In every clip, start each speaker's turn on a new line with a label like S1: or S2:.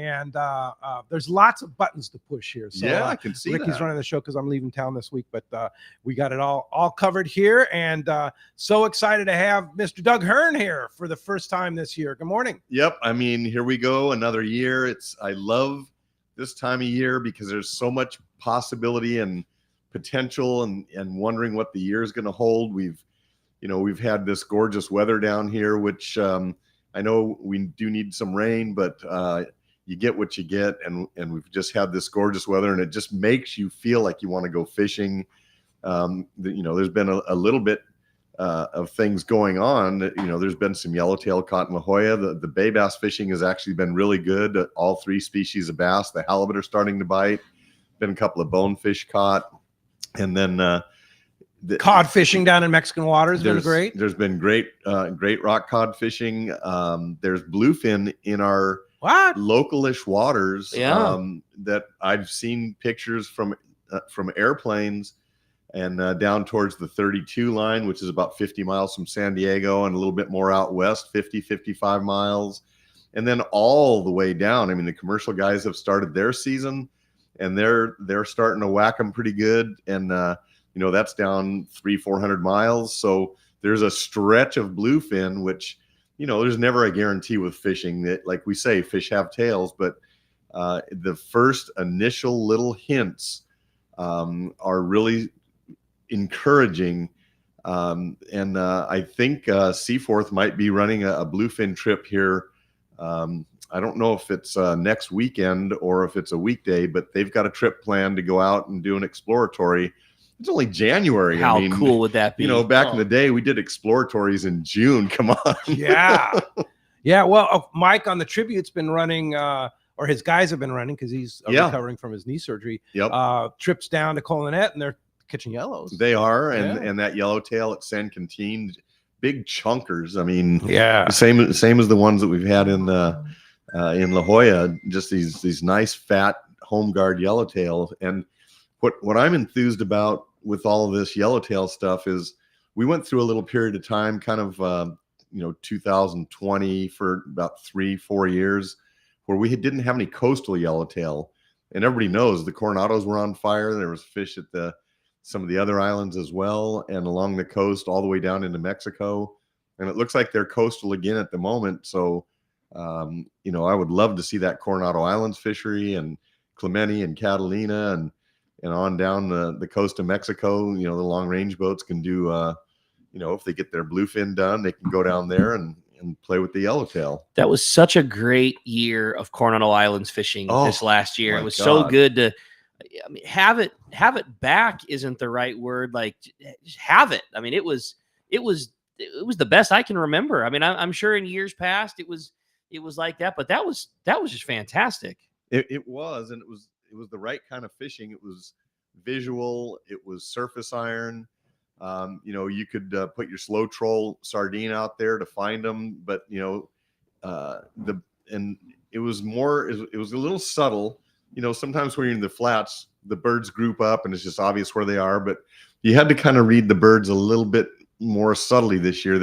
S1: and there's lots of buttons to push here. So,
S2: yeah, I can see
S1: Ricky's running the show because I'm leaving town this week, but we got it all covered here, and so excited to have Mr. Doug Hearn here for the first time this year. Good morning.
S2: Yep. I mean, here we go, another year. I love this time of year because there's so much possibility and potential, and wondering what the year is going to hold. We've had this gorgeous weather down here, which I know we do need some rain, but you get what you get, and we've just had this gorgeous weather, and it just makes you feel like you want to go fishing. There's been a little bit of things going on. There's been some yellowtail caught in La Jolla. The bay bass fishing has actually been really good. All three species of bass. The halibut are starting to bite. Been a couple of bonefish caught, and then
S1: Cod fishing down in Mexican waters has been great.
S2: There's been great rock cod fishing. There's bluefin in our localish waters. That I've seen pictures from airplanes, and down towards the 32 line, which is about 50 miles from San Diego, and a little bit more out west, 55 miles. And then all the way down. I mean, the commercial guys have started their season, and they're starting to whack them pretty good. And, that's down 300-400 miles. So there's a stretch of bluefin, which, there's never a guarantee with fishing. That, like we say, fish have tails, but the first initial little hints are really encouraging, and I think Seaforth might be running a bluefin trip here. I don't know if it's next weekend or if it's a weekday, but they've got a trip planned to go out and do an exploratory. It's only January.
S3: How cool would that be?
S2: Back in the day, we did exploratories in June. Come on.
S1: Yeah. Well, Mike on the Tribute's been running, or his guys have been running, because he's recovering from his knee surgery.
S2: Yep.
S1: Trips down to Colonet, and they're catching yellows.
S2: They are, and that yellowtail at San Quintin, big chunkers. I mean, same as the ones that we've had in La Jolla. Just these nice fat home guard yellowtail. And what I'm enthused about with all of this yellowtail stuff is we went through a little period of time, kind of 2020 for about 3-4 years, where we didn't have any coastal yellowtail. And everybody knows the Coronados were on fire. There was fish at some of the other islands as well, and along the coast all the way down into Mexico. And it looks like they're coastal again at the moment. So, I would love to see that Coronado Islands fishery, and Clemente and Catalina, and on down the coast of Mexico. The long range boats can do, if they get their bluefin done, they can go down there and play with the yellowtail.
S3: That was such a great year of Coronado Islands fishing this last year. It was so good to have it back isn't the right word. Like, just have it. I mean, it was the best I can remember. I mean, I'm sure in years past it was like that, but that was just fantastic.
S2: It was, and it was the right kind of fishing. It was visual. It was surface iron. You could put your slow troll sardine out there to find them, but it was a little subtle. Sometimes when you're in the flats, the birds group up and it's just obvious where they are, but you had to kind of read the birds a little bit more subtly this year.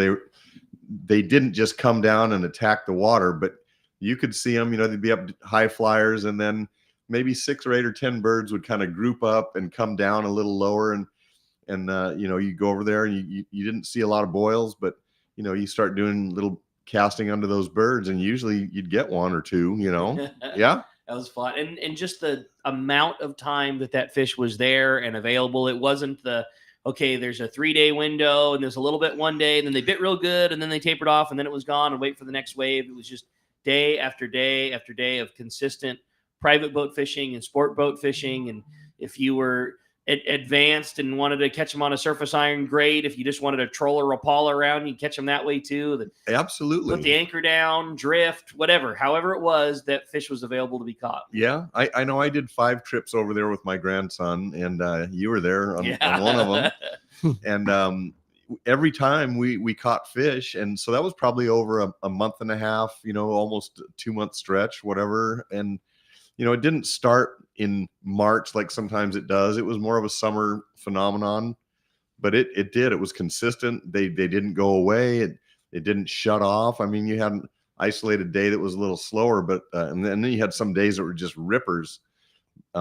S2: They didn't just come down and attack the water, but you could see them, they'd be up high flyers, and then maybe 6 or 8 or 10 birds would kind of group up and come down a little lower, and you go over there and you didn't see a lot of boils, but you start doing little casting under those birds, and usually you'd get 1 or 2. Yeah,
S3: that was fun. And just the amount of time that fish was there and available. It wasn't there's a 3-day window and there's a little bit one day, and then they bit real good and then they tapered off and then it was gone, and wait for the next wave. It was just day after day after day of consistent private boat fishing and sport boat fishing. And if you were advanced and wanted to catch them on a surface iron, great. If you just wanted to troll or Rapala around, you catch them that way too.
S2: Absolutely.
S3: Put the anchor down, drift, however it was, that fish was available to be caught.
S2: Yeah, I know. I did 5 trips over there with my grandson, and you were there on one of them. And every time we caught fish, and so that was probably over a month and a half, almost 2-month stretch, whatever. And it didn't start in March like sometimes it does. It was more of a summer phenomenon, but it did. It was consistent. They didn't go away. It didn't shut off. I mean, you had isolated day that was a little slower, but and then you had some days that were just rippers.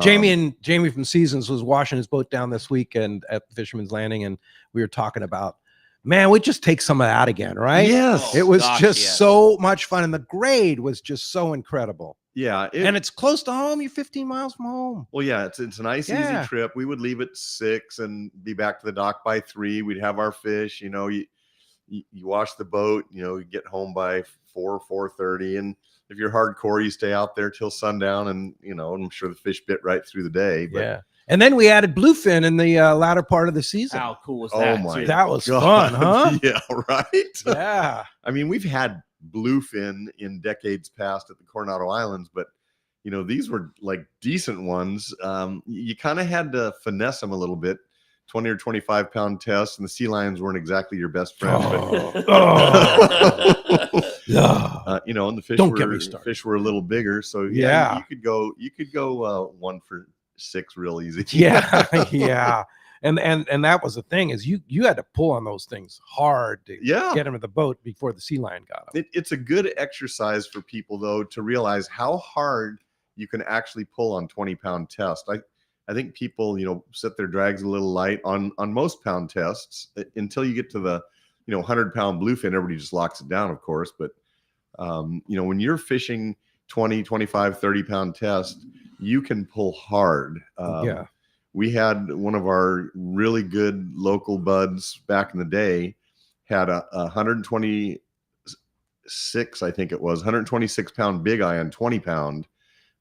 S1: Jamie from Seasons was washing his boat down this weekend at Fisherman's Landing, and we were talking about, man, we just take some of that again, right?
S2: Yes.
S1: It was so much fun, and the grade was just so incredible.
S2: Yeah.
S1: And it's close to home. You're 15 miles from home.
S2: Well, yeah, it's a nice, easy trip. We would leave at 6 and be back to the dock by 3. We'd have our fish, you wash the boat, you get home by 4:30. And if you're hardcore, you stay out there till sundown, and, I'm sure the fish bit right through the day. But,
S1: yeah. And then we added bluefin in the latter part of the season.
S3: How cool was that?
S2: Oh my
S1: that was fun, huh?
S2: Yeah, right.
S1: Yeah.
S2: I mean, we've had bluefin in decades past at the Coronado Islands, but these were like decent ones. You kind of had to finesse them a little bit. 20 or 25 pound tests, and the sea lions weren't exactly your best friends. And the fish were a little bigger, so you could go 1 for 6 real easy.
S1: Yeah. And that was the thing, is you had to pull on those things hard to get them in the boat before the sea lion got them.
S2: It's a good exercise for people, though, to realize how hard you can actually pull on 20-pound test. I think people, set their drags a little light on most pound tests until you get to the, 100-pound bluefin. Everybody just locks it down, of course. But, when you're fishing 20, 25, 30-pound test, you can pull hard. We had one of our really good local buds back in the day had a 126, I think it was, 126-pound big eye on 20-pound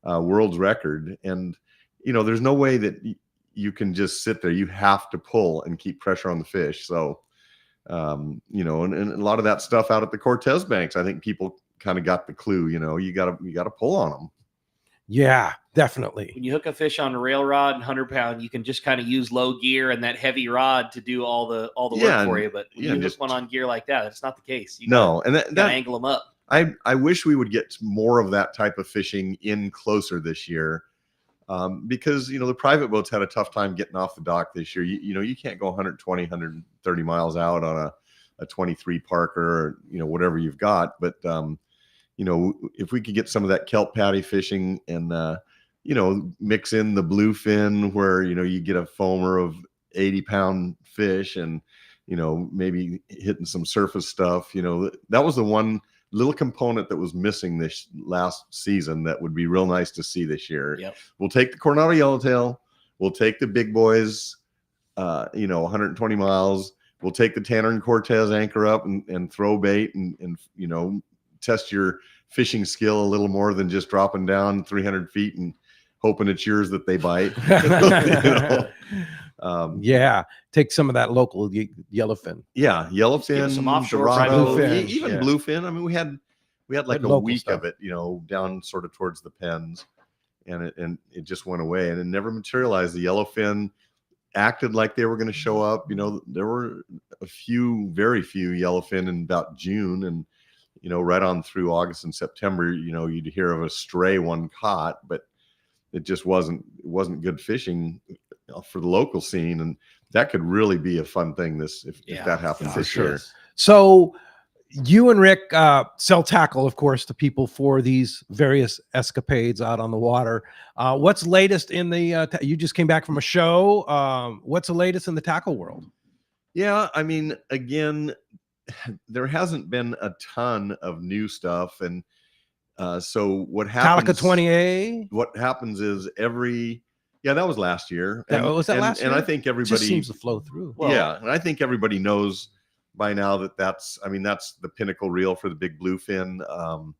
S2: world's record. And, there's no way that you can just sit there. You have to pull and keep pressure on the fish. So, and a lot of that stuff out at the Cortez Banks, I think people kind of got the clue, you got to pull on them.
S1: Yeah, definitely.
S3: When you hook a fish on a rail rod and 100-pound, you can just kind of use low gear and that heavy rod to do all the work for you. But when you hook one on gear like that, that's not the case. You gotta angle them up.
S2: I wish we would get more of that type of fishing in closer this year. Because, the private boats had a tough time getting off the dock this year. You can't go 120, 130 miles out on a 23 Parker or, whatever you've got. But, if we could get some of that kelp patty fishing and, mix in the bluefin where, you get a foamer of 80-pound fish and, maybe hitting some surface stuff, that was the one little component that was missing this last season that would be real nice to see this year.
S3: Yep.
S2: We'll take the Coronado Yellowtail. We'll take the big boys, 120 miles. We'll take the Tanner and Cortez anchor up and throw bait and test your fishing skill a little more than just dropping down 300 feet and hoping it's yours that they bite.
S1: Take some of that local yellowfin.
S2: Yeah, yellowfin,
S3: some offshore
S2: bluefin, even bluefin. I mean, we had like a week
S1: stuff
S2: of it, down sort of towards the Pens, and it just went away, and it never materialized. The yellowfin acted like they were going to show up. There were very few yellowfin in about June, and right on through August and September, you'd hear of a stray one caught, but it just wasn't good fishing for the local scene, and that could really be a fun thing if that happens this year.
S1: So you and Rick sell tackle, of course, to people for these various escapades out on the water. What's latest in the you just came back from a show. What's the latest in the tackle world?
S2: Yeah, I mean, again, there hasn't been a ton of new stuff, and so what happens?
S1: Calica 20A.
S2: What happens is that was last year.
S1: Was that last year?
S2: And I think everybody
S1: just seems to flow through.
S2: And I think everybody knows by now that's the pinnacle reel for the big bluefin.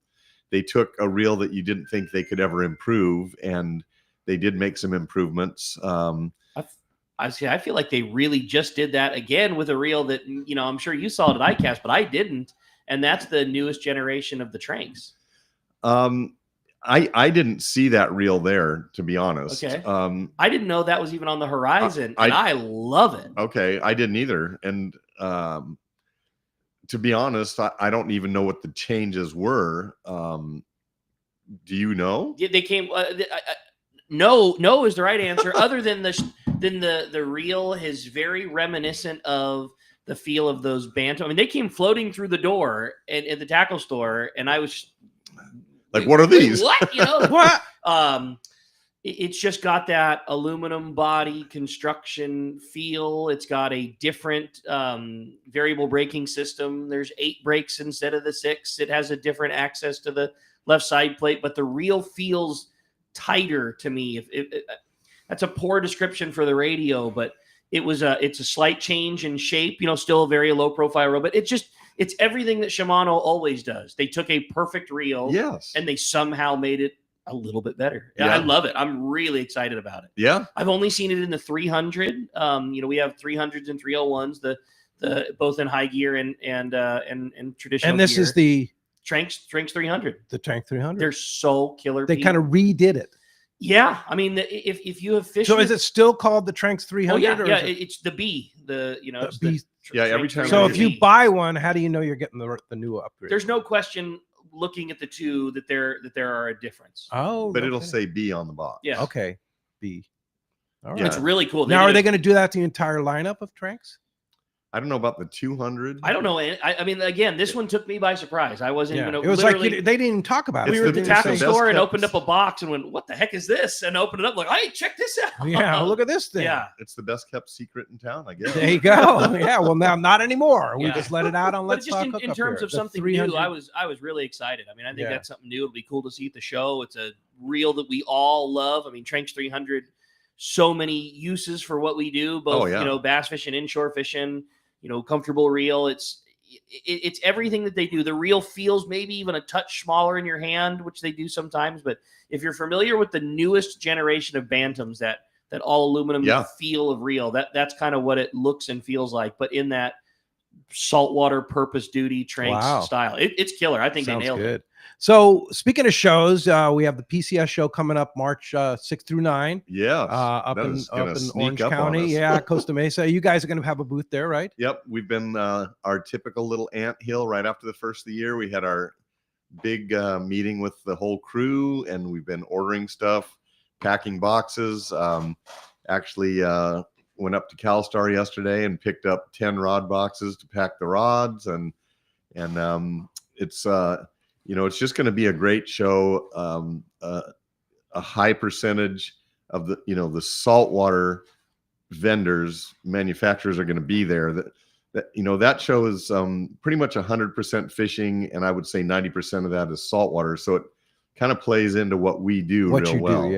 S2: They took a reel that you didn't think they could ever improve, and they did make some improvements.
S3: I feel like they really just did that again with a reel that, I'm sure you saw it at ICAST, but I didn't. And that's the newest generation of the Tranks.
S2: I didn't see that reel there, to be honest.
S3: Okay. I didn't know that was even on the horizon, and I love it.
S2: Okay, I didn't either. And to be honest, I don't even know what the changes were. Do you know?
S3: Yeah, they came. No is the right answer. Other than the reel is very reminiscent of the feel of those bantam. I mean, they came floating through the door at the tackle store, and I was
S2: like, what are these?
S3: What? You know,
S1: What?
S3: It's just got that aluminum body construction feel. It's got a different variable braking system. There's 8 brakes instead of the 6. It has a different access to the left side plate, but the reel feels tighter to me. That's a poor description for the radio, but it's a slight change in shape. You know, still a very low profile reel, but it's everything that Shimano always does. They took a perfect reel, and they somehow made it a little bit better. I love it. I'm really excited about it.
S2: Yeah.
S3: I've only seen it in the 300. You know, we have 300s and 301s, the both in high gear and traditional.
S1: And this
S3: gear.
S1: is the
S3: Tranks 300.
S1: The Trank 300.
S3: They're so killer.
S1: They kind of redid it.
S3: Yeah, I mean, if you have fished,
S1: so is it still called the Tranks 300?
S3: Oh yeah,
S1: or
S3: yeah.
S1: is
S3: it's the B. It's
S1: B.
S2: Every time.
S1: So if you buy one, how do you know you're getting the new upgrade?
S3: There's no question. Looking at the two, that there are a difference.
S1: Oh,
S2: but it'll say B on the box.
S3: Yeah.
S1: Okay. B. All right.
S3: It's really cool.
S1: Now, are they going to do that the entire lineup of Tranks?
S2: I don't know about the 200.
S3: I don't know. I mean, again, this one took me by surprise. I wasn't even.
S1: It was like they didn't even talk about it.
S3: We were at the tackle store and opened up a box and went, "What the heck is this?" And opened it up like, "Hey, check this out."
S1: Yeah, look at this thing.
S3: Yeah,
S2: it's the best kept secret in town, I guess.
S1: There you go. Yeah. Well, now not anymore. We just let it out on Let's Talk Hookup.
S3: In terms of something new, I was really excited. I mean, I think that's something new. It'll be cool to see at the show. It's a reel that we all love. I mean, Tranks 300. So many uses for what we do, both you know, bass fishing, inshore fishing. You know, comfortable reel. It's everything that they do. The reel feels maybe even a touch smaller in your hand, which they do sometimes. But if you're familiar with the newest generation of bantams, that all aluminum feel of reel, that's kind of what it looks and feels like. But in that saltwater purpose duty Tranks style, it's killer. I think they nailed it.
S1: So speaking of shows, we have the PCS show coming up March 6th through 9.
S2: Yeah,
S1: up in Orange County. Yeah, Costa Mesa. You guys are going to have a booth there, right?
S2: Yep, we've been our typical little ant hill right after the first of the year. We had our big meeting with the whole crew, and we've been ordering stuff, packing boxes. Actually, went up to Calstar yesterday and picked up 10 rod boxes to pack the rods, and it's you know, it's just going to be a great show. A high percentage of the, you know, the saltwater vendors, manufacturers are going to be there. That you know, that show is pretty much 100% fishing, and I would say 90% of that is saltwater. So it kind of plays into what we do real well.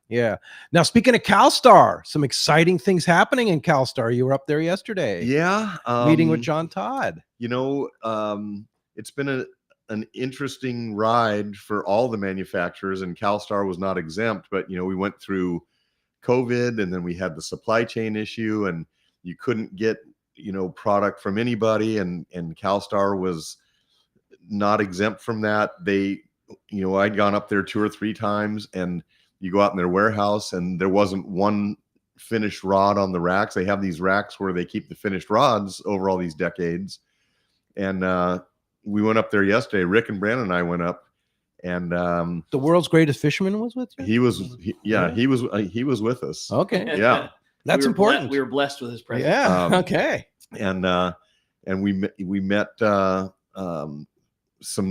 S2: Yeah.
S1: Now, speaking of Calstar, some exciting things happening in Calstar. You were up there yesterday.
S2: Yeah.
S1: Meeting with John Todd.
S2: You know, it's been an interesting ride for all the manufacturers, and Calstar was not exempt. But you know, we went through COVID, and then we had the supply chain issue, and you couldn't get, you know, product from anybody, and Calstar was not exempt from that. They, you know, I'd gone up there 2 or 3 times, and you go out in their warehouse and there wasn't one finished rod on the racks. They have these racks where they keep the finished rods over all these decades. And we went up there yesterday. Rick and Brandon and I went up, and
S1: the world's greatest fisherman was with you.
S2: He was with us.
S1: Okay.
S2: Yeah.
S1: That's important.
S3: We were blessed with his presence.
S1: Yeah. Okay.
S2: And we met some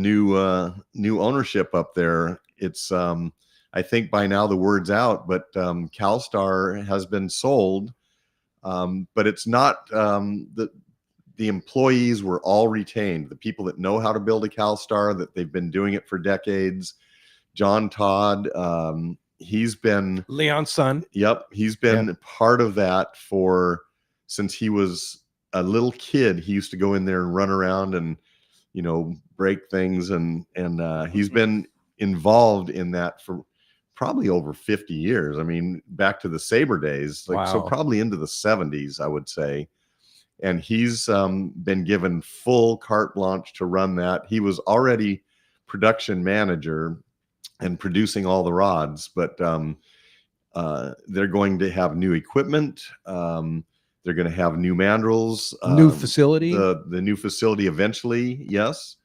S2: new ownership up there. It's I think by now the word's out, but Calstar has been sold, but it's not the employees were all retained. The people that know how to build a Calstar, that they've been doing it for decades. John Todd, he's been
S1: Leon's son.
S2: Yep, he's been part of that since he was a little kid. He used to go in there and run around and, you know, break things, and he's been involved in that for probably over 50 years. I mean, back to the Sabre days, so probably into the 70s, I would say. And he's been given full carte blanche to run that. He was already production manager and producing all the rods, but they're going to have new equipment. They're going to have new mandrels,
S1: new facility,
S2: the new facility eventually. Yes.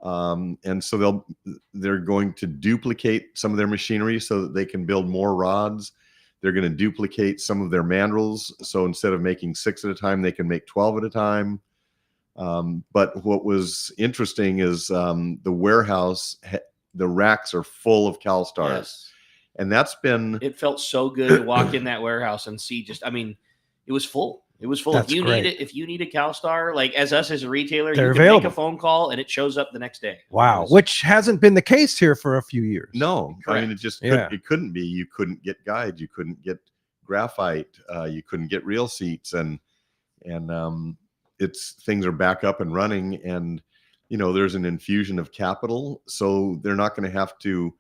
S2: And so they're going to duplicate some of their machinery so that they can build more rods. They're going to duplicate some of their mandrels. So instead of making 6 at a time, they can make 12 at a time. But what was interesting is the warehouse, the racks are full of Calstars.
S3: Yes.
S2: And that's been...
S3: It felt so good to walk in that warehouse and see it was full. It was full.
S1: That's great.
S3: If you need a Calstar, like as a retailer,
S1: they're
S3: you can
S1: available.
S3: make a phone call and it shows up the next day.
S1: Wow. Which hasn't been the case here for a few years.
S2: No,
S3: Correct.
S2: I mean, it couldn't be. You couldn't get guides. You couldn't get graphite. You couldn't get reel seats. And things are back up and running. And, there's an infusion of capital. So they're not going to have to,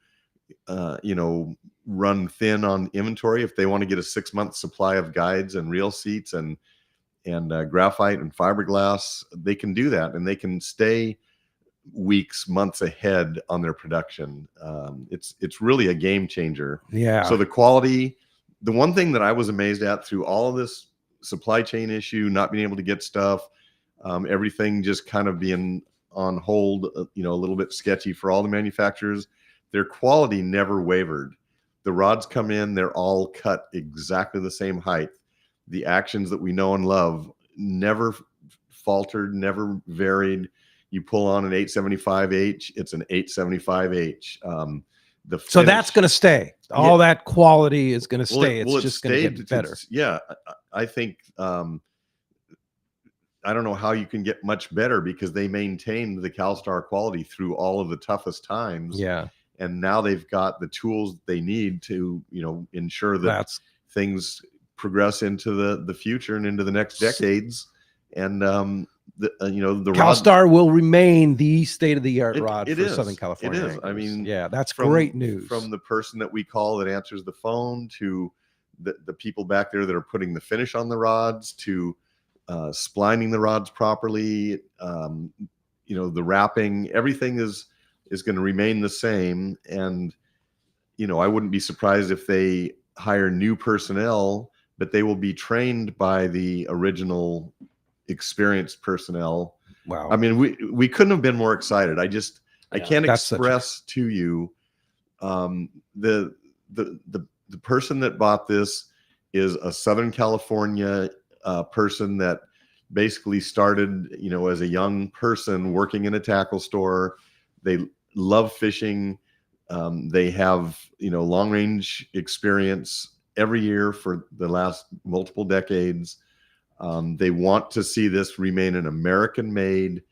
S2: run thin on inventory. If they want to get a 6-month supply of guides and reel seats and graphite and fiberglass, they can do that, and they can stay weeks, months ahead on their production. It's really a game changer.
S1: Yeah.
S2: So the quality, the one thing that I was amazed at through all of this supply chain issue, not being able to get stuff, everything just kind of being on hold, a little bit sketchy for all the manufacturers, their quality never wavered. The rods come in, they're all cut exactly the same height. The actions that we know and love never faltered, never varied. You pull on an 875H, it's an 875H. So
S1: that's going to stay. All that quality is going to stay. It's just going to get better.
S2: I think I don't know how you can get much better, because they maintained the Calstar quality through all of the toughest times.
S1: Yeah.
S2: And now they've got the tools they need to, ensure that things progress into the future and into the next decades. And the
S1: Calstar will remain the state-of-the-art rod for Southern California.
S2: It is.
S1: Anglers.
S2: I mean,
S1: that's great news.
S2: From the person that we call that answers the phone, to the people back there that are putting the finish on the rods, to splining the rods properly, the wrapping, everything is going to remain the same. And, I wouldn't be surprised if they hire new personnel, but they will be trained by the original experienced personnel.
S1: Wow.
S2: I mean, we couldn't have been more excited. I can't express to you, the person that bought this is a Southern California person that basically started, as a young person working in a tackle store. They love fishing. They have, long range experience every year for the last multiple decades. They want to see this remain an American-made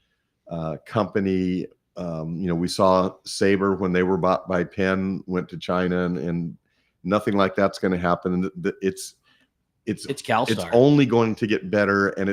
S2: company. We saw Sabre when they were bought by Penn, went to China, and nothing like that's going to happen. It's
S3: Calstar.
S2: It's only going to get better, and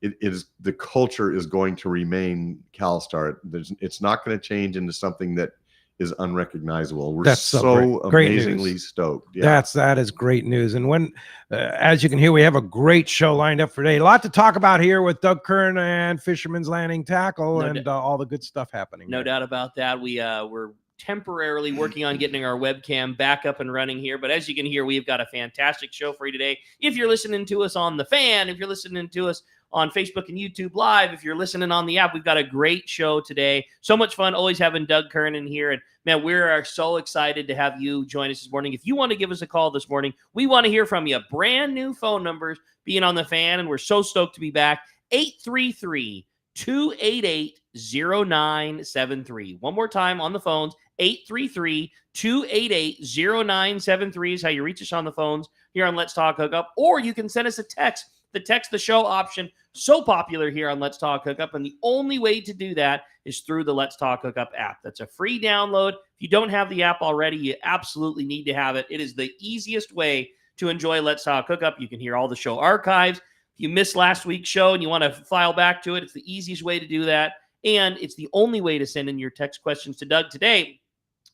S2: the culture is going to remain Calstar. It's not going to change into something that is unrecognizable. We're so amazingly stoked. Yeah.
S1: That is great news. And when, as you can hear, we have a great show lined up for today. A lot to talk about here with Doug Kern and Fisherman's Landing Tackle, all the good stuff happening.
S3: No doubt about that. We're temporarily working on getting our webcam back up and running here, but as you can hear, we've got a fantastic show for you today. If you're listening to us on the Fan, if you're listening to us on Facebook and YouTube Live, if you're listening on the app, we've got a great show today. So much fun always having Doug Kern in here. And man, we are so excited to have you join us this morning. If you want to give us a call this morning, we want to hear from you. Brand new phone numbers being on the Fan, and we're so stoked to be back. 833-288-0973. One more time on the phones, 833-288-0973 is how you reach us on the phones here on Let's Talk Hookup, or you can send us a text. The text the show option, so popular here on Let's Talk Hookup, and the only way to do that is through the Let's Talk Hookup app. That's a free download. If you don't have the app already, you absolutely need to have it. It is the easiest way to enjoy Let's Talk Hookup. You can hear all the show archives. If you missed last week's show and you want to file back to it, it's the easiest way to do that, and it's the only way to send in your text questions to Doug today.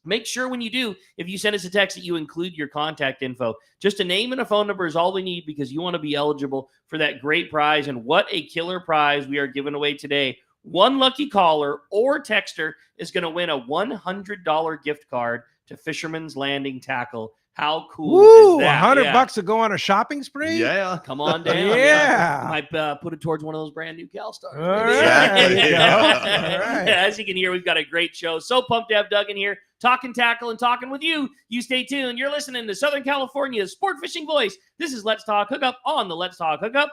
S3: Make sure when you do, if you send us a text, that you include your contact info. Just a name and a phone number is all we need, because you want to be eligible for that great prize. And what a killer prize we are giving away today. One lucky caller or texter is going to win a $100 gift card to Fisherman's Landing Tackle. How cool is that?
S1: $100 to go on a shopping spree?
S2: Yeah.
S3: Come on down.
S1: Yeah.
S3: You might put it towards one of those brand new Calstars.
S1: All right.
S2: Exactly.
S1: All right.
S3: As you can hear, we've got a great show. So pumped to have Doug in here, talking tackle and talking with you. You stay tuned. You're listening to Southern California's sport fishing voice. This is Let's Talk Hookup on the Let's Talk Hookup,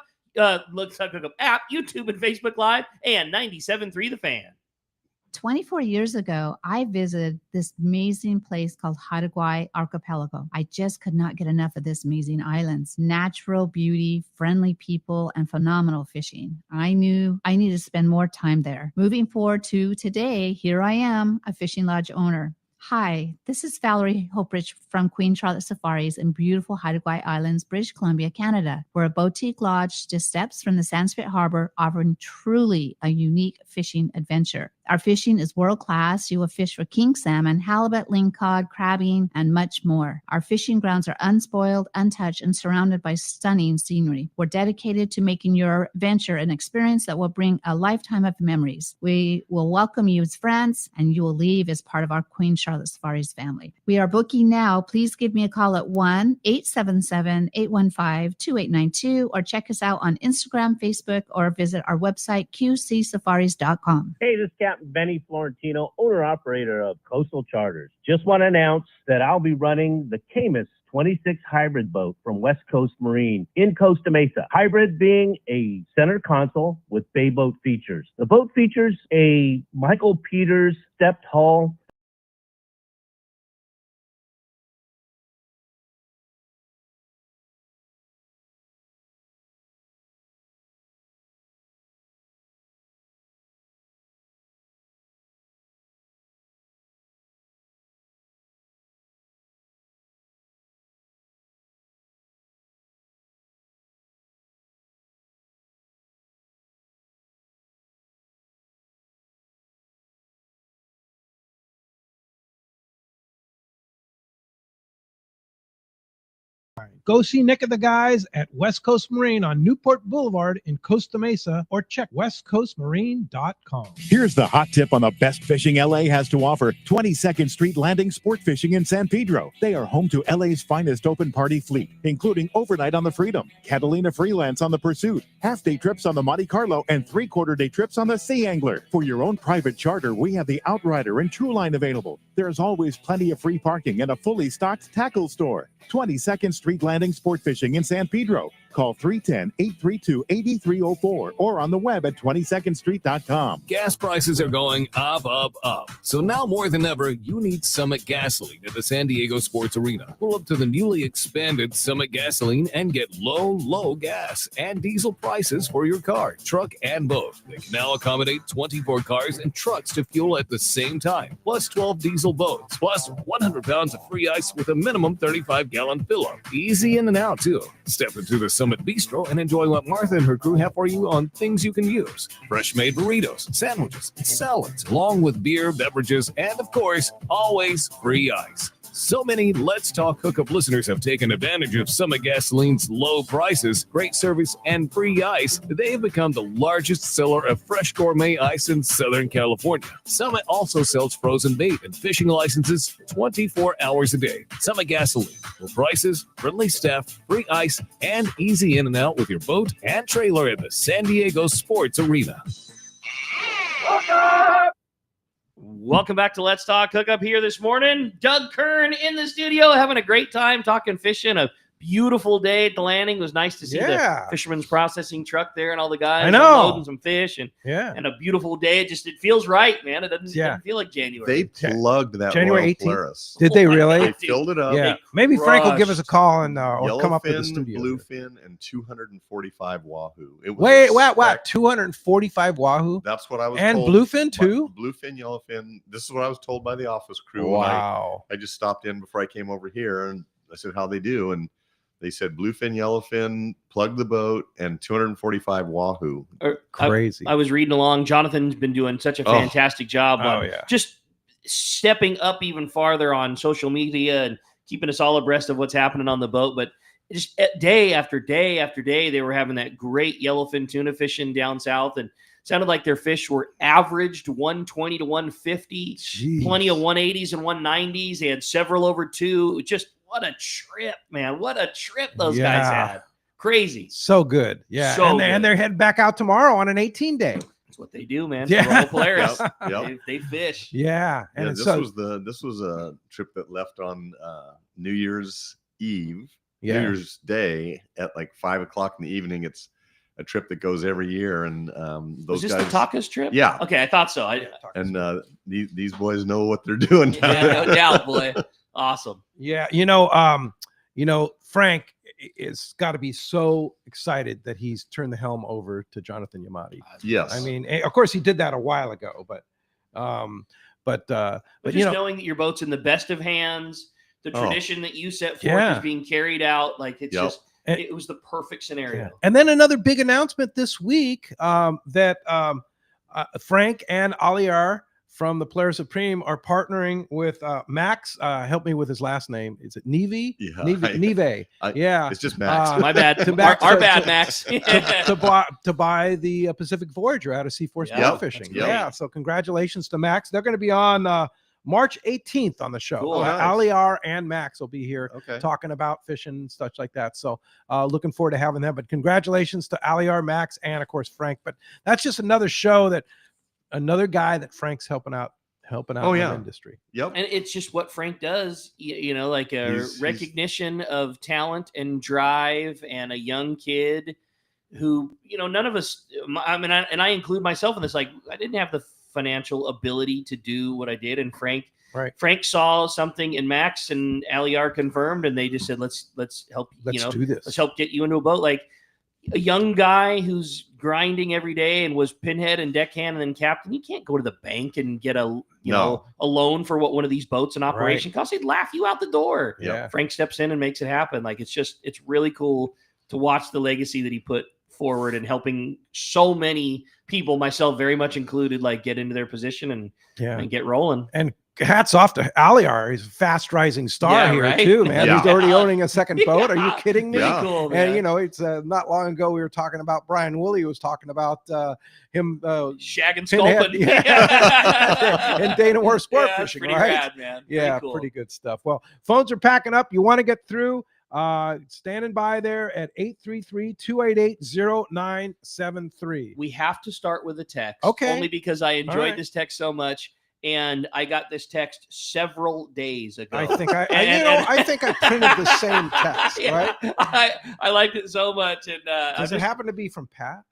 S3: Let's Talk Hookup app, YouTube and Facebook Live, and 97.3 The Fan.
S4: 24 years ago, I visited this amazing place called Hawaii Archipelago. I just could not get enough of this amazing islands. Natural beauty, friendly people, and phenomenal fishing. I knew I needed to spend more time there. Moving forward to today, here I am, a fishing lodge owner. Hi, this is Valerie Hopridge from Queen Charlotte Safaris in beautiful Hawaii Islands, British Columbia, Canada. We're a boutique lodge just steps from the Sanskrit Harbor, offering truly a unique fishing adventure. Our fishing is world-class. You will fish for king salmon, halibut, lingcod, crabbing, and much more. Our fishing grounds are unspoiled, untouched, and surrounded by stunning scenery. We're dedicated to making your venture an experience that will bring a lifetime of memories. We will welcome you as friends, and you will leave as part of our Queen Charlotte Safaris family. We are booking now. Please give me a call at 1-877-815-2892 or check us out on Instagram, Facebook, or visit our website, qcsafaris.com.
S5: Hey, this is Captain Benny Florentino, owner-operator of Coastal Charters. Just want to announce that I'll be running the Camus 26 hybrid boat from West Coast Marine in Costa Mesa. Hybrid being a center console with bay boat features. The boat features a Michael Peters stepped hull,
S6: Go see Nick and the guys at West Coast Marine on Newport Boulevard in Costa Mesa or check westcoastmarine.com.
S7: Here's the hot tip on the best fishing LA has to offer. 22nd Street Landing Sport Fishing in San Pedro. They are home to LA's finest open party fleet, including overnight on the Freedom, Catalina Freelance on the Pursuit, half-day trips on the Monte Carlo, and three-quarter-day trips on the Sea Angler. For your own private charter, we have the Outrider and Trueline available. There's always plenty of free parking and a fully stocked tackle store. 22nd Street Landing Sport Fishing in San Pedro. Call 310-832-8304 or on the web at 22ndstreet.com.
S8: Gas prices are going up, up, up. So now more than ever, you need Summit Gasoline at the San Diego Sports Arena. Pull up to the newly expanded Summit Gasoline and get low gas and diesel prices for your car, truck, and boat. They can now accommodate 24 cars and trucks to fuel at the same time, plus 12 diesel boats, plus 100 pounds of free ice with a minimum 35-gallon fill-up. Easy in and out, too. Step into the Summit Bistro and enjoy what Martha and her crew have for you on things you can use. Fresh-made burritos, sandwiches, salads, along with beer, beverages, and, of course, always free ice. So many Let's Talk Hookup listeners have taken advantage of Summit Gasoline's low prices, great service, and free ice. They have become the largest seller of fresh gourmet ice in Southern California. Summit also sells frozen bait and fishing licenses 24 hours a day. Summit Gasoline, low prices, friendly staff, free ice, and easy in and out with your boat and trailer at the San Diego Sports Arena.
S3: Welcome back to Let's Talk Hookup here this morning. Doug Kern in the studio, having a great time talking fishing. A beautiful day at the landing. It was nice to see the fisherman's processing truck there and all the guys unloading some fish and a beautiful day. It feels right, man. It doesn't feel like January.
S2: They plugged that
S1: January 18th.
S2: Polaris.
S1: Did they really?
S2: They filled it up.
S1: Yeah. Maybe Frank will give us a call and or come up to the studio.
S2: Bluefin, and 245 wahoo. It was
S1: Wait, 245 wahoo?
S2: That's what I was
S1: and
S2: told.
S1: Bluefin too?
S2: Bluefin, yellowfin. This is what I was told by the office crew.
S1: Wow.
S2: I just stopped in before I came over here and I said, how they do? And they said bluefin, yellowfin, plug the boat, and 245 wahoo.
S1: Crazy.
S3: I was reading along. Jonathan's been doing such a fantastic job on just stepping up even farther on social media and keeping us all abreast of what's happening on the boat. But just day after day after day, they were having that great yellowfin tuna fishing down south. And Sounded like their fish were averaged 120 to 150, plenty of 180s and 190s. They had several over 2. Just what a trip, man. What a trip those guys had. Crazy.
S1: So good. Yeah.
S3: So
S1: and they're heading back out tomorrow on an 18-day.
S3: That's what they do, man.
S1: Yeah.
S3: Royal Polaris.
S2: Yep.
S3: They fish.
S1: Yeah. And
S2: this was a trip that left on New Year's Eve, New Year's Day at like 5 o'clock in the evening. It's a trip that goes every year, and those
S3: was this
S2: guys.
S3: the Taka's trip?
S2: Yeah.
S3: Okay, I thought so.
S2: These boys know what they're doing.
S3: Yeah, no doubt, boy. Awesome.
S1: Yeah. Frank is got to be so excited that he's turned the helm over to Jonathan Yamati.
S2: Yes.
S1: I mean, of course he did that a while ago, but
S3: just knowing that your boat's in the best of hands, the tradition that you set forth is being carried out. Like it's just, it was the perfect scenario.
S1: Yeah. And then another big announcement this week that Frank and Aliar from the Polaris Supreme are partnering with Max. Help me with his last name. Is it Neve?
S2: Yeah.
S1: Neve. Yeah.
S2: It's just Max.
S3: My bad. Our bad, Max.
S1: to buy the Pacific Voyager out of Seaforth Fishing. Yeah. So congratulations to Max. They're going to be on March 18th on the show.
S3: Cool.
S2: Nice.
S1: Aliar and Max will be here talking about fishing and such like that. So looking forward to having them. But congratulations to Aliar, Max, and of course Frank. But that's just another show another guy that Frank's helping out in the industry.
S2: Yep.
S3: And it's just what Frank does, like he's recognition of talent and drive, and a young kid who, none of us, I include myself in this, like I didn't have the financial ability to do what I did. And Frank saw something in Max, and Aliar confirmed, and they just said, let's help,
S1: do this.
S3: Let's help get you into a boat. Like a young guy who's grinding every day and was pinhead and deckhand and then captain. You can't go to the bank and get a loan for what one of these boats in operation costs. They'd laugh you out the door.
S1: Yeah.
S3: Frank steps in and makes it happen. Like it's really cool to watch the legacy that he put forward and helping so many people, myself very much included, like get into their position and get rolling.
S1: And hats off to Aliar. He's a fast rising star here too, man.
S2: Yeah.
S1: He's already owning a second boat. Are you kidding me?
S2: Yeah.
S3: Cool, man.
S1: And it's not long ago we were talking about Brian Woolley was talking about him
S3: shagging
S1: Pinhead,
S3: sculpin.
S1: and Dana War sport fishing,
S3: pretty
S1: right?
S3: rad, man.
S1: Yeah,
S3: cool.
S1: pretty good stuff. Well, phones are packing up. You want to get through? Standing by there at 833-288-0973.
S3: We have to start with a text.
S1: Okay.
S3: Only because I enjoyed this text so much. And I got this text several days ago.
S1: I think I think I printed the same text, right?
S3: I liked it so much. And
S1: does it happen to be from Pat?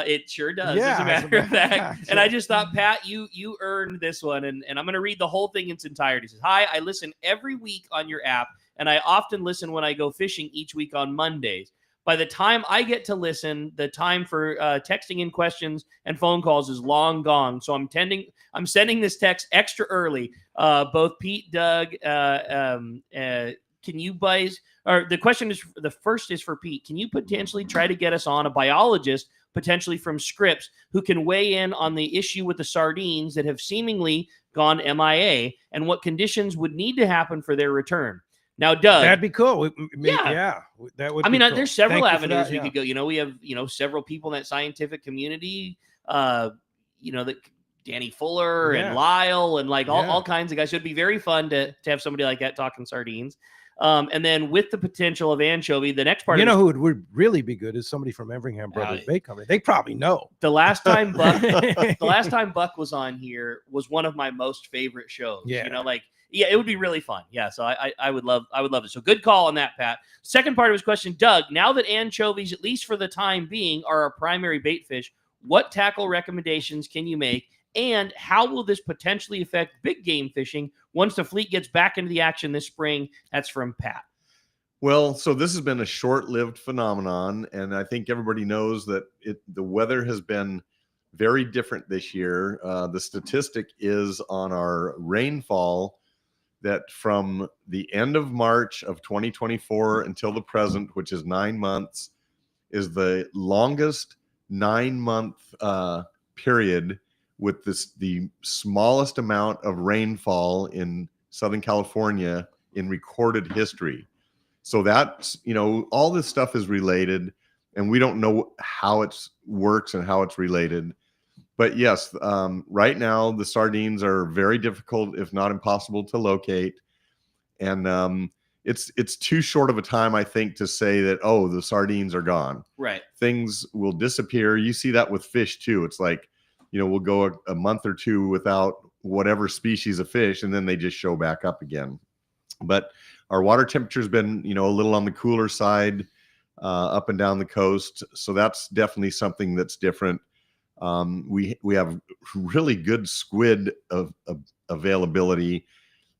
S3: It sure does,
S1: Yeah,
S3: as a matter of fact. And I just thought, Pat, you earned this one. And I'm going to read the whole thing in its entirety. It says, hi, I listen every week on your app, and I often listen when I go fishing each week on Mondays. By the time I get to listen, the time for texting in questions and phone calls is long gone. So I'm sending this text extra early. Both Pete, Doug, can you guys, or the question is, the first is for Pete. Can you potentially try to get us on a biologist, potentially from Scripps, who can weigh in on the issue with the sardines that have seemingly gone MIA and what conditions would need to happen for their return? Now, Doug,
S1: that'd be cool.
S3: Yeah,
S1: that would.
S3: I mean,
S1: be cool.
S3: There's several
S1: Thank you
S3: avenues
S1: for
S3: we
S1: that,
S3: could go. We have several people in that scientific community. That Danny Fuller and Lyle and all kinds of guys. So it'd be very fun to have somebody like that talking sardines. And then with the potential of anchovy, the next part.
S1: Who would really be good is somebody from Everingham Brothers Bait Company. They probably know.
S3: The last time Buck was on here was one of my most favorite shows.
S1: Yeah.
S3: It would be really fun. Yeah, so I would love it. So good call on that, Pat. Second part of his question, Doug, now that anchovies, at least for the time being, are our primary bait fish, what tackle recommendations can you make? And how will this potentially affect big game fishing once the fleet gets back into the action this spring? That's from Pat.
S2: Well, so this has been a short-lived phenomenon, and I think everybody knows that the weather has been very different this year. The statistic is on our rainfall that from the end of March of 2024 until the present, which is 9 months, is the longest 9-month period with the smallest amount of rainfall in Southern California in recorded history. So that's, all this stuff is related, and we don't know how it works and how it's related. But yes, right now the sardines are very difficult, if not impossible, to locate. And it's too short of a time, I think, to say that, oh, the sardines are gone.
S3: Right.
S2: Things will disappear. You see that with fish too. It's like, we'll go a month or two without whatever species of fish, and then they just show back up again. But our water temperature has been, a little on the cooler side, up and down the coast. So that's definitely something that's different. We have really good squid of availability.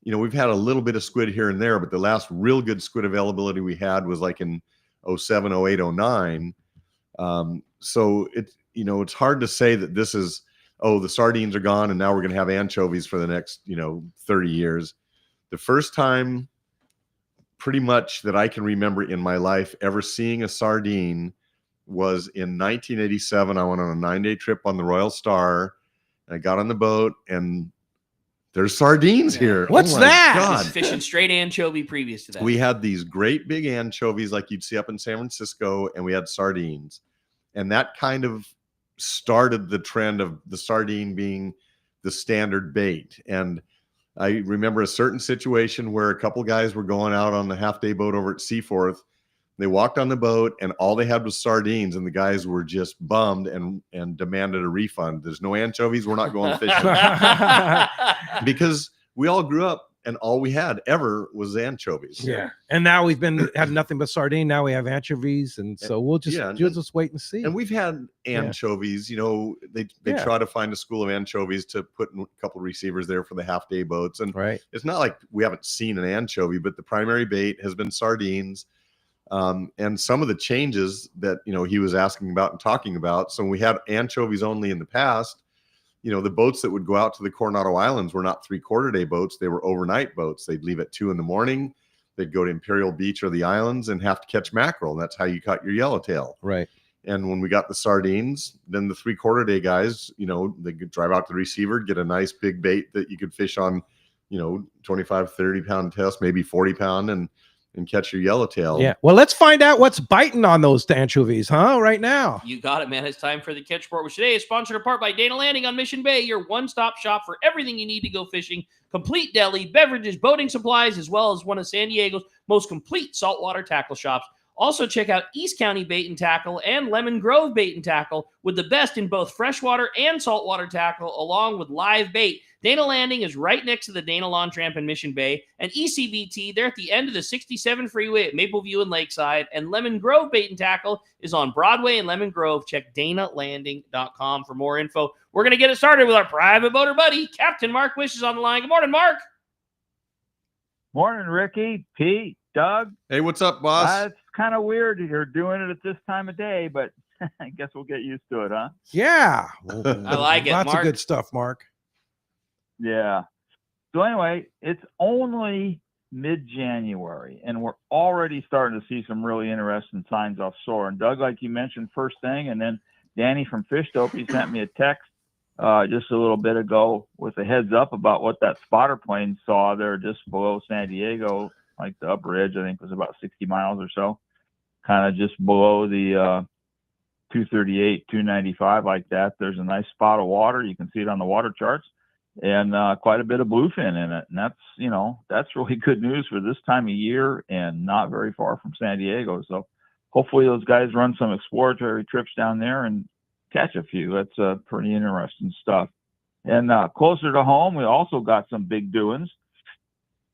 S2: We've had a little bit of squid here and there, but the last real good squid availability we had was like in 07, 08, 09. So it's hard to say that this is, the sardines are gone and now we're going to have anchovies for the next, 30 years. The first time pretty much that I can remember in my life ever seeing a sardine was in 1987. I went on a 9-day trip on the Royal Star. And I got on the boat and there's sardines here.
S1: What's that?
S3: I was fishing straight anchovy previous to that.
S2: We had these great big anchovies like you'd see up in San Francisco, and we had sardines. And that kind of started the trend of the sardine being the standard bait. And I remember a certain situation where a couple guys were going out on the half-day boat over at Seaforth. They walked on the boat and all they had was sardines, and the guys were just bummed and demanded a refund. There's no anchovies. We're not going fishing. Because we all grew up and all we had ever was anchovies.
S1: Yeah. And now we've had nothing but sardine. Now we have anchovies. And so we'll just wait and see.
S2: And we've had anchovies, they try to find a school of anchovies to put in a couple of receivers there for the half-day boats. And it's not like we haven't seen an anchovy, but the primary bait has been sardines. And some of the changes that, he was asking about and talking about. So we had anchovies only in the past. The boats that would go out to the Coronado Islands were not 3/4 day boats. They were overnight boats. They'd leave at 2 a.m. They'd go to Imperial Beach or the islands and have to catch mackerel. And that's how you caught your yellowtail.
S1: Right.
S2: And when we got the sardines, then the 3/4 day guys, they could drive out to the receiver, get a nice big bait that you could fish on, 25, 30 pound test, maybe 40 pound and catch your yellowtail.
S1: Yeah. Well, let's find out what's biting on those anchovies, right now.
S3: You got it, man. It's time for the Catch Report, which today is sponsored in part by Dana Landing on Mission Bay, your one-stop shop for everything you need to go fishing. Complete deli, beverages, boating supplies, as well as one of San Diego's most complete saltwater tackle shops. Also, check out East County Bait and Tackle and Lemon Grove Bait and Tackle with the best in both freshwater and saltwater tackle, along with live bait. Dana Landing is right next to the Dana Lawn Tramp in Mission Bay. And ECBT, they're at the end of the 67 freeway at Mapleview and Lakeside. And Lemon Grove Bait and Tackle is on Broadway and Lemon Grove. Check danalanding.com for more info. We're going to get it started with our private boater buddy, Captain Mark Wish is on the line. Good morning, Mark.
S9: Morning, Ricky, Pete, Doug.
S2: Hey, what's up, boss?
S9: It's kind of weird you're doing it at this time of day, but I guess we'll get used to it, huh?
S1: Yeah.
S3: I like it,
S1: Lots
S3: Mark.
S1: of good stuff, Mark.
S9: Yeah. So anyway, it's only mid-January, and we're already starting to see some really interesting signs offshore. And Doug, like you mentioned first thing, and then Danny from Fish Dope, he sent me a text just a little bit ago with a heads up about what that spotter plane saw there just below San Diego, like the upper edge, I think was about 60 miles or so, kind of just below the 238, 295 like that. There's a nice spot of water. You can see it on the water charts, and quite a bit of bluefin in it. And that's really good news for this time of year and not very far from San Diego. So hopefully those guys run some exploratory trips down there and catch a few. That's pretty interesting stuff. And closer to home, we also got some big doings.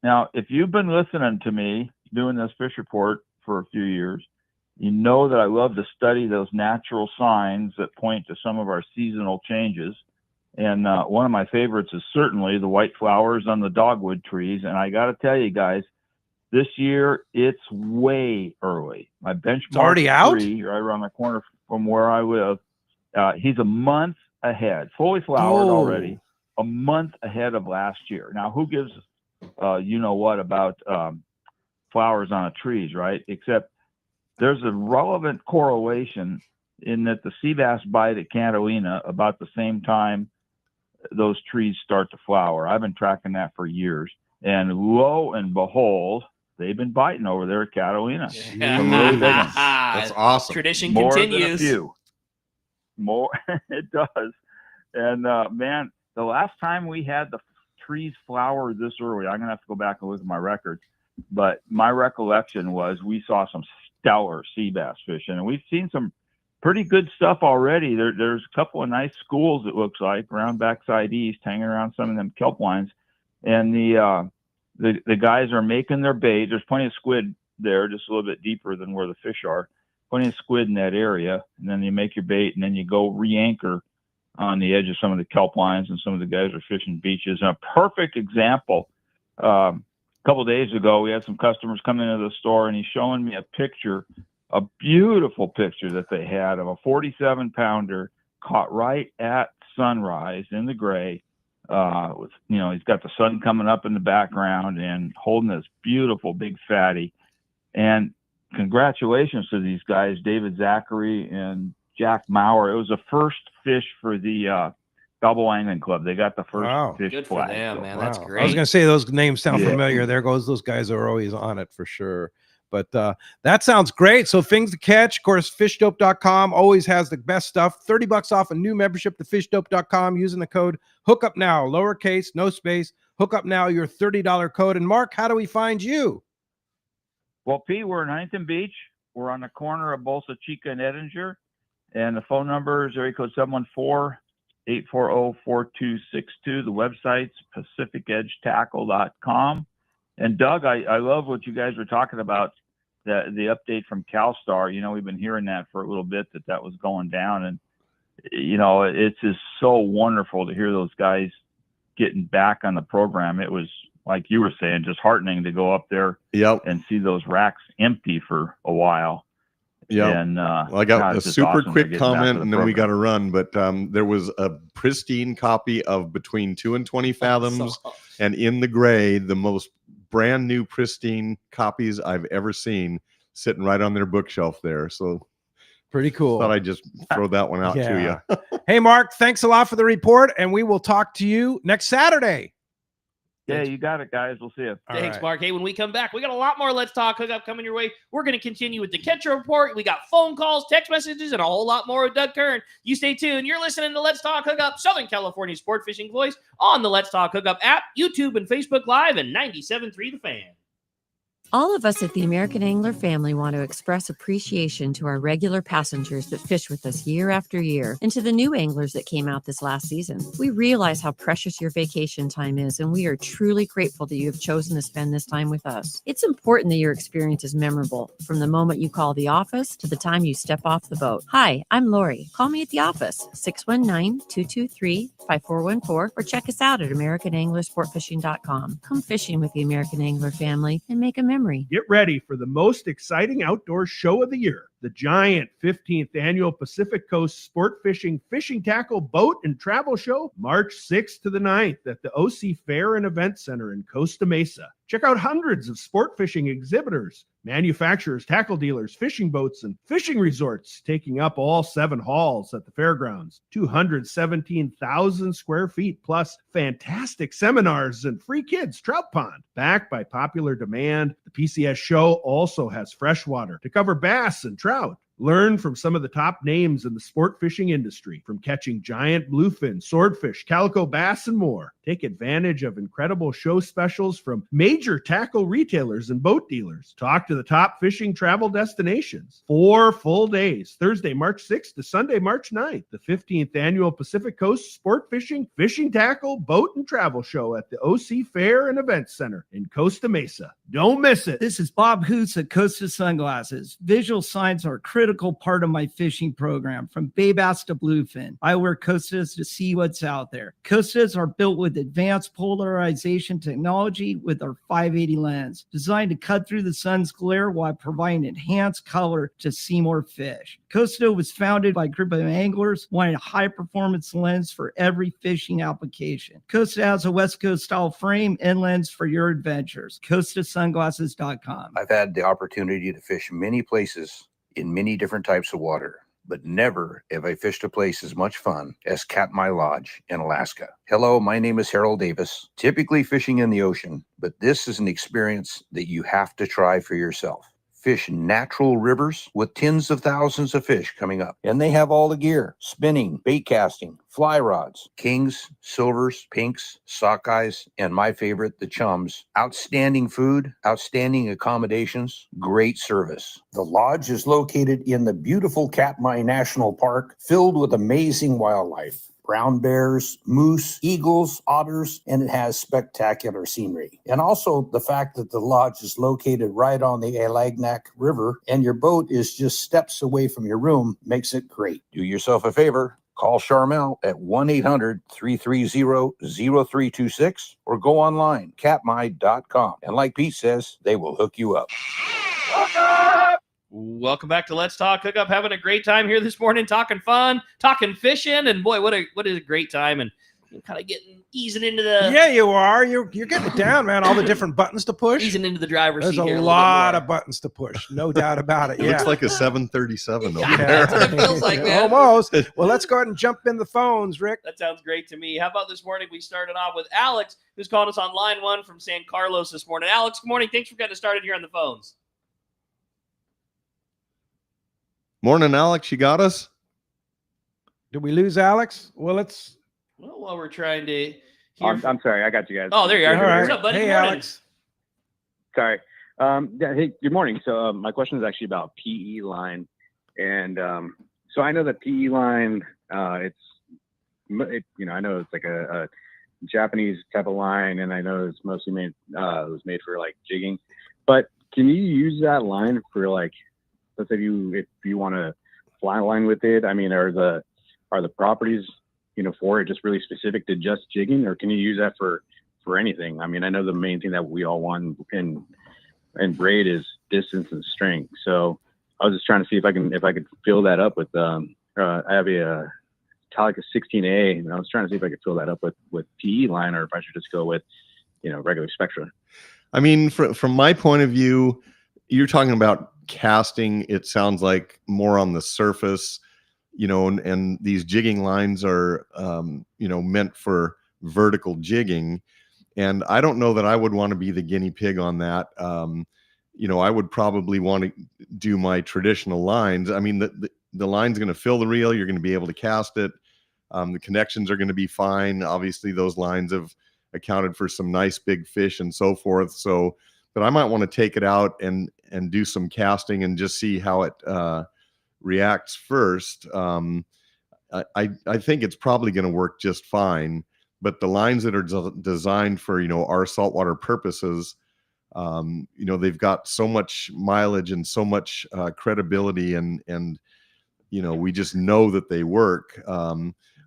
S9: Now, if you've been listening to me doing this fish report for a few years, you know that I love to study those natural signs that point to some of our seasonal changes. And one of my favorites is certainly the white flowers on the dogwood trees. And I got to tell you guys, this year it's way early. My benchmark
S1: already out?
S9: tree right around the corner from where I live, he's a month ahead, fully flowered already, a month ahead of last year. Now, who gives what about flowers on a trees, right? Except there's a relevant correlation in that the sea bass bite at Catalina about the same time those trees start to flower. I've been tracking that for years, and lo and behold, they've been biting over there at Catalina. Really big ones.
S2: That's awesome.
S3: Tradition
S9: More
S3: continues.
S9: than a few. More, it does. And man, the last time we had the trees flower this early, I'm gonna have to go back and look at my records, but my recollection was we saw some stellar sea bass fishing, and we've seen some pretty good stuff already. There's a couple of nice schools, it looks like, around backside east, hanging around some of them kelp lines, and the guys are making their bait. There's plenty of squid there, just a little bit deeper than where the fish are. Plenty of squid in that area, and then you make your bait, and then you go re-anchor on the edge of some of the kelp lines, and some of the guys are fishing beaches. And a perfect example, a couple of days ago, we had some customers come into the store, and he's showing me a picture, a beautiful picture that they had of a 47-pounder caught right at sunrise in the gray. With, he's got the sun coming up in the background and holding this beautiful big fatty. And congratulations to these guys, David Zachary and Jack Maurer. It was the first fish for the Double Angling Club. They got the first fish
S3: Good
S9: flag.
S3: for them, man. That's
S1: I was
S3: great.
S1: going to say those names sound familiar. There goes those guys are always on it for sure. But that sounds great. So things to catch, of course, fishdope.com always has the best stuff. $30 off a new membership to fishdope.com using the code Hookup Now, lowercase, no space. Hookup Now, your $30 code. And Mark, how do we find you?
S9: Well, Pete, we're in Huntington Beach. We're on the corner of Bolsa Chica and Edinger. And the phone number is area code 714-840-4262. The website's pacificedgetackle.com. And Doug, I love what you guys were talking about, the update from Calstar. We've been hearing that for a little bit, that was going down. And, it's just so wonderful to hear those guys getting back on the program. It was, like you were saying, just heartening to go up there and see those racks empty for a while.
S2: Yeah.
S9: And
S2: I got a super quick comment, and then we got to run. But there was a pristine copy of Between 2 and 20 Fathoms, and in the gray, the most brand new pristine copies I've ever seen, sitting right on their bookshelf there. So
S1: pretty cool.
S2: Thought I'd just throw that one out to you.
S1: Hey, Mark, thanks a lot for the report, and we will talk to you next Saturday.
S9: Yeah, you got it, guys. We'll see you.
S3: Thanks, Mark. Hey, when we come back, we got a lot more Let's Talk Hookup coming your way. We're going to continue with the Catcher Report. We got phone calls, text messages, and a whole lot more with Doug Kern. You stay tuned. You're listening to Let's Talk Hookup, Southern California sport fishing voice on the Let's Talk Hookup app, YouTube, and Facebook Live, and 97.3 The Fan.
S10: All of us at the American Angler family want to express appreciation to our regular passengers that fish with us year after year, and to the new anglers that came out this last season. We realize how precious your vacation time is, and we are truly grateful that you have chosen to spend this time with us. It's important that your experience is memorable, from the moment you call the office to the time you step off the boat. Hi, I'm Lori. Call me at the office, 619-223-5414, or check us out at AmericanAnglerSportFishing.com. Come fishing with the American Angler family and make a memory.
S6: Get ready for the most exciting outdoor show of the year, the giant 15th annual Pacific Coast Sport Fishing Tackle Boat and Travel Show, March 6th to the 9th at the OC Fair and Event Center in Costa Mesa. Check out hundreds of sport fishing exhibitors, manufacturers, tackle dealers, fishing boats, and fishing resorts taking up all 7 halls at the fairgrounds. 217,000 square feet, plus fantastic seminars and free kids trout pond. Backed by popular demand, the PCS show also has freshwater to cover bass and trout. Learn from some of the top names in the sport fishing industry, from catching giant bluefin, swordfish, calico bass, and more. Take advantage of incredible show specials from major tackle retailers and boat dealers. Talk to the top fishing travel destinations. 4 full days, Thursday, March 6th to Sunday, March 9th. The 15th annual Pacific Coast Sport Fishing Tackle, Boat, and Travel Show at the OC Fair and Event Center in Costa Mesa. Don't miss it.
S11: This is Bob Hoots at Costa Sunglasses. Visual signs are a critical part of my fishing program, from bay bass to bluefin. I wear Costas to see what's out there. Costas are built with advanced polarization technology with our 580 lens, designed to cut through the sun's glare while providing enhanced color to see more fish. Costa was founded by a group of anglers wanting a high-performance lens for every fishing application. Costa has a West Coast style frame and lens for your adventures. CostaSunglasses.com.
S12: I've had the opportunity to fish many places in many different types of water, but never have I fished a place as much fun as Katmai Lodge in Alaska. Hello, my name is Harold Davis, typically fishing in the ocean, but this is an experience that you have to try for yourself. fish natural rivers with tens of thousands of fish coming up. And they have all the gear: spinning, bait casting, fly rods, kings, silvers, pinks, sockeyes, and my favorite, the chums. Outstanding food, outstanding accommodations, great service. The lodge is located in the beautiful Katmai National Park, filled with amazing wildlife. Brown bears, moose, eagles, otters, and it has spectacular scenery. And also the fact that the lodge is located right on the Alagnak River and your boat is just steps away from your room makes it great. Do yourself a favor. Call Charmel at 1-800-330-0326 or go online, katmai.com. And like Pete says, they will hook you up.
S3: Welcome back to Let's Talk Hookup. Having a great time here this morning, talking fun, talking fishing, and boy, what is a great time, and kind of easing into the...
S1: Yeah, you are. You're getting it down, man. All the different buttons to push.
S3: Easing into the driver's
S1: There's
S3: seat here
S1: a lot of buttons to push. No doubt about it.
S2: It
S1: Yeah.
S2: looks like a 737 over
S3: Yeah,
S2: there.
S3: that's what it feels like, man.
S1: Almost. Well, let's go ahead and jump in the phones, Rick.
S3: That sounds great to me. How about this morning? We started off with Alex, who's calling us on line 1 from San Carlos this morning. Alex, good morning. Thanks for getting us started here on the phones.
S2: Morning, Alex. You got us?
S1: Did we lose Alex? Well,
S3: while we're trying to hear
S13: I'm sorry, I got you guys.
S3: Oh, there you are.
S1: All right.
S3: What's up, buddy?
S1: Hey,
S3: Good morning.
S1: Alex.
S13: Sorry. Yeah, hey, good morning. So my question is actually about PE line. And so I know that PE line, I know it's like a Japanese type of line, and I know it's mostly made, it was made for like jigging. But can you use that line for like, let's say if you want to fly line with it? I mean, are the properties, for it just really specific to just jigging, or can you use that for anything? I mean, I know the main thing that we all want in braid is distance and strength. So I was just trying to see if I could fill that up with I have a Talica 16A, and I was trying to see if I could fill that up with PE line, or if I should just go with regular Spectra.
S2: I mean, from my point of view, you're talking about casting. It sounds like more on the surface, and these jigging lines are meant for vertical jigging, and I don't know that I would want to be the guinea pig on that. I would probably want to do my traditional lines. I mean, the line's going to fill the reel. You're going to be able to cast it. The connections are going to be fine. Obviously those lines have accounted for some nice big fish and so forth. So, but I might want to take it out and do some casting and just see how it reacts first. I think it's probably going to work just fine, but the lines that are designed for, our saltwater purposes, they've got so much mileage and so much credibility, and we just know that they work.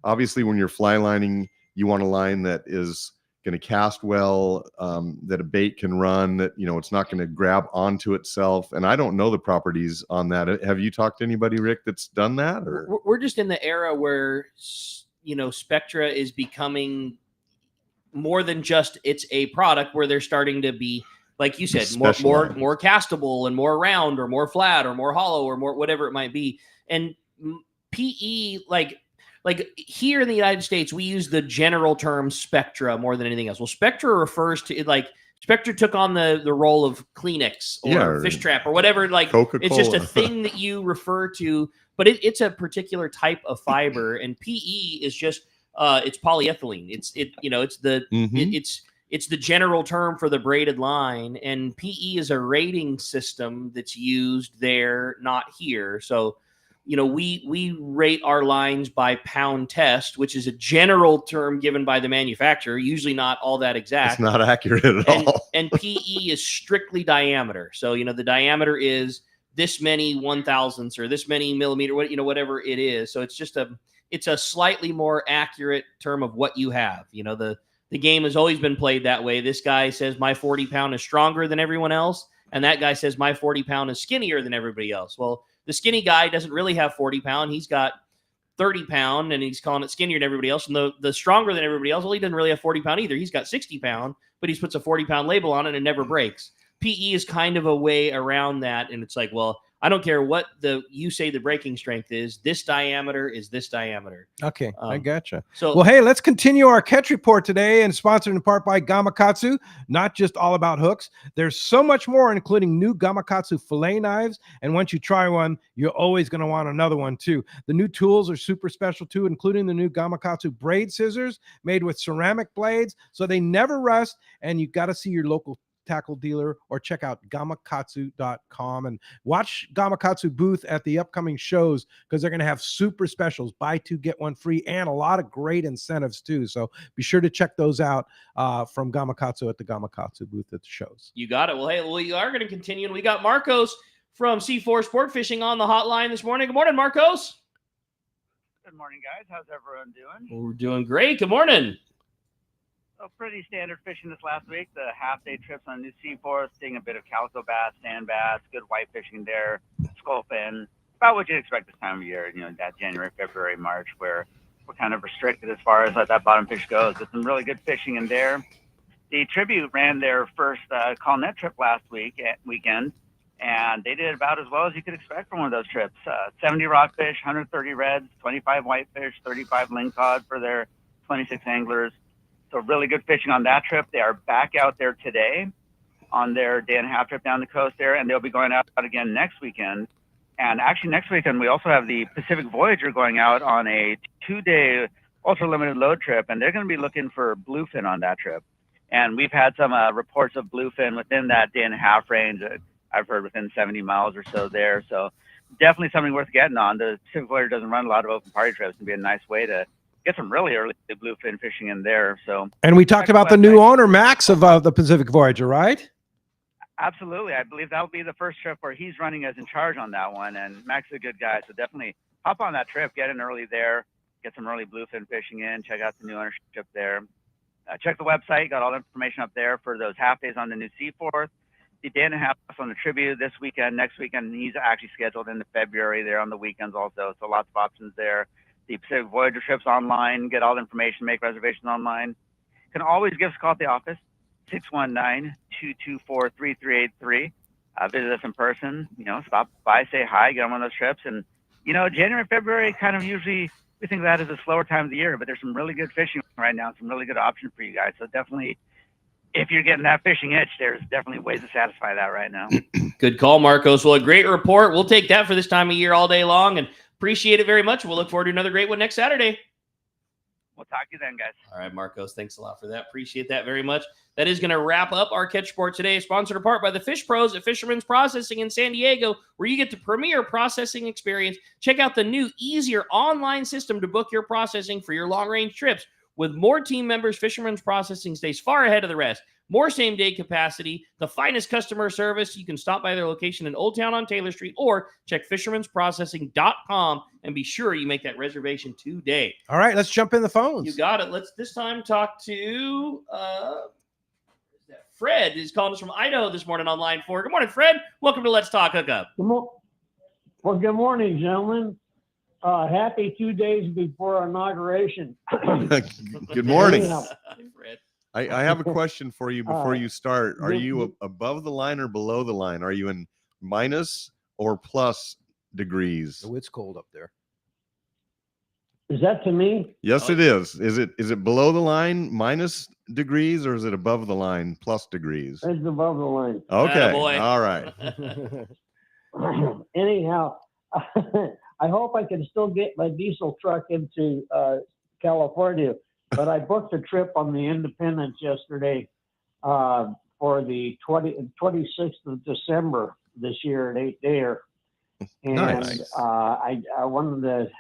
S2: Obviously when you're fly lining, you want a line that is going to cast well, that a bait can run, that it's not going to grab onto itself. And I don't know the properties on that. Have you talked to anybody, Rick, that's done that? Or
S3: we're just in the era where Spectra is becoming more than just it's a product, where they're starting to be, like you said, more castable and more round or more flat or more hollow or more whatever it might be. And PE, like here in the United States, we use the general term Spectra more than anything else. Well, Spectra refers to Spectra took on the role of Kleenex or Fish Trap or whatever. Like
S2: Coca-Cola.
S3: It's just a thing that you refer to, but it's a particular type of fiber, and PE is just it's polyethylene. It's the general term for the braided line, and PE is a rating system that's used there, not here. So we rate our lines by pound test, which is a general term given by the manufacturer, usually not all that exact.
S2: It's not accurate at all.
S3: And PE is strictly diameter. So, the diameter is this many 1,000ths or this many millimeter, whatever it is. So it's a slightly more accurate term of what you have. The game has always been played that way. This guy says my 40 pound is stronger than everyone else, and that guy says my 40 pound is skinnier than everybody else. Well, the skinny guy doesn't really have 40 pound. He's got 30 pound, and he's calling it skinnier than everybody else. And the stronger than everybody else, well, he doesn't really have 40 pound either. He's got 60 pound, but he puts a 40 pound label on it and it never breaks. PE is kind of a way around that. And it's like, well, I don't care what you say the breaking strength is. This diameter is this diameter.
S1: Okay, I gotcha.
S3: So,
S1: well, hey, let's continue our catch report today, and sponsored in part by Gamakatsu. Not just all about hooks. There's so much more, including new Gamakatsu fillet knives. And once you try one, you're always going to want another one too. The new tools are super special too, including the new Gamakatsu braid scissors made with ceramic blades, so they never rust. And you got to see your local tackle dealer or check out gamakatsu.com and watch Gamakatsu booth at the upcoming shows, because they're going to have super specials, buy two get one free, and a lot of great incentives too. So be sure to check those out from Gamakatsu at the Gamakatsu booth at the shows.
S3: You got it. Well, hey, we are going to continue, and we got Marcos from Seaforth Sport Fishing on the hotline this morning. Good morning, Marcos.
S14: Good morning, guys. How's everyone doing?
S3: We're doing great. Good morning.
S14: So pretty standard fishing this last week. The half-day trips on New Seaforth, seeing a bit of calico bass, sand bass, good white fishing there, skullfin, about what you'd expect this time of year, that January, February, March, where we're kind of restricted as far as that bottom fish goes. But some really good fishing in there. The Tribute ran their first call net trip last weekend, and they did about as well as you could expect from one of those trips. 70 rockfish, 130 reds, 25 whitefish, 35 lingcod for their 26 anglers. So really good fishing on that trip. They are back out there today on their day and a half trip down the coast there, and they'll be going out again next weekend. And actually next weekend, we also have the Pacific Voyager going out on a 2-day ultra-limited load trip, and they're going to be looking for bluefin on that trip. And we've had some reports of bluefin within that day and a half range. I've heard within 70 miles or so there. So definitely something worth getting on. The Pacific Voyager doesn't run a lot of open party trips. It'd be a nice way to get some really early bluefin fishing in there. So,
S1: and we talked about the new owner, Max, of the Pacific Voyager, right?
S14: Absolutely. I believe that'll be the first trip where he's running as in charge on that one. And Max is a good guy. So definitely hop on that trip, get in early there, get some early bluefin fishing in, check out the new ownership there. Check the website. Got all the information up there for those half days on the New Seaforth. The day and a half on the Tribute this weekend, next weekend. He's actually scheduled into February there on the weekends also. So lots of options there. The Pacific Voyager trips online, get all the information, make reservations online. You can always give us a call at the office, 619-224-3383. Visit us in person, stop by, say hi, get on one of those trips. And, January, February kind of usually we think of that as a slower time of the year, but there's some really good fishing right now, some really good options for you guys. So definitely, if you're getting that fishing itch, there's definitely ways to satisfy that right now.
S3: Good call, Marcos. Well, a great report. We'll take that for this time of year all day long, and appreciate it very much. We'll look forward to another great one next Saturday.
S14: We'll talk to you then, guys.
S3: All right, Marcos, thanks a lot for that. Appreciate that very much. That is going to wrap up our Catch Report today, sponsored in part by the Fish Pros at Fisherman's Processing in San Diego, where you get the premier processing experience. Check out the new, easier online system to book your processing for your long-range trips. With more team members, Fisherman's Processing stays far ahead of the rest. More same-day capacity, the finest customer service. You can stop by their location in Old Town on Taylor Street or check fishermansprocessing.com and be sure you make that reservation today.
S1: All right, let's jump in the phones.
S3: You got it. Let's this time talk to Fred. Is calling us from Idaho this morning on line 4. Good morning, Fred. Welcome to Let's Talk Hookup.
S15: Well, good morning, gentlemen. Happy 2 days before inauguration.
S2: Good morning.
S15: Anyhow,
S3: Fred.
S2: I have a question for you before you start. Are you above the line or below the line? Are you in minus or plus degrees?
S1: Oh, it's cold up there.
S15: Is that to me?
S2: Yes, it is. Is it below the line minus degrees, or is it above the line plus degrees?
S15: It's above the line.
S2: Okay.
S3: Attaboy.
S2: All right.
S15: Anyhow, I hope I can still get my diesel truck into California. But I booked a trip on the Independence yesterday for the 26th of December this year, an 8-dayer. And
S2: Nice.
S15: I wanted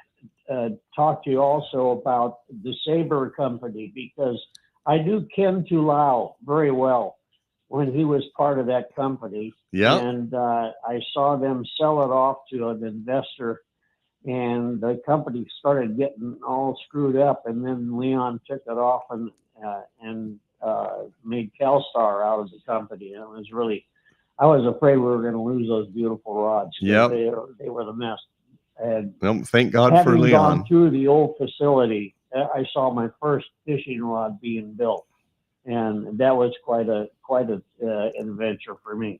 S15: to talk to you also about the Sabre Company, because I knew Ken Tulao very well when he was part of that company.
S2: Yeah.
S15: And I saw them sell it off to an investor, and the company started getting all screwed up, and then Leon took it off and made Calstar out of the company. And it was really, I was afraid we were going to lose those beautiful rods.
S2: Yep.
S15: They were the mess. And
S2: Well, thank God for
S15: having
S2: Leon.
S15: gone through the old facility, I saw my first fishing rod being built, and that was quite a adventure for me.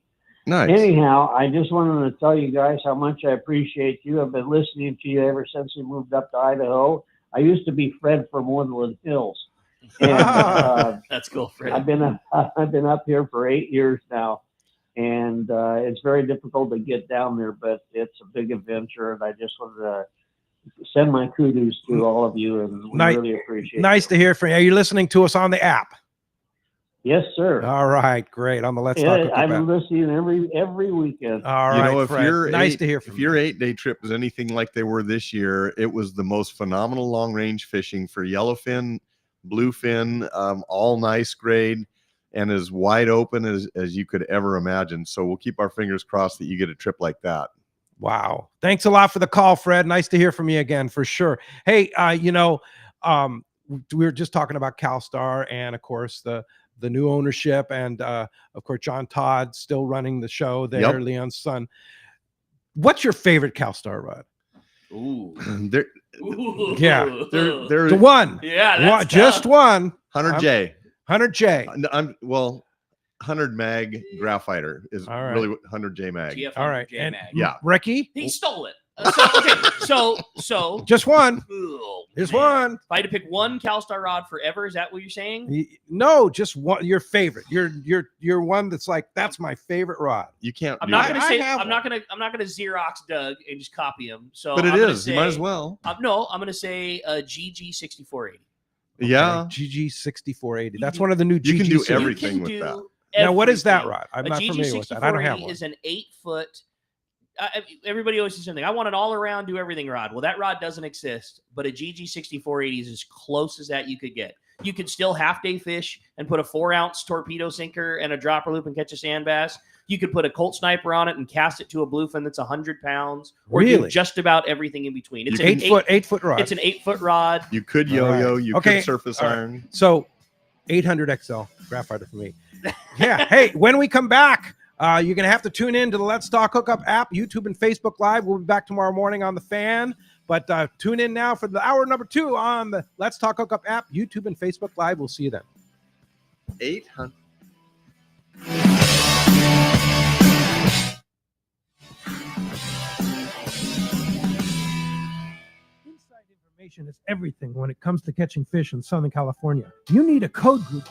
S2: Nice.
S15: Anyhow, I just wanted to tell you guys how much I appreciate you. I've been listening to you ever since we moved up to Idaho. I used to be Fred from Woodland Hills. And,
S3: that's cool, Fred.
S15: I've been up here for 8 years now, and it's very difficult to get down there, but it's a big adventure, and I just wanted to send my kudos to all of you, and we really appreciate it.
S1: Nice to hear from you. Are you listening to us on the app?
S15: Yes, sir.
S1: All right, great. On the Let's Talk Hookup
S15: I'm
S1: app.
S15: listening every weekend.
S1: All right,
S2: if
S1: Fred.
S2: your
S1: Nice to hear from
S2: if your 8-day trip is anything like they were this year, it was the most phenomenal long range fishing for yellowfin, bluefin, all nice grade, and as wide open as you could ever imagine. So we'll keep our fingers crossed that you get a trip like that.
S1: Wow. Thanks a lot for the call, Fred. Nice to hear from you again, for sure. Hey, we were just talking about Calstar and, of course, the new ownership, and of course, John Todd still running the show there,
S2: Yep.
S1: Leon's son. What's your favorite Calstar rod?
S3: Ooh.
S1: Yeah.
S2: They're
S1: The one.
S3: Yeah, that's
S1: just
S3: tough.
S1: one.
S2: 100J.
S1: 100J.
S2: 100 mag graphiter is
S1: All right.
S2: really what 100J mag.
S3: GF
S1: All right.
S3: 100J
S1: And
S3: mag.
S2: Yeah.
S1: Ricky?
S3: He stole it. So
S1: Just one.
S3: oh,
S1: Just
S3: man.
S1: one.
S3: If I had to pick one Calstar rod forever, is that what you're saying?
S1: No, just one. Your favorite. Your one that's like, that's my favorite rod.
S2: You can't.
S3: I'm
S2: do
S3: not
S2: that.
S3: going to say.
S1: I have
S3: I'm not gonna Xerox Doug and just copy him. So,
S2: But it
S3: I'm gonna
S2: is. You might as well.
S3: No, I'm going to say GG 6480.
S2: Yeah.
S1: GG 6480. That's one of the new GG.
S2: You can do
S1: series.
S2: everything with that.
S1: Now, what is that
S3: everything.
S1: rod? I'm
S3: A
S1: not
S3: GG
S1: familiar with that. I don't have
S3: 6480
S1: one.
S3: is an 8-foot. Everybody always says something. I want an all-around, do everything rod. Well, that rod doesn't exist, but a GG 6480 is as close as that you could get. You could still half-day fish and put a 4-ounce torpedo sinker and a dropper loop and catch a sand bass. You could put a Colt Sniper on it and cast it to a bluefin that's 100 pounds, or do
S1: Really?
S3: just about everything in between. It's an
S1: 8-foot rod.
S3: It's an 8-foot rod.
S2: You could yo-yo.
S1: Right.
S2: You
S1: Okay.
S2: could surface
S1: All right.
S2: iron.
S1: So 800 XL graphite for me. Yeah. Hey, when we come back, you're going to have to tune in to the Let's Talk Hookup app, YouTube and Facebook Live. We'll be back tomorrow morning on the Fan. But tune in now for the hour number 2 on the Let's Talk Hookup app, YouTube and Facebook Live. We'll see you then.
S2: 800.
S1: Inside information is everything when it comes to catching fish in Southern California. You need a code group.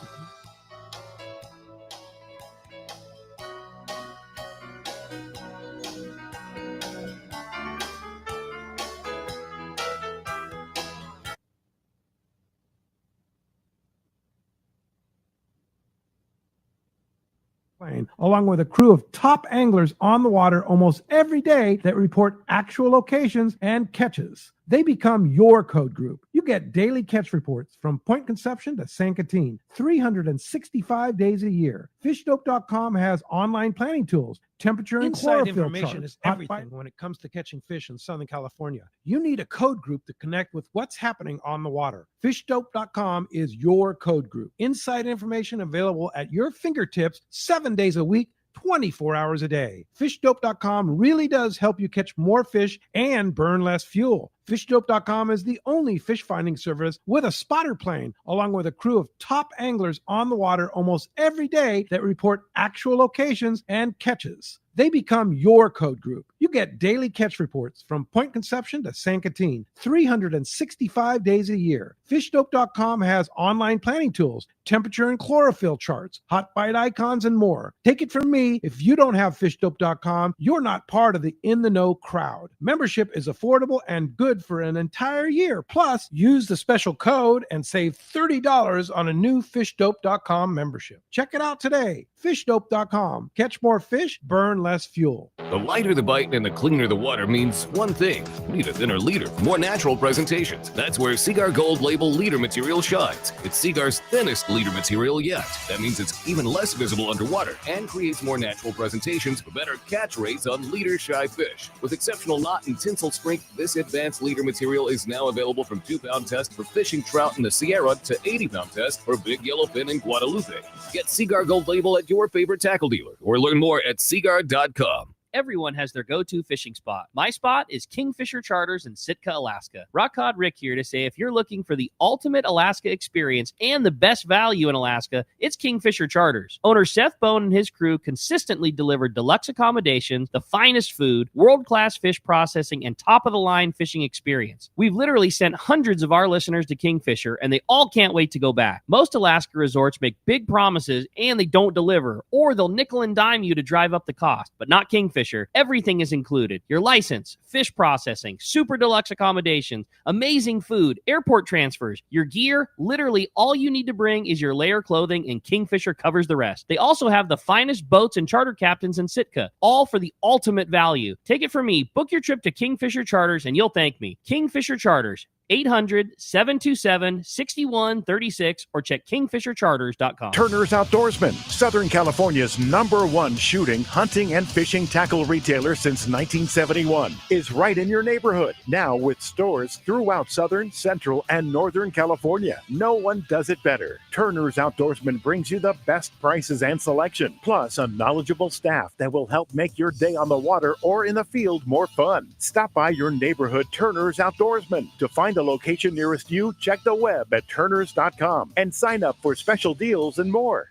S1: Along with a crew of top anglers on the water almost every day that report actual locations and catches. They become your code group. You get daily catch reports from Point Conception to San Catine, 365 days a year. FishDope.com has online planning tools, temperature and
S16: Inside
S1: chlorophyll
S16: information
S1: charts,
S16: is
S1: hot
S16: everything
S1: bite when it comes to catching fish in Southern California. You need a code group to connect with what's happening on the water. FishDope.com is your code group. Inside information available at your fingertips 7 days a week, 24 hours a day. FishDope.com really does help you catch more fish and burn less fuel. FishDope.com is the only fish finding service with a spotter plane, along with a crew of top anglers on the water almost every day that report actual locations and catches. They become your code group. You get daily catch reports from Point Conception to San Catine, 365 days a year. FishDope.com has online planning tools, temperature and chlorophyll charts, hot bite icons, and more. Take it from me, if you don't have FishDope.com, you're not part of the in-the-know crowd. Membership is affordable and good for an entire year. Plus, use the special code and save $30 on a new FishDope.com membership. Check it out today. FishDope.com. Catch more fish, burn less fuel.
S8: The lighter the bite and the cleaner the water means one thing. You need a thinner leader for more natural presentations. That's where Seaguar Gold Label leader material shines. It's Seaguar's thinnest leader material yet. That means it's even less visible underwater and creates more natural presentations for better catch rates on leader-shy fish. With exceptional knot and tinsel strength, this advanced leader material is now available from 2-pound test for fishing trout in the Sierra to 80-pound test for big yellowfin in Guadalupe. Get Seaguar Gold Label at your favorite tackle dealer or learn more at seaguar.com.
S3: everyone has their go-to fishing spot. My spot is Kingfisher Charters in Sitka, Alaska. Rock Cod Rick here to say if you're looking for the ultimate Alaska experience and the best value in Alaska, it's Kingfisher Charters. Owner Seth Bone and his crew consistently deliver deluxe accommodations, the finest food, world-class fish processing, and top-of-the-line fishing experience. We've literally sent hundreds of our listeners to Kingfisher, and they all can't wait to go back. Most Alaska resorts make big promises, and they don't deliver, or they'll nickel and dime you to drive up the cost, but not Kingfisher. Everything is included. Your license, fish processing, super deluxe accommodations, amazing food, airport transfers, your gear. Literally all you need to bring is your layer clothing, and Kingfisher covers the rest. They also have the finest boats and charter captains in Sitka, all for the ultimate value. Take it from me, book your trip to Kingfisher Charters and you'll thank me. Kingfisher Charters, 800-727-6136 or check kingfishercharters.com.
S7: Turner's Outdoorsman, Southern California's #1 shooting, hunting, and fishing tackle retailer since 1971, is right in your neighborhood. Now with stores throughout Southern, Central, and Northern California. No one does it better. Turner's Outdoorsman brings you the best prices and selection, plus a knowledgeable staff that will help make your day on the water or in the field more fun. Stop by your neighborhood Turner's Outdoorsman. To find a location nearest you, check the web at turners.com and sign up for special deals and more.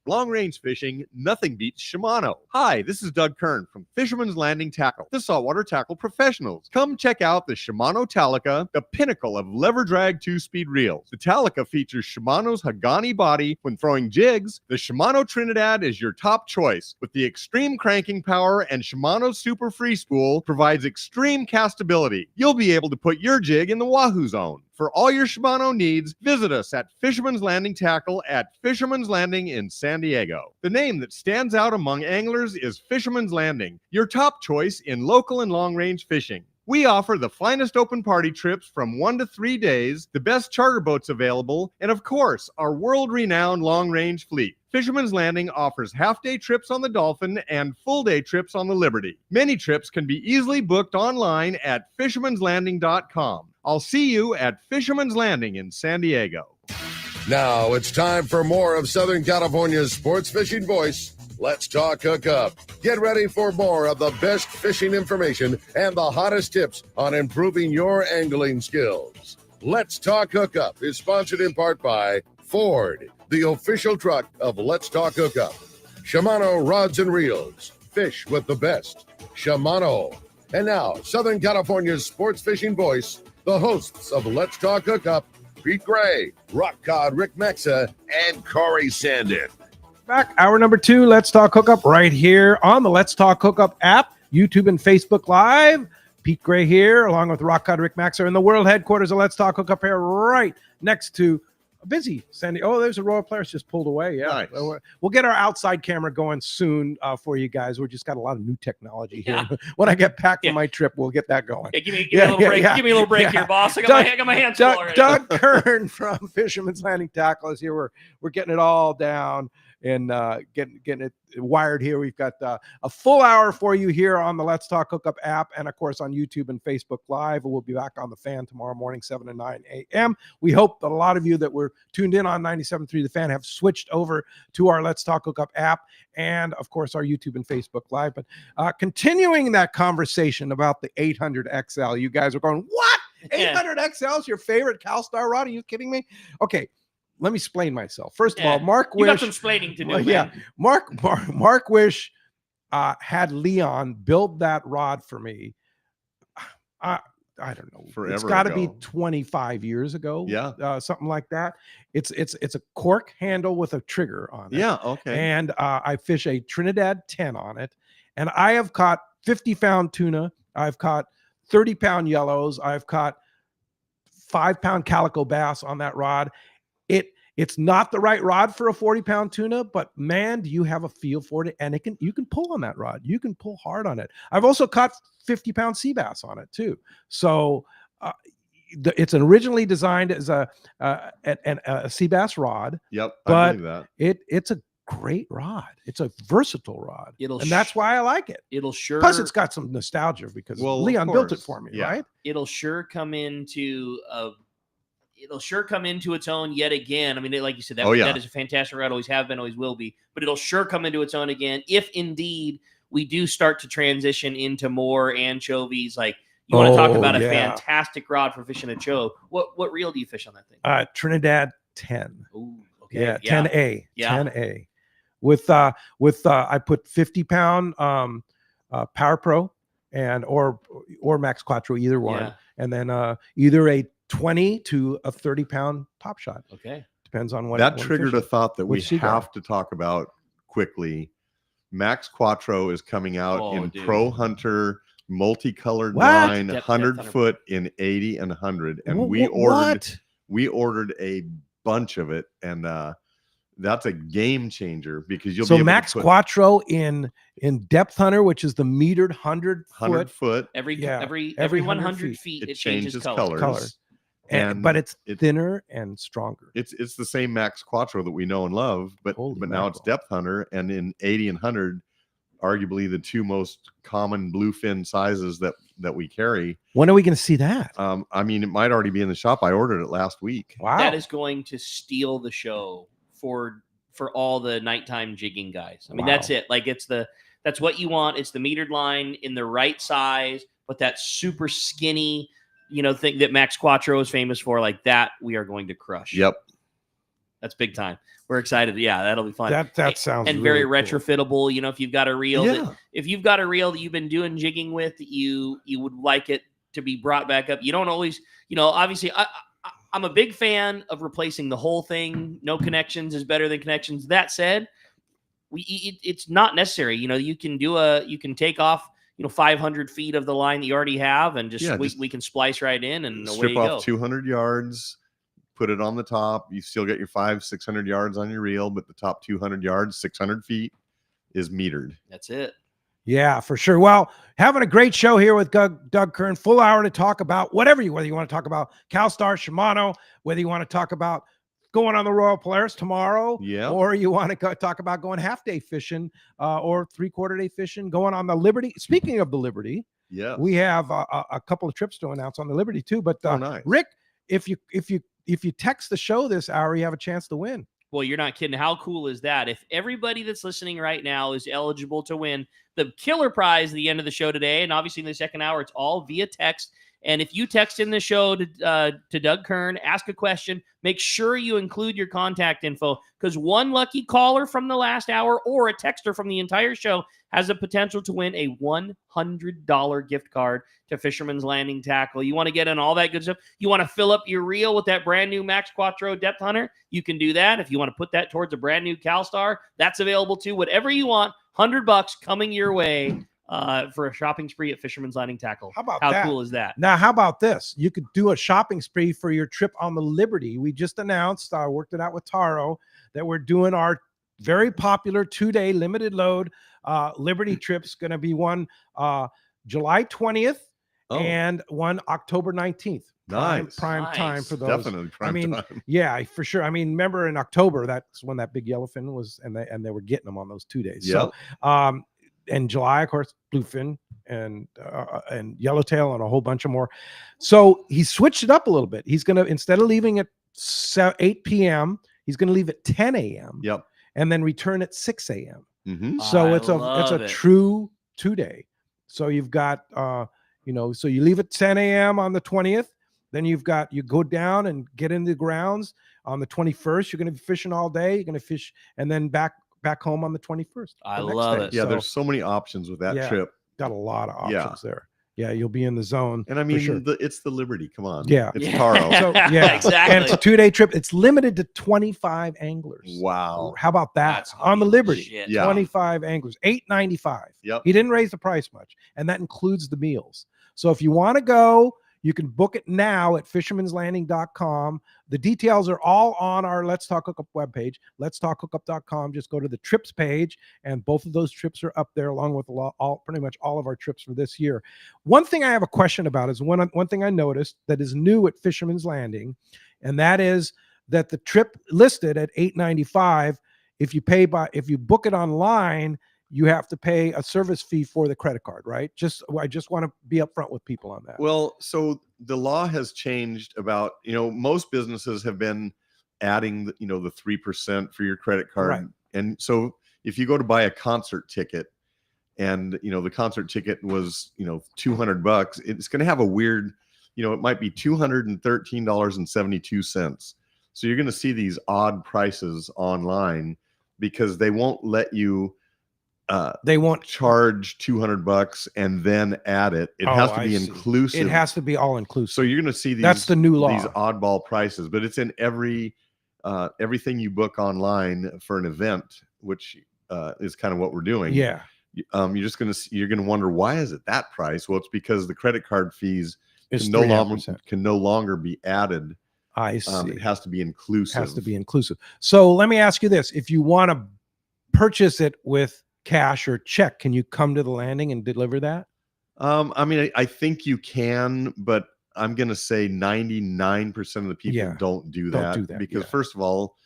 S2: Long range fishing, nothing beats Shimano. Hi, this is Doug Kern from Fisherman's Landing Tackle, the saltwater tackle professionals. Come check out the Shimano Talica, the pinnacle of lever drag 2-speed reels. The Talica features Shimano's Hagani body when throwing jigs. The Shimano Trinidad is your top choice. With the extreme cranking power and Shimano's Super Free Spool provides extreme castability. You'll be able to put your jig in the Wahoo zone. For all your Shimano needs, visit us at Fisherman's Landing Tackle at Fisherman's Landing in San Diego. The name that stands out among anglers is Fisherman's Landing, your top choice in local and long-range fishing. We offer the finest open party trips from 1 to 3 days, the best charter boats available, and of course, our world-renowned long-range fleet. Fisherman's Landing offers half-day trips on the Dolphin and full-day trips on the Liberty. Many trips can be easily booked online at fishermanslanding.com. I'll see you at Fisherman's Landing in San Diego.
S16: Now it's time for more of Southern California's sports fishing voice. Let's talk Hookup. Get ready for more of the best fishing information and the hottest tips on improving your angling skills. Let's Talk Hookup is sponsored in part by Ford, the official truck of Let's Talk Hookup. Shimano Rods and Reels. Fish with the best. Shimano. And now, Southern California's sports fishing voice, the hosts of Let's Talk Hookup, Pete Gray, Rock Cod Rick Maxa, and Corey Sandin.
S1: Back, hour number 2, Let's Talk Hookup, right here on the Let's Talk Hookup app, YouTube and Facebook Live. Pete Gray here, along with Rock Cod Rick Maxa in the world headquarters of Let's Talk Hookup here, right next to a busy Sandy. Oh, there's a Royal Players just pulled away. Yeah, nice. We'll get our outside camera going soon for you guys. We just got a lot of new technology here. Yeah. When I get back from my trip, we'll get that going.
S3: Yeah, give me a little break. Yeah. Give me a little break here, boss. I got my hands full already.
S1: Doug Kern from Fisherman's Landing Tackle is here. We're getting it all down and getting it wired here. We've got a full hour for you here on the Let's Talk Hookup app and, of course, on YouTube and Facebook Live. We'll be back on The Fan tomorrow morning, 7 to 9 a.m. We hope that a lot of you that were tuned in on 97.3 The Fan have switched over to our Let's Talk Hookup app and, of course, our YouTube and Facebook Live. But continuing that conversation about the 800 XL, you guys are going, what? 800 XL is your favorite Calstar rod? Are you kidding me? Okay. Let me explain myself. First of all, Mark Wish.
S3: You got some explaining to do.
S1: Yeah, Mark Wish had Leon build that rod for me. I don't know.
S2: Forever
S1: it's got to be
S2: ago.
S1: 25 years ago.
S2: Yeah,
S1: something like that. It's a cork handle with a trigger on it.
S2: Yeah, okay.
S1: And I fish a Trinidad 10 on it, and I have caught 50-pound tuna. I've caught 30-pound yellows. I've caught 5-pound calico bass on that rod. It's not the right rod for a 40-pound tuna, but man, do you have a feel for it? And you can pull on that rod. You can pull hard on it. I've also caught 50-pound sea bass on it too. So it's originally designed as a sea bass rod.
S2: Yep,
S1: but
S2: I believe that.
S1: It's a great rod. It's a versatile rod, and that's why I like it.
S3: It'll sure.
S1: Plus, it's got some nostalgia because Leon built it for me, right?
S3: It'll sure come into its own yet again. I mean, like you said, that is a fantastic rod. Always have been, always will be. But it'll sure come into its own again if indeed we do start to transition into more anchovies. Like you want to talk about a fantastic rod for fishing a chove. What reel do you fish on that thing?
S1: Trinidad 10.
S3: Ooh, okay.
S1: Yeah, 10A.
S3: Yeah.
S1: 10A. With I put 50-pound Power Pro or Max Quattro, either one, and then either a 20 to a 30-pound Top Shot.
S3: Okay,
S1: depends on what.
S2: That triggered a thought that we have to talk about quickly. Max Quattro is coming out in Pro Hunter multicolored line, 100-foot in 80 and 100, and we ordered a bunch of it, and that's a game changer because you'll be able
S1: Max
S2: to put
S1: Quattro in Depth Hunter, which is the metered 100
S2: foot.
S3: Every 100 feet, it changes colors.
S1: But it's thinner and stronger.
S2: It's the same Max Quattro that we know and love, but now it's Depth Hunter, and in 80 and 100, arguably the two most common bluefin sizes that we carry.
S1: When are we going to see that?
S2: I mean, it might already be in the shop. I ordered it last week.
S1: Wow,
S3: that is going to steal the show for all the nighttime jigging guys. I mean, that's it. Like that's what you want. It's the metered line in the right size, but that super skinny, thing that Max Quattro is famous for. Like that, we are going to crush.
S2: Yep,
S3: that's big time. We're excited. Yeah, that'll be fun.
S1: That sounds
S3: and
S1: really
S3: very
S1: cool.
S3: retrofittable. If you've got a reel, that you've been doing jigging with, that you would like it to be brought back up. You don't always, obviously. I'm a big fan of replacing the whole thing. No connections is better than connections. That said, it's not necessary. You can take off 500 feet of the line that you already have, and we can splice right in and away you go.
S2: Strip off 200 yards, put it on the top. You still get your 500-600 yards on your reel, but the top 200 yards, 600 feet is metered.
S3: That's it.
S1: Yeah, for sure. Well, having a great show here with Doug Kern, full hour to talk about whether you want to talk about Calstar, Shimano, whether you want to talk about going on the Royal Polaris tomorrow, or you want to talk about going half-day fishing or three-quarter-day fishing, going on the Liberty. Speaking of the Liberty, we have a couple of trips to announce on the Liberty too. But
S2: nice.
S1: Rick, if you text the show this hour, you have a chance to win.
S3: Well, you're not kidding. How cool is that? If everybody that's listening right now is eligible to win the killer prize at the end of the show today, and obviously in the second hour, it's all via text. And if you text in the show to Doug Kern, ask a question, make sure you include your contact info, because one lucky caller from the last hour or a texter from the entire show has the potential to win a $100 gift card to Fisherman's Landing Tackle. You want to get in all that good stuff? You want to fill up your reel with that brand new Max Quattro Depth Hunter? You can do that. If you want to put that towards a brand new Calstar, that's available too. Whatever you want, $100 coming your way for a shopping spree at Fisherman's Landing Tackle. How cool is that?
S1: Now, how about this? You could do a shopping spree for your trip on the Liberty. We just announced, I worked it out with Taro, that we're doing our very popular 2-day limited load Liberty trips. Going to be one July 20th and one October 19th. Prime time for those.
S2: Definitely prime time.
S1: Yeah, for sure. I mean, remember in October, that's when that big yellowfin was, and they were getting them on those 2 days.
S2: Yep.
S1: So, in July, of course, bluefin and yellowtail and a whole bunch of more. So he switched it up a little bit. He's going to, instead of leaving at 8 p.m., he's going to leave at 10 a.m.
S2: Yep.
S1: And then return at 6 a.m.
S2: Mm-hmm.
S1: So it's a true 2-day. So you've got, so you leave at 10 a.m. on the 20th. Then you go down and get into the grounds on the 21st. You're going to be fishing all day. You're going to fish and then back home on the 21st.
S3: I love it.
S2: Yeah, so, there's so many options with that trip.
S1: Got a lot of options there. Yeah, you'll be in the zone.
S2: And I mean,
S1: sure.
S2: It's the Liberty. Come on.
S1: Yeah.
S2: It's Taro.
S1: So,
S3: exactly.
S1: And it's a 2-day trip. It's limited to 25 anglers.
S2: Wow.
S1: How about that? On the Liberty.
S3: Shit.
S2: Yeah.
S1: 25 anglers. $8.95.
S2: Yep.
S1: He didn't raise the price much. And that includes the meals. So if you want to go, you can book it now at fishermanslanding.com. The details are all on our Let's Talk Hookup webpage, letstalkhookup.com. Just go to the trips page, and both of those trips are up there along with pretty much all of our trips for this year. One thing I have a question about is one thing I noticed that is new at Fisherman's Landing, and that is that the trip listed at $8.95, if you book it online, you have to pay a service fee for the credit card, right? I just want to be upfront with people on that.
S2: Well, so the law has changed about, most businesses have been adding, the 3% for your credit card.
S1: Right.
S2: And so if you go to buy a concert ticket, and the concert ticket was $200. It's going to have a weird, it might be $213.72. So you're going to see these odd prices online because they won't let you.
S1: They won't
S2: charge $200 and then add it. It has to be inclusive.
S1: It has to be all inclusive.
S2: So you're going to see these.
S1: That's the new law.
S2: These oddball prices, but it's in everything you book online for an event, which is kind of what we're doing.
S1: Yeah.
S2: You're gonna wonder, why is it that price? Well, it's because the credit card fees
S1: It's
S2: can no longer be added.
S1: I see.
S2: It has to be inclusive.
S1: Has to be inclusive. So let me ask you this: if you want to purchase it with cash or check, can you come to the landing and deliver that?
S2: I think you can, but I'm going to say 99% of the people don't do that because first of all,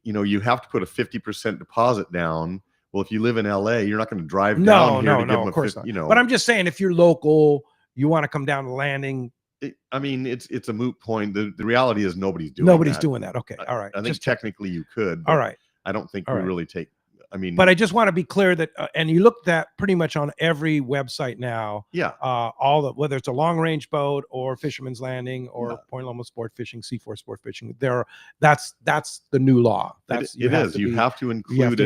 S2: you have to put a 50% deposit down. Well, if you live in LA, you're not going to drive down here to give them
S1: of course not.
S2: You know.
S1: But I'm just saying, if you're local, you want to come down to the landing.
S2: It's a moot point. The reality is nobody's doing that.
S1: Okay. All right.
S2: I think technically you could.
S1: All right.
S2: I don't think we really take.
S1: But I just want to be clear that, and you looked at pretty much on every website now.
S2: Yeah.
S1: Whether it's a long range boat or Fisherman's Landing or Point Loma Sport Fishing, Seaforth Sport Fishing, that's the new law.
S2: You have to include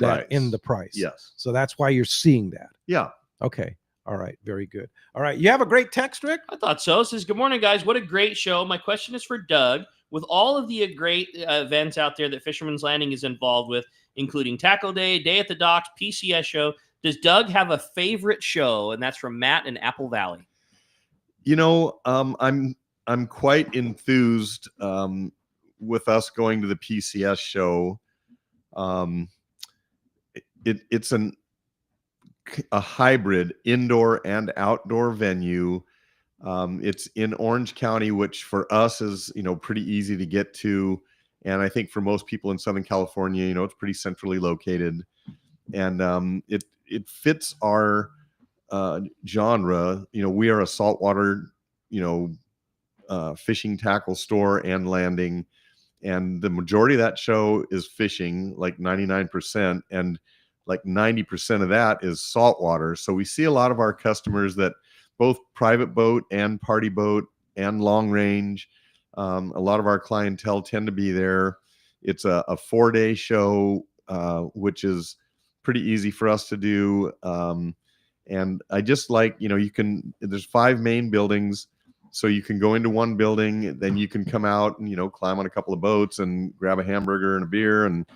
S1: that in the price.
S2: Yes.
S1: So that's why you're seeing that.
S2: Yeah.
S1: Okay. All right. Very good. All right. You have a great text, Rick?
S3: I thought so. It says, good morning, guys. What a great show. My question is for Doug. With all of the great events out there that Fisherman's Landing is involved with, including Tackle Day, Day at the Docks, PCS show, does Doug have a favorite show? And that's from Matt in Apple Valley.
S2: I'm quite enthused with us going to the PCS show. It's a hybrid indoor and outdoor venue. It's in Orange County, which for us is, pretty easy to get to. And I think for most people in Southern California, it's pretty centrally located. And it fits our genre. We are a saltwater, fishing tackle store and landing. And the majority of that show is fishing, like 99%. And like 90% of that is saltwater. So we see a lot of our customers that both private boat and party boat and long range. A lot of our clientele tend to be there. It's a 4-day show, which is pretty easy for us to do. And I just like, there's 5 main buildings. So you can go into one building, then you can come out and, climb on a couple of boats and grab a hamburger and a beer and,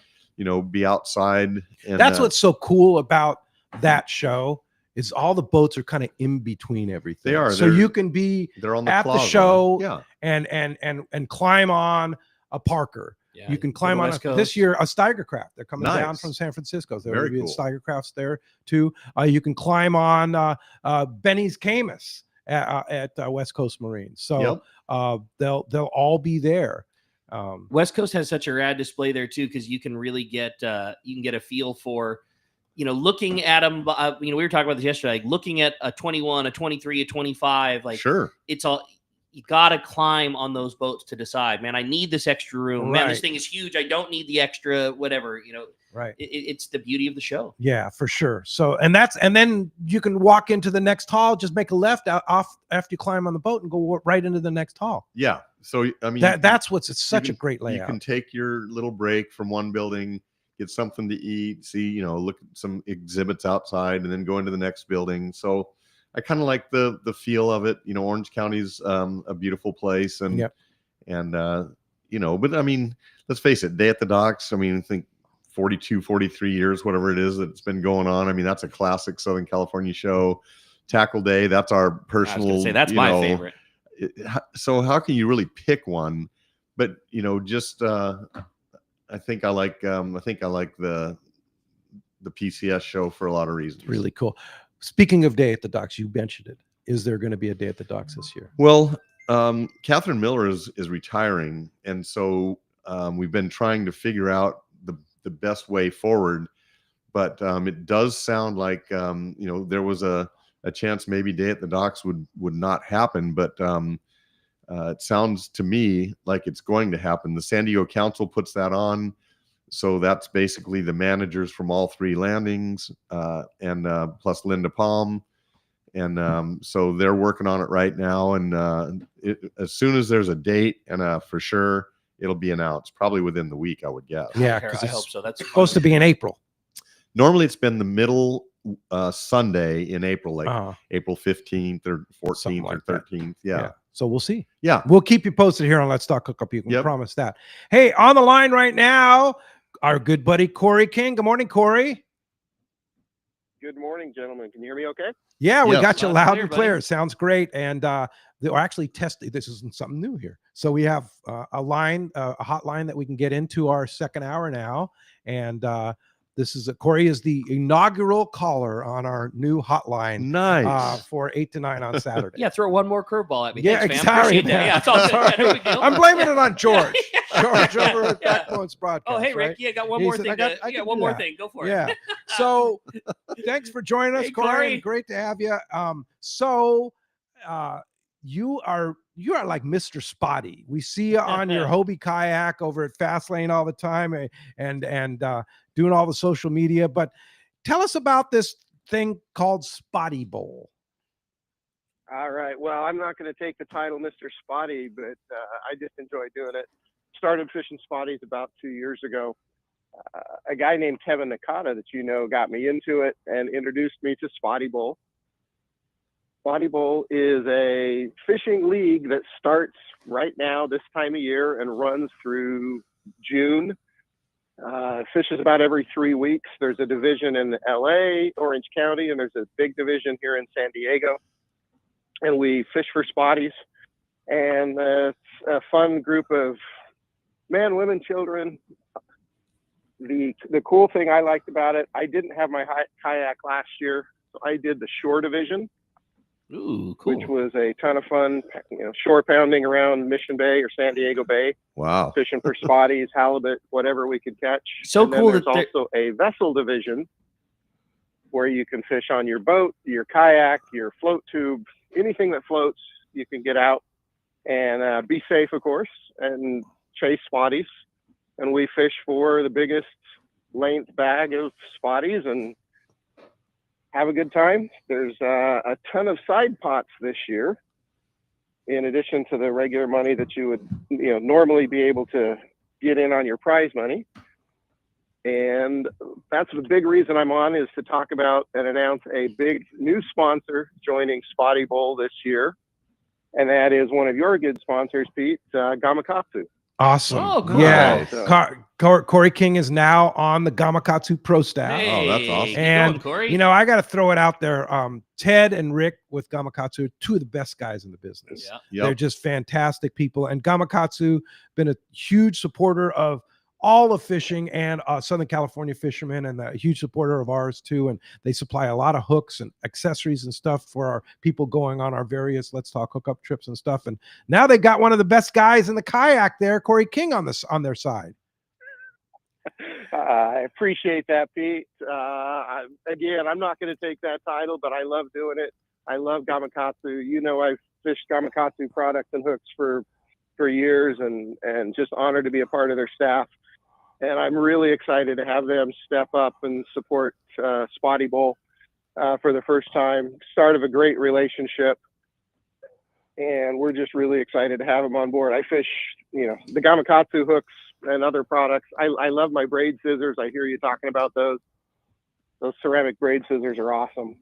S2: be outside. And
S1: that's what's so cool about that show. Is all the boats are kind of in between everything.
S2: They are.
S1: So you can be
S2: on the
S1: at
S2: plaza.
S1: the show
S2: Yeah.
S1: and climb on a Parker.
S3: Yeah,
S1: you can climb on this year a Steigercraft. They're coming down from San Francisco. There will be Steigercrafts there too. You can climb on Benny's Camus at West Coast Marine. So they'll all be there.
S3: West Coast has such a rad display there too, because you can really get a feel for looking at them. We were talking about this yesterday. Like looking at a 21, a 23, a 25. Like
S2: sure,
S3: it's all. You got to climb on those boats to decide, man, I need this extra room. Man, this thing is huge. I don't need the extra, whatever,
S1: Right.
S3: It's the beauty of the show.
S1: Yeah, for sure. So, and then you can walk into the next hall, just make a left off after you climb on the boat and go right into the next hall.
S2: Yeah. So,
S1: that's it's such a great layout.
S2: You can take your little break from one building, get something to eat, see, look at some exhibits outside and then go into the next building. So, I kind of like the feel of it. Orange County's a beautiful place, and but let's face it, Day at the Docks. I think 42, 43 years, whatever it is that it's been going on. That's a classic Southern California show. Tackle Day, that's our personal.
S3: I was gonna say that's my favorite.
S2: So how can you really pick one? But just I think I like the PCS show for a lot of reasons.
S1: Really cool. Speaking of Day at the Docks, you mentioned it. Is there going to be a Day at the Docks this year?
S2: Well, Catherine Miller is retiring, and so we've been trying to figure out the best way forward. But it does sound like there was a chance maybe Day at the Docks would not happen, but it sounds to me like it's going to happen. The San Diego Council puts that on. So that's basically the managers from all 3 landings, and plus Linda Palm. And so they're working on it right now. And as soon as there's a date and for sure, it'll be announced probably within the week, I would guess.
S1: Yeah,
S3: I hope so. That's
S1: supposed to be in April.
S2: Normally it's been the middle Sunday in April, like April 15th or 14th
S1: like
S2: or 13th. Yeah.
S1: So we'll see.
S2: Yeah.
S1: We'll keep you posted here on Let's Talk Hookup. You can
S2: Yep.
S1: promise that. Hey, on the line right now, our good buddy Corey King. Good morning, Corey.
S17: Good morning, gentlemen. Can you hear me okay?
S1: Yeah, we
S2: Yes.
S1: got you loud and
S3: buddy.
S1: clear. Sounds great. And we're actually testing. This isn't something new here. So we have a hotline that we can get into our second hour now. And Corey is the inaugural caller on our new hotline.
S2: Nice.
S1: For 8 to 9 on Saturday.
S3: Yeah, throw one more curveball at me.
S1: Yeah,
S3: Thanks, fam.
S1: exactly.
S3: Appreciate that. Yeah, it's all good. Yeah, no big deal.
S1: I'm blaming it on George. George over at Backbones Broadcast.
S3: Oh, hey, Rick.
S1: right?
S3: Yeah, got one
S1: He
S3: more
S1: said,
S3: thing.
S1: I can
S3: One
S1: do
S3: more
S1: that.
S3: thing. Go for it.
S1: Yeah. So thanks for joining us,
S3: Hey,
S1: Corey.
S3: Corey.
S1: Great to have you. You are like Mr. Spotty. We see you on your Hobie kayak over at Fastlane all the time, and doing all the social media. But tell us about this thing called Spotty Bowl.
S17: All right. Well, I'm not going to take the title Mr. Spotty, but I just enjoy doing it. Started fishing spotties about 2 years ago. A guy named Kevin Nakata that you know got me into it and introduced me to Spotty Bowl. Spotty Bowl is a fishing league that starts right now this time of year and runs through June. Fishes about every 3 weeks. There's a division in LA, Orange County, and there's a big division here in San Diego. And we fish for spotties. And it's a fun group of men, women, children. The cool thing I liked about it, I didn't have my kayak last year, so I did the shore division.
S3: Ooh, cool.
S17: Which was a ton of fun, shore pounding around Mission Bay or San Diego Bay.
S2: Wow.
S17: Fishing for spotties, halibut, whatever we could catch.
S3: So
S17: and then
S3: cool
S17: there's
S3: that
S17: also a vessel division where you can fish on your boat, your kayak, your float tube, anything that floats, you can get out and be safe, of course, and chase spotties. And we fish for the biggest length bag of spotties and have a good time. There's a ton of side pots this year, in addition to the regular money that you would normally be able to get in on your prize money. And that's the big reason I'm on, is to talk about and announce a big new sponsor joining Spotty Bowl this year. And that is one of your good sponsors, Pete, Gamakatsu.
S1: Awesome.
S3: Oh, cool.
S1: Yeah.
S17: Nice.
S1: Corey King is now on the Gamakatsu Pro staff.
S3: Hey,
S2: Oh, that's awesome.
S3: keep
S1: And,
S3: going, Corey.
S1: I got to throw it out there. Ted and Rick with Gamakatsu are two of the best guys in the business.
S3: Yeah.
S2: Yep.
S1: They're just fantastic people. And Gamakatsu been a huge supporter of all of fishing and Southern California fishermen, and a huge supporter of ours too. And they supply a lot of hooks and accessories and stuff for our people going on our various Let's Talk Hookup trips and stuff. And now they got one of the best guys in the kayak there, Corey King, on their side.
S17: I appreciate that, Pete. Again, I'm not going to take that title, but I love doing it. I love Gamakatsu. I've fished Gamakatsu products and hooks for years, and just honored to be a part of their staff. And I'm really excited to have them step up and support Spotty Bowl for the first time. Start of a great relationship, and we're just really excited to have them on board. I fish, the Gamakatsu hooks and other products. I love my braid scissors. I hear you talking about those. Those ceramic braid scissors are awesome.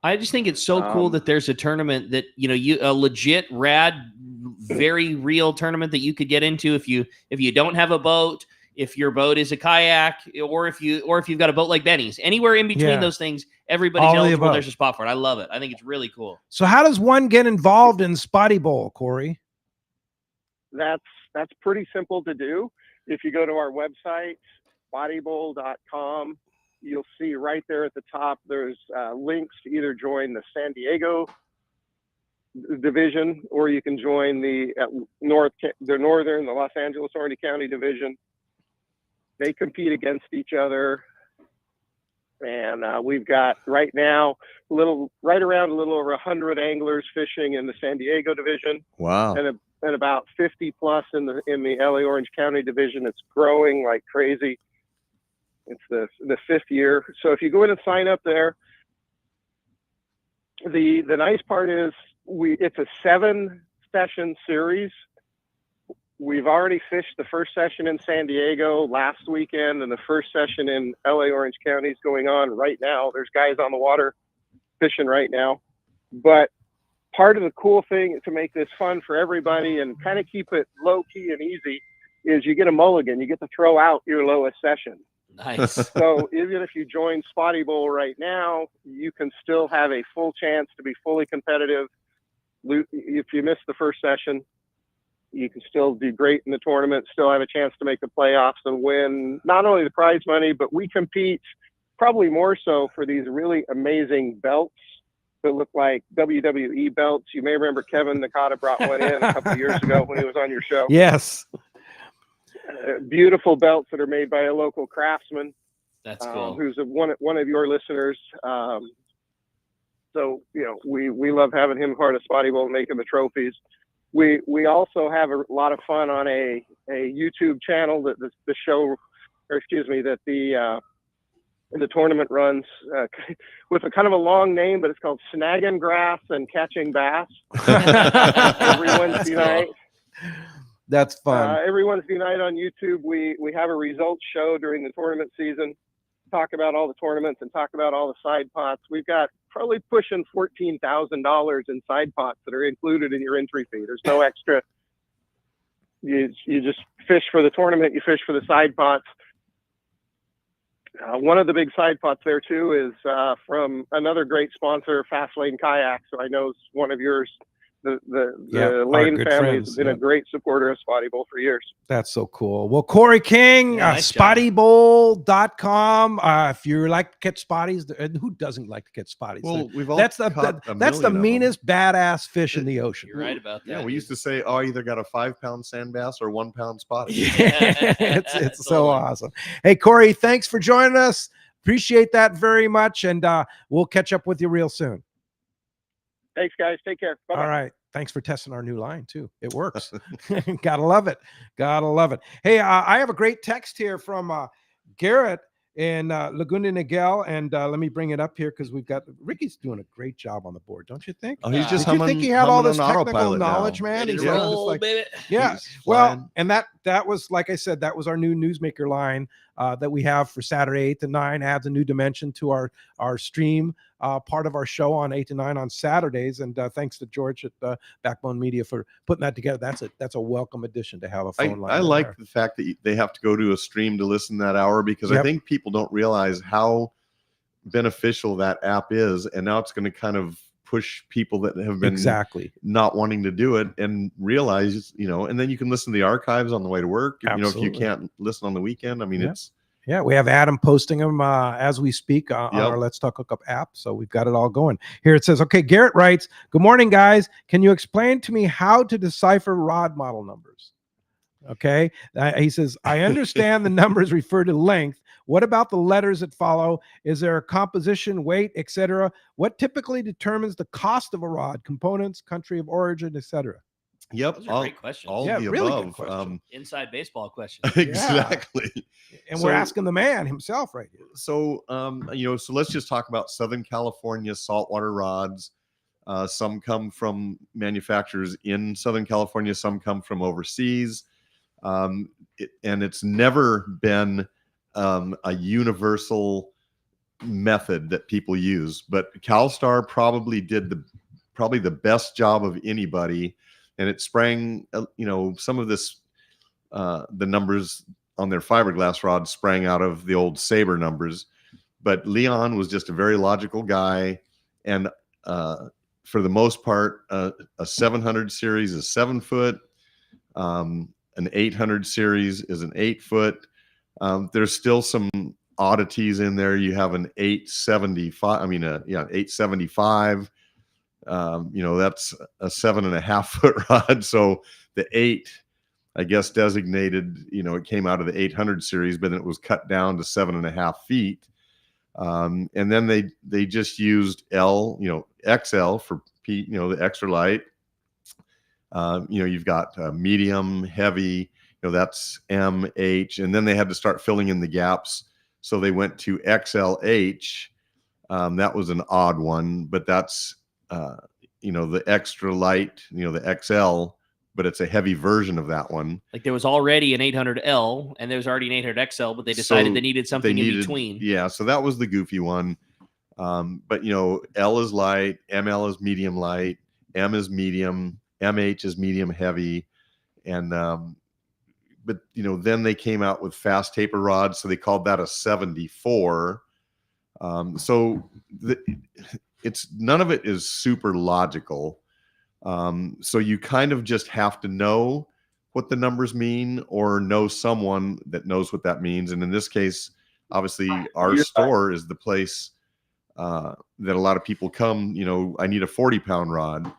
S3: I just think it's so cool that there's a tournament that a legit, rad, very real tournament that you could get into if you don't have a boat, if your boat is a kayak, or if you've got a boat like Benny's. Anywhere in between those things, everybody's
S1: All of the
S3: eligible.
S1: above.
S3: There's a spot for it. I love it. I think it's really cool.
S1: So how does one get involved in Spotty Bowl, Corey?
S17: That's pretty simple to do. If you go to our website, spottybowl.com, you'll see right there at the top, there's links to either join the San Diego division, or you can join the Los Angeles Orange County division. They compete against each other. And we've got right now right around a little over 100 anglers fishing in the San Diego division.
S2: Wow.
S17: And about 50 plus in the LA Orange County division. It's growing like crazy. It's the 5th year. So if you go in and sign up there, the nice part is it's a 7-session series. We've already fished the first session in San Diego last weekend, and the first session in LA Orange County is going on right now. There's guys on the water fishing right now. But part of the cool thing to make this fun for everybody and kind of keep it low key and easy is you get a mulligan. You get to throw out your lowest session.
S3: Nice.
S17: So even if you join Spotty Bowl right now, you can still have a full chance to be fully competitive. If you miss the first session, you can still do great in the tournament, still have a chance to make the playoffs and win not only the prize money, but we compete probably more so for these really amazing belts that look like WWE belts. You may remember Kevin Nakata brought one in a couple of years ago when he was on your show.
S1: Yes.
S17: Beautiful belts that are made by a local craftsman.
S3: That's cool.
S17: Who's one of your listeners. So, we love having him part of Spotty Bowl, making the trophies. We also have a lot of fun on a YouTube channel that the tournament runs with a kind of a long name, but it's called Snagging Grass and Catching Bass. Every Wednesday night.
S1: That's fun.
S17: Every Wednesday night on YouTube, we have a results show during the tournament season, talk about all the tournaments and talk about all the side pots. We've got probably pushing $14,000 in side pots that are included in your entry fee. There's no extra. You just fish for the tournament. You fish for the side pots. One of the big side pots there too is from another great sponsor, Fast Lane Kayaks. So I know it's one of yours. The Lane family has been a great supporter of Spotty Bowl for years.
S1: That's so cool. Well, Corey King,
S3: nice
S1: spottybowl.com. If you like to catch spotties, and who doesn't like to catch spotties?
S2: Well, we've all
S1: that's the
S2: million of
S1: meanest badass fish in the ocean.
S3: You're right about that.
S2: Yeah, we used to say, I either got a 5-pound sand bass or 1-pound spotty.
S1: Yeah, it's so awesome. Hey, Corey, thanks for joining us. Appreciate that very much, and we'll catch up with you real soon.
S17: Thanks, guys. Take care. Bye-bye.
S1: All right. Thanks for testing our new line, too. It works. Gotta love it. Gotta love it. Hey, I have a great text here from Garrett in Laguna Niguel, and let me bring it up here because we've got Ricky's doing a great job on the board, don't you think?
S2: Oh, he's just
S1: Did you think he had all this technical knowledge,
S2: now.
S1: man?
S3: He's
S1: just
S3: baby.
S1: Yeah. Well, and that was, like I said, that was our new newsmaker line that we have for Saturday 8 to 9. Adds a new dimension to our stream part of our show on 8 to 9 on Saturdays. And thanks to George at Backbone Media for putting that together. That's a welcome addition to have a phone line.
S2: I like the fact that they have to go to a stream to listen that hour, because I think people don't realize how beneficial that app is. And now it's going to kind of push people that have been not wanting to do it and realize, and then you can listen to the archives on the way to work.
S1: Absolutely.
S2: If you can't listen on the weekend, I mean,
S1: we have Adam posting them as we speak on our Let's Talk Hookup app. So we've got it all going. Here it says, okay, Garrett writes, good morning, guys. Can you explain to me how to decipher rod model numbers? Okay. He says, I understand the numbers refer to length. What about the letters that follow? Is there a composition, weight, etc.? What typically determines the cost of a rod? Components, country of origin, etc.?
S2: Yep.
S3: Those are great questions.
S2: All the
S1: really
S2: above.
S1: good question.
S3: Inside baseball questions.
S2: Exactly.
S1: And we're asking the man himself right here.
S2: So, so let's just talk about Southern California saltwater rods. Some come from manufacturers in Southern California. Some come from overseas. And it's never been a universal method that people use, but Calstar probably did the best job of anybody, and it sprang some of this the numbers on their fiberglass rods sprang out of the old Sabre numbers, but Leon was just a very logical guy, and for the most part a 700 series is 7 foot, an 800 series is an 8 foot. There's still some oddities in there. You have an 875. 875. That's a 7.5 foot rod. So the 8, I guess, designated. It came out of the 800 series, but then it was cut down to 7.5 feet. And then they just used L, XL for P, the extra light. You've got medium, heavy, that's M, H, and then they had to start filling in the gaps. So they went to XLH. That was an odd one, but that's, the extra light, the XL, but it's a heavy version of that one.
S3: Like there was already an 800L and there was already an 800XL, but they decided they needed something in between.
S2: Yeah. So that was the goofy one. But L is light, ML is medium light, M is medium, MH is medium heavy. And, but then they came out with fast taper rods. So they called that a 74. So it's none of it is super logical. So you kind of just have to know what the numbers mean or know someone that knows what that means. And in this case, obviously our store is the place that a lot of people come, I need a 40-pound rod,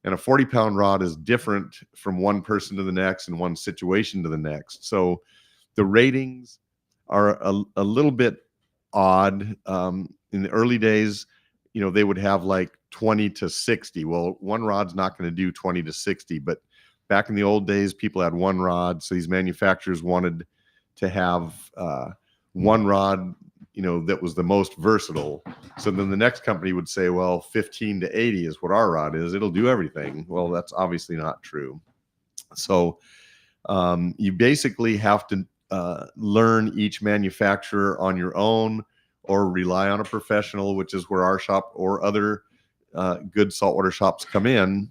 S2: and a 40-pound rod is different from one person to the next and one situation to the next. So the ratings are a little bit odd. In the early days, they would have like 20 to 60. Well, one rod's not going to do 20 to 60, but back in the old days, people had one rod. So these manufacturers wanted to have one rod, that was the most versatile. So then the next company would say, well, 15 to 80 is what our rod is. It'll do everything. Well, that's obviously not true. So you basically have to learn each manufacturer on your own or rely on a professional, which is where our shop or other good saltwater shops come in,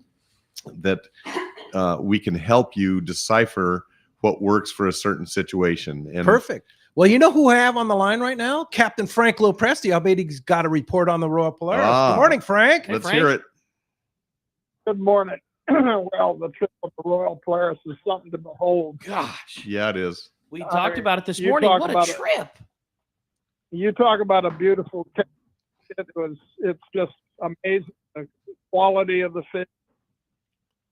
S2: that we can help you decipher what works for a certain situation. And
S1: perfect. Well, you know who I have on the line right now? Captain Frank Lopresti. I bet he's got a report on the Royal Polaris. Good morning, Frank.
S2: Let's hear it.
S18: Good morning. Well, the trip of the Royal Polaris is something to behold.
S3: Gosh.
S2: Yeah, it is.
S3: We talked about it this morning. What a trip.
S18: You talk about a beautiful trip. It's just amazing, the quality of the fish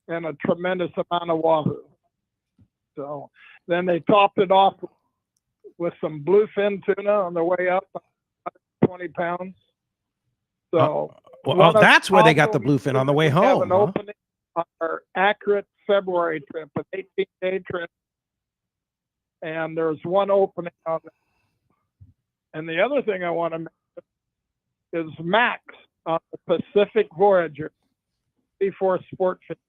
S18: and a tremendous amount of wahoo. So then they topped it off with some bluefin tuna on the way up, 20 pounds. So
S1: that's where they got the bluefin on the way home.
S18: Have an opening on our accurate February trip, an 18-day trip, and there's one opening on it. And the other thing I want to mention is Max on the Pacific Voyager, Seaforth Sport Fishing,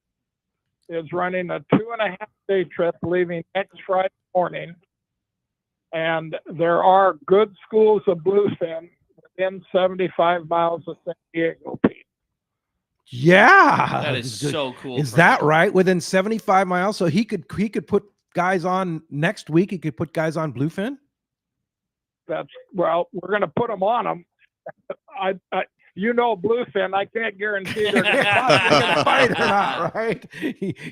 S18: is running a 2.5-day trip leaving next Friday morning. And there are good schools of bluefin within 75 miles of San Diego, Pete.
S1: Yeah.
S3: That is so cool.
S1: Is that right? Within 75 miles? So he could put guys on next week. He could put guys on bluefin?
S18: Well, we're going to put them on them. Bluefin, I can't guarantee they're going to
S1: fight or not, right?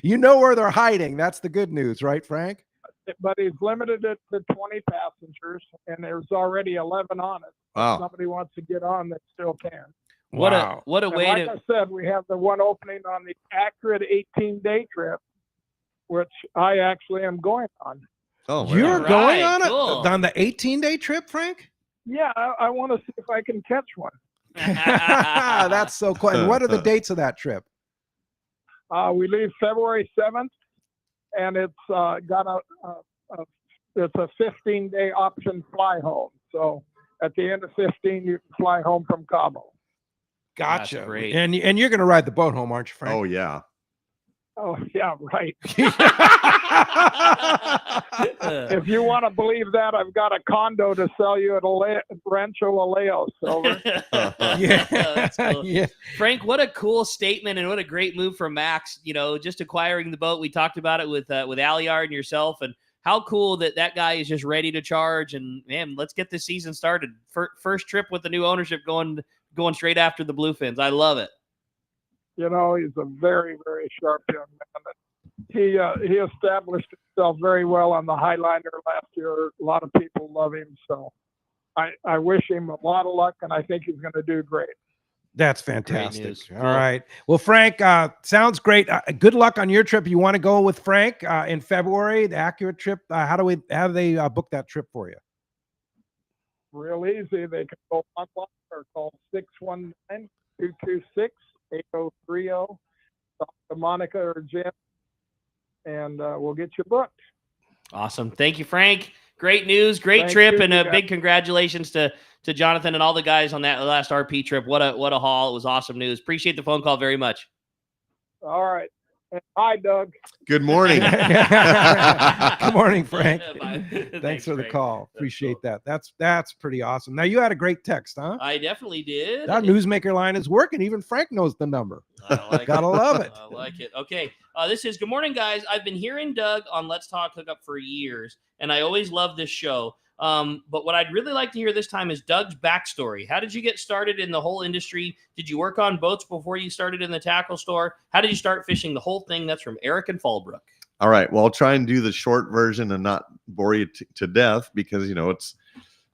S1: You know where they're hiding. That's the good news, right, Frank?
S18: But he's limited it to 20 passengers, and there's already 11 on it.
S2: Wow.
S18: If somebody wants to get on, they still can.
S3: What a way
S18: like I said, we have the one opening on the accurate 18-day trip, which I actually am going on.
S2: Oh,
S1: you're going on it
S3: cool.
S1: on the 18-day trip, Frank?
S18: Yeah, I want to see if I can catch one.
S1: That's so cool. And what are the dates of that trip?
S18: We leave February 7th, and it's got it's a 15-day option fly home. So at the end of 15, you can fly home from Cabo.
S1: Gotcha.
S3: That's great.
S1: And you're going to ride the boat home, aren't you, Frank?
S2: Oh, yeah.
S18: Oh, yeah, right. If you want to believe that, I've got a condo to sell you at Rancho Aleo, Silver.
S1: Yeah.
S3: That's cool.
S1: Yeah.
S3: Frank, what a cool statement and what a great move from Max, just acquiring the boat. We talked about it with Aliard and yourself, and how cool that guy is just ready to charge. And man, let's get this season started. First trip with the new ownership going straight after the bluefins. I love it.
S18: He's a very, very sharp young man. He established himself very well on the Highliner last year. A lot of people love him. So I wish him a lot of luck, and I think he's going to do great.
S1: That's fantastic. All right. Well, Frank, sounds great. Good luck on your trip. You want to go with Frank in February, the accurate trip? How do they book that trip for you?
S18: Real easy. They can go online or call 619-226-8030. Talk to Monica or Jim, and we'll get you booked.
S3: Awesome. Thank you, Frank. Great news, great
S18: Thank
S3: trip,
S18: you,
S3: and a
S18: guys.
S3: big congratulations to Jonathan and all the guys on that last RP trip. What a haul. It was awesome news. Appreciate the phone call very much.
S18: All right. And hi, Doug.
S2: Good morning.
S1: Good morning, Frank. Thanks for the
S3: Frank.
S1: call. Appreciate that. That's pretty awesome. Now you had a great text, huh?
S3: I definitely did.
S1: That newsmaker line is working. Even Frank knows the number. Gotta love it.
S3: I like it. Okay. This is good morning, guys. I've been hearing Doug on Let's Talk Hookup for years, and I always love this show. But what I'd really like to hear this time is Doug's backstory. How did you get started in the whole industry? Did you work on boats before you started in the tackle store? How did you start fishing? The whole thing. That's from Eric and Fallbrook.
S2: All right. Well, I'll try and do the short version and not bore you to death because, it's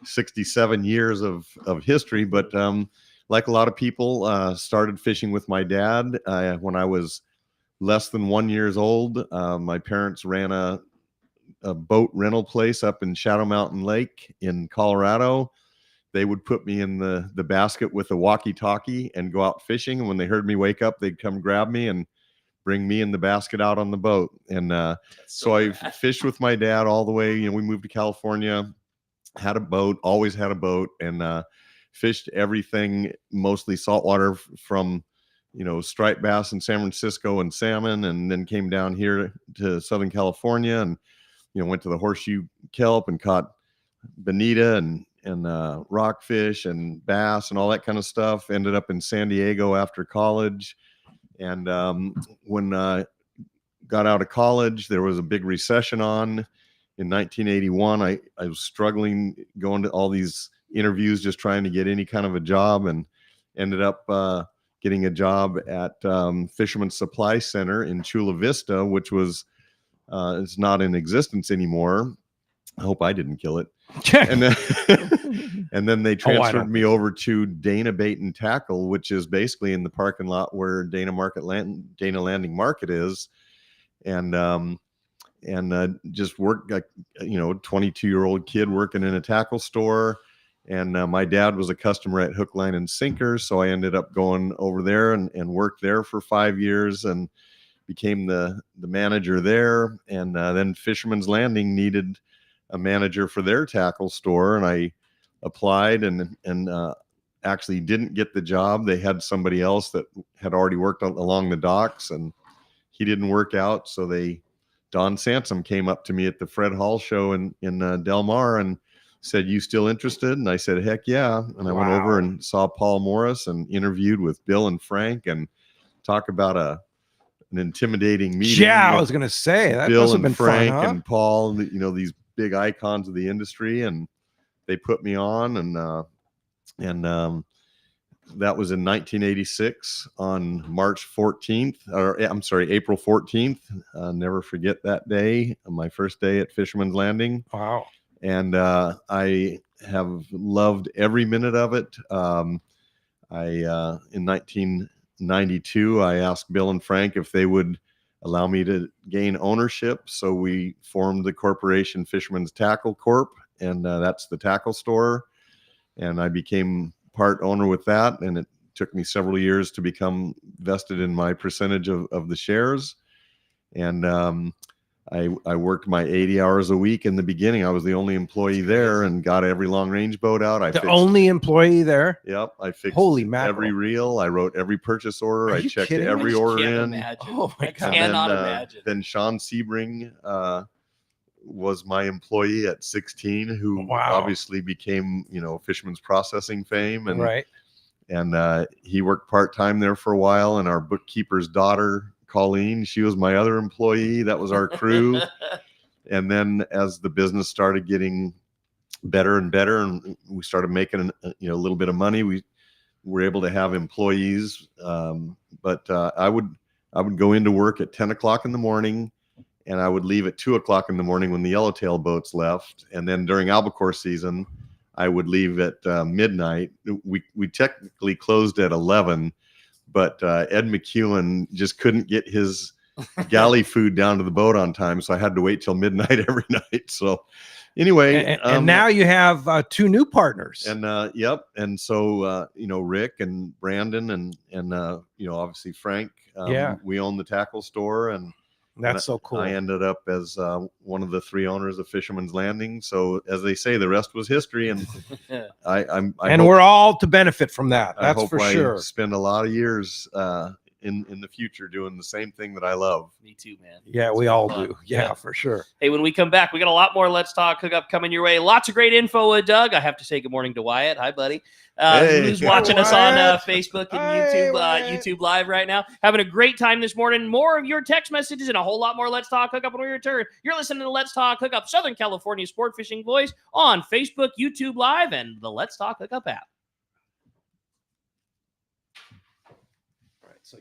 S2: 67 years of history. But like a lot of people, started fishing with my dad when I was less than 1 year old. My parents ran a boat rental place up in Shadow Mountain Lake in Colorado. They would put me in the basket with a walkie-talkie and go out fishing. And when they heard me wake up, they'd come grab me and bring me in the basket out on the boat. And so I fished with my dad all the way. We moved to California, had a boat, always had a boat, and fished everything, mostly saltwater from striped bass in San Francisco and salmon, and then came down here to Southern California and went to the Horseshoe Kelp and caught bonita and rockfish and bass and all that kind of stuff. Ended up in San Diego after college. And when I got out of college, there was a big recession on in 1981. I was struggling going to all these interviews, just trying to get any kind of a job, and ended up getting a job at Fisherman's Supply Center in Chula Vista, which was it's not in existence anymore. I hope I didn't kill it. and then they transferred me over to Dana Bait and Tackle, which is basically in the parking lot where Dana Landing Market is, and just worked like 22-year-old kid working in a tackle store. And my dad was a customer at Hook, Line, and Sinker, so I ended up going over there and worked there for 5 years and became the manager there. And then Fisherman's Landing needed a manager for their tackle store, and I applied and actually didn't get the job. They had somebody else that had already worked along the docks, and he didn't work out. So Don Sansom came up to me at the Fred Hall show in Del Mar and said, "You still interested?" And I said, "Heck yeah." And I went over and saw Paul Morris and interviewed with Bill and Frank, and talk about an intimidating meeting.
S1: Yeah, I was going to say that
S2: Bill
S1: must have
S2: and
S1: been
S2: Frank
S1: fun, huh?
S2: and Paul, these big icons of the industry, and they put me on, and that was in 1986 on March 14th, or I'm sorry, April 14th. Never forget that day, my first day at Fisherman's Landing.
S1: Wow.
S2: And I have loved every minute of it. In 1992, I asked Bill and Frank if they would allow me to gain ownership. So we formed the corporation Fisherman's Tackle Corp, and that's the tackle store. And I became part owner with that. And it took me several years to become vested in my percentage of the shares. And I worked my 80 hours a week in the beginning. I was the only employee there and got every long range boat out. I fixed,
S1: only employee there?
S2: Yep. I fixed
S1: Holy mackerel.
S2: every reel. I wrote every purchase order.
S1: Are
S2: I
S1: you
S2: checked
S1: kidding
S2: every
S1: me?
S2: order
S3: Can't
S2: in.
S3: imagine.
S1: Oh my
S3: I
S1: God.
S3: cannot imagine.
S2: Then Sean Sebring was my employee at 16, who obviously became, Fisherman's Processing fame. And,
S1: Right.
S2: And he worked part-time there for a while. And our bookkeeper's daughter, Colleen, she was my other employee. That was our crew. And then as the business started getting better and better, and we started making a little bit of money, we were able to have employees. But I would go into work at 10 o'clock in the morning, and I would leave at 2 o'clock in the morning when the yellowtail boats left. And then during albacore season, I would leave at midnight. We technically closed at 11, but Ed McEwen just couldn't get his galley food down to the boat on time, so I had to wait till midnight every night. So Anyway,
S1: and now you have 2 new partners.
S2: And yep. And so Rick and Brandon and obviously Frank. We own the tackle store, and
S1: that's so cool.
S2: I ended up as one of the 3 owners of Fisherman's Landing. So as they say, the rest was history, and
S1: we're all to benefit from that. That's for sure.
S2: Spend a lot of years in the future doing the same thing that I love.
S3: Me too, man.
S1: Yeah, we all do. Yeah, for sure.
S3: Hey, when we come back, we got a lot more Let's Talk Hookup coming your way. Lots of great info with Doug. I have to say good morning to Wyatt. Hi, buddy. Who's watching us on Facebook and YouTube Live right now. Having a great time this morning. More of your text messages and a whole lot more Let's Talk Hookup when we return. You're listening to Let's Talk Hookup, Southern California sport fishing voice on Facebook, YouTube Live, and the Let's Talk Hookup app.
S1: All right, so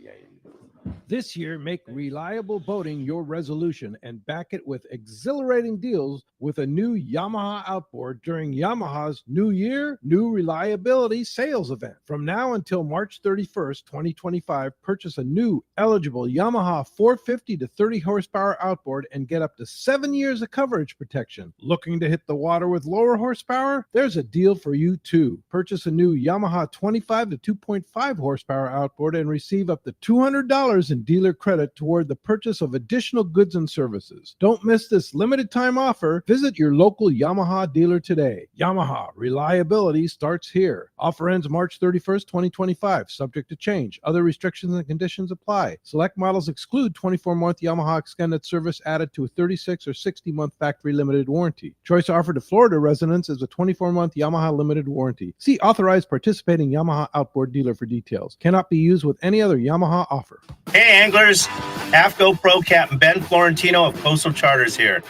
S1: this year, make reliable boating your resolution and back it with exhilarating deals with a new Yamaha outboard during Yamaha's New Year, New Reliability sales event. From now until March 31st, 2025, purchase a new eligible Yamaha 450 to 30 horsepower outboard and get up to 7 years of coverage protection. Looking to hit the water with lower horsepower? There's a deal for you too. Purchase a new Yamaha 25 to 2.5 horsepower outboard and receive up to $200 in dealer credit toward the purchase of additional goods and services. Don't miss this limited time offer. Visit your local Yamaha dealer today. Yamaha, reliability starts here. Offer ends March 31st, 2025, subject to change. Other restrictions and conditions apply. Select models exclude 24-month Yamaha extended service added to a 36 or 60-month factory limited warranty. Choice offered to Florida residents is a 24-month Yamaha limited warranty. See authorized participating Yamaha outboard dealer for details. Cannot be used with any other Yamaha offer.
S19: Hey anglers, AFCO Pro Captain Ben Florentino of Coastal Charters here.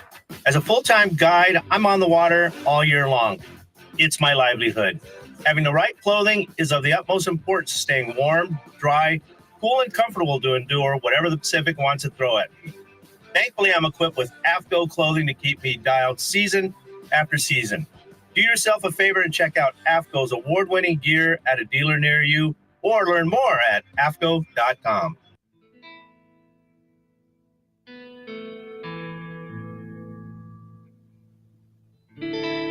S19: As a full-time guide, I'm on the water all year long. It's my livelihood. Having the right clothing is of the utmost importance to staying warm, dry, cool, and comfortable to endure whatever the Pacific wants to throw at me. Thankfully, I'm equipped with AFCO clothing to keep me dialed season after season. Do yourself a favor and check out AFCO's award-winning gear at a dealer near you, or learn more at afco.com.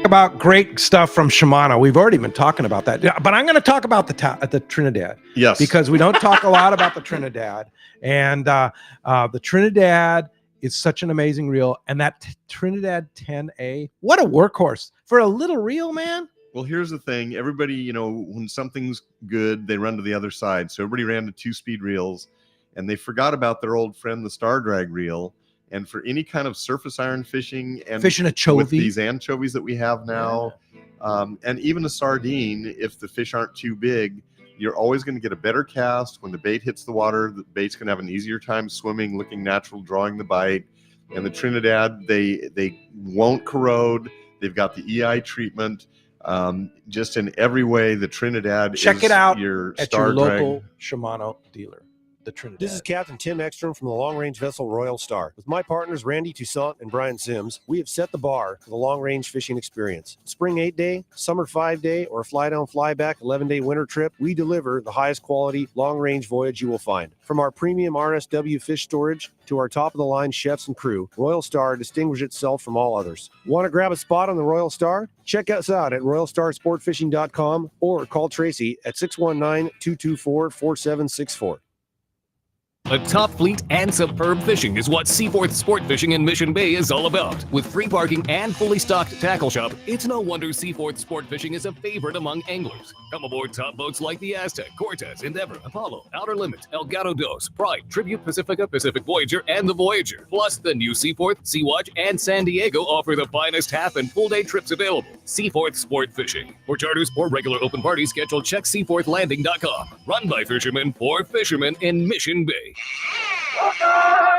S1: About great stuff from Shimano. We've already been talking about that, but I'm going to talk about the Trinidad.
S2: Yes,
S1: because we don't talk a lot about the Trinidad, and the Trinidad is such an amazing reel, and that Trinidad 10A, what a workhorse for a little reel, man.
S2: Well, here's the thing. Everybody, when something's good, they run to the other side. So everybody ran to 2-speed reels, and they forgot about their old friend, the Star Drag reel. And for any kind of surface iron fishing and
S1: fishing anchovy
S2: with these anchovies that we have now, and even a sardine, if the fish aren't too big, you're always going to get a better cast. When the bait hits the water, the bait's going to have an easier time swimming, looking natural, drawing the bite. And the Trinidad, they won't corrode. They've got the EI treatment. Just in every way, the Trinidad
S1: Check it out
S2: your
S1: at
S2: Star
S1: your local
S2: Drag.
S1: Shimano dealer. The Trinidad.
S20: This is Captain Tim Ekstrom from the long-range vessel Royal Star. With my partners Randy Toussaint and Brian Sims, we have set the bar for the long-range fishing experience. Spring 8-day, summer 5-day, or a fly-down, fly-back 11-day winter trip, we deliver the highest quality long-range voyage you will find. From our premium RSW fish storage to our top-of-the-line chefs and crew, Royal Star distinguishes itself from all others. Want to grab a spot on the Royal Star? Check us out at royalstarsportfishing.com or call Tracy at 619-224-4764.
S8: A top fleet and superb fishing is what Seaforth Sport Fishing in Mission Bay is all about. With free parking and fully stocked tackle shop, it's no wonder Seaforth Sport Fishing is a favorite among anglers. Come aboard top boats like the Aztec, Cortez, Endeavor, Apollo, Outer Limit, El Gato Dos, Pride, Tribute Pacifica, Pacific Voyager, and the Voyager. Plus, the new Seaforth, Sea-Watch, and San Diego offer the finest half and full day trips available. Seaforth Sport Fishing. For charters or regular open party schedule, check seaforthlanding.com. Run by fishermen for fishermen in Mission Bay.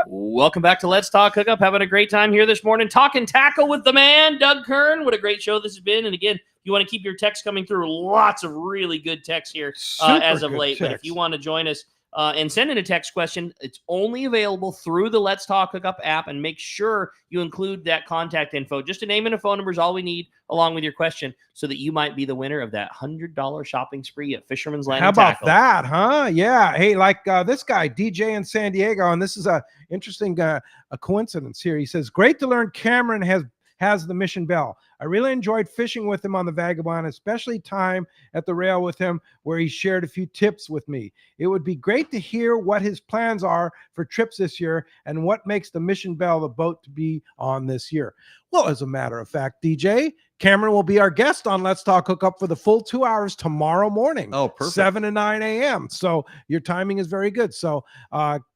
S3: Welcome back to Let's Talk Hookup. Having a great time here this morning. Talking tackle with the man, Doug Kern. What a great show this has been. And again, if you want to keep your texts coming through, lots of really good texts here as of late. But if you want to join us and send in a text question, it's only available through the Let's Talk Hookup app. And make sure you include that contact info. Just a name and a phone number is all we need, along with your question, so that you might be the winner of that $100 shopping spree at Fisherman's Landing Tackle.
S1: How about that, huh? Yeah. Hey, like this guy, DJ in San Diego, and this is a interesting a coincidence here. He says, great to learn Cameron has has the Mission Bell. I really enjoyed fishing with him on the Vagabond, especially time at the rail with him where he shared a few tips with me. It would be great to hear what his plans are for trips this year and what makes the Mission Bell the boat to be on this year. Well, as a matter of fact, DJ, Cameron will be our guest on Let's Talk Hookup for the full 2 hours tomorrow morning.
S2: Oh, perfect.
S1: 7 to 9 a.m. So your timing is very good. So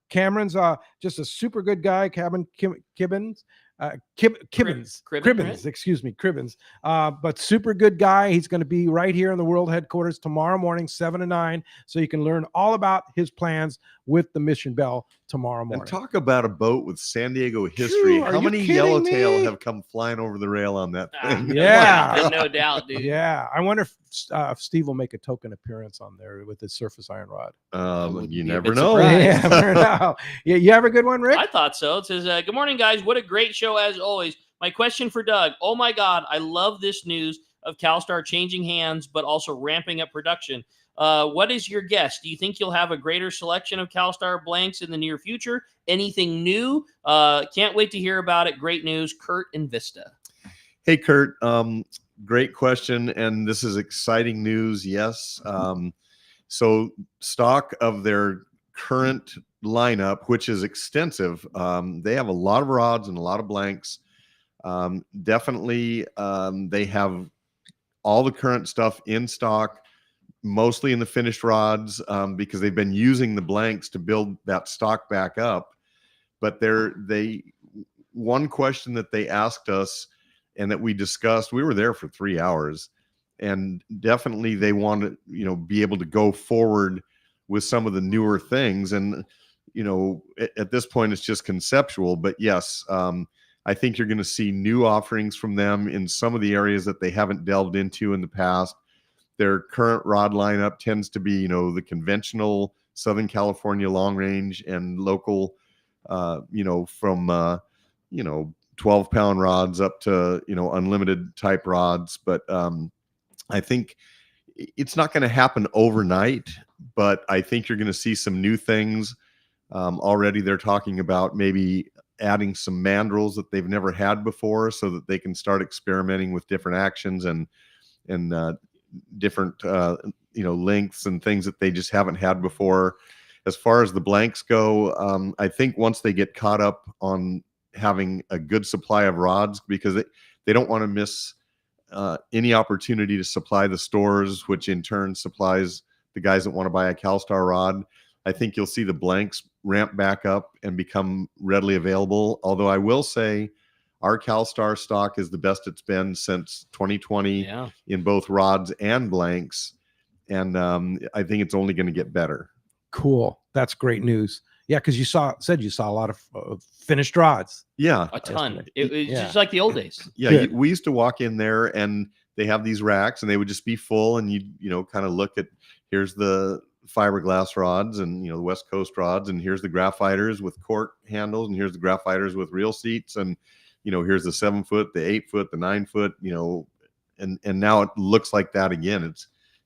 S1: Cameron's just a super good guy. Cribbins, excuse me, Cribbins. But super good guy. He's going to be right here in the world headquarters tomorrow morning, 7 to 9. So you can learn all about his plans with the Mission Bell tomorrow morning.
S2: And talk about a boat with San Diego history. How many yellowtail have come flying over the rail on that thing?
S1: Yeah.
S3: No doubt, dude.
S1: Yeah. I wonder if Steve will make a token appearance on there with his surface iron rod.
S2: You never know.
S1: Yeah, never know. You have a good one, Rick?
S3: I thought so. It says, good morning, guys. What a great show as always. My question for Doug. Oh, my God. I love this news of Calstar changing hands, but also ramping up production. What is your guess? Do you think you'll have a greater selection of Calstar blanks in the near future? Anything new? Can't wait to hear about it. Great news. Kurt in Vista.
S2: Hey, Kurt. Great question. And this is exciting news. Yes. So stock of their current lineup, which is extensive, they have a lot of rods and a lot of blanks. Definitely, they have all the current stuff in stock, mostly in the finished rods, because they've been using the blanks to build that stock back up. But one question that they asked us and that we discussed, we were there for 3 hours, and definitely they want to, be able to go forward with some of the newer things. And, at this point it's just conceptual, but yes, I think you're going to see new offerings from them in some of the areas that they haven't delved into in the past. Their current rod lineup tends to be, the conventional Southern California long range and local, from, 12-pound rods up to, unlimited type rods. But I think it's not going to happen overnight, but I think you're going to see some new things. Already they're talking about maybe adding some mandrels that they've never had before so that they can start experimenting with different actions and different, lengths and things that they just haven't had before. As far as the blanks go, I think once they get caught up on having a good supply of rods, because they don't want to miss any opportunity to supply the stores, which in turn supplies the guys that want to buy a Calstar rod. I think you'll see the blanks ramp back up and become readily available. Although I will say our Calstar stock is the best it's been since 2020 in both rods and blanks. And I think it's only going to get better.
S1: Cool. That's great news. Yeah, because you saw a lot of finished rods.
S2: Yeah,
S3: a ton. It was just like the old days.
S2: Yeah, we used to walk in there and they have these racks and they would just be full, and you kind of look at, here's the fiberglass rods and the West Coast rods, and here's the graphiters with cork handles, and here's the graphiters with real seats, and here's the 7-foot, the 8-foot, the 9-foot, and now it looks like that again.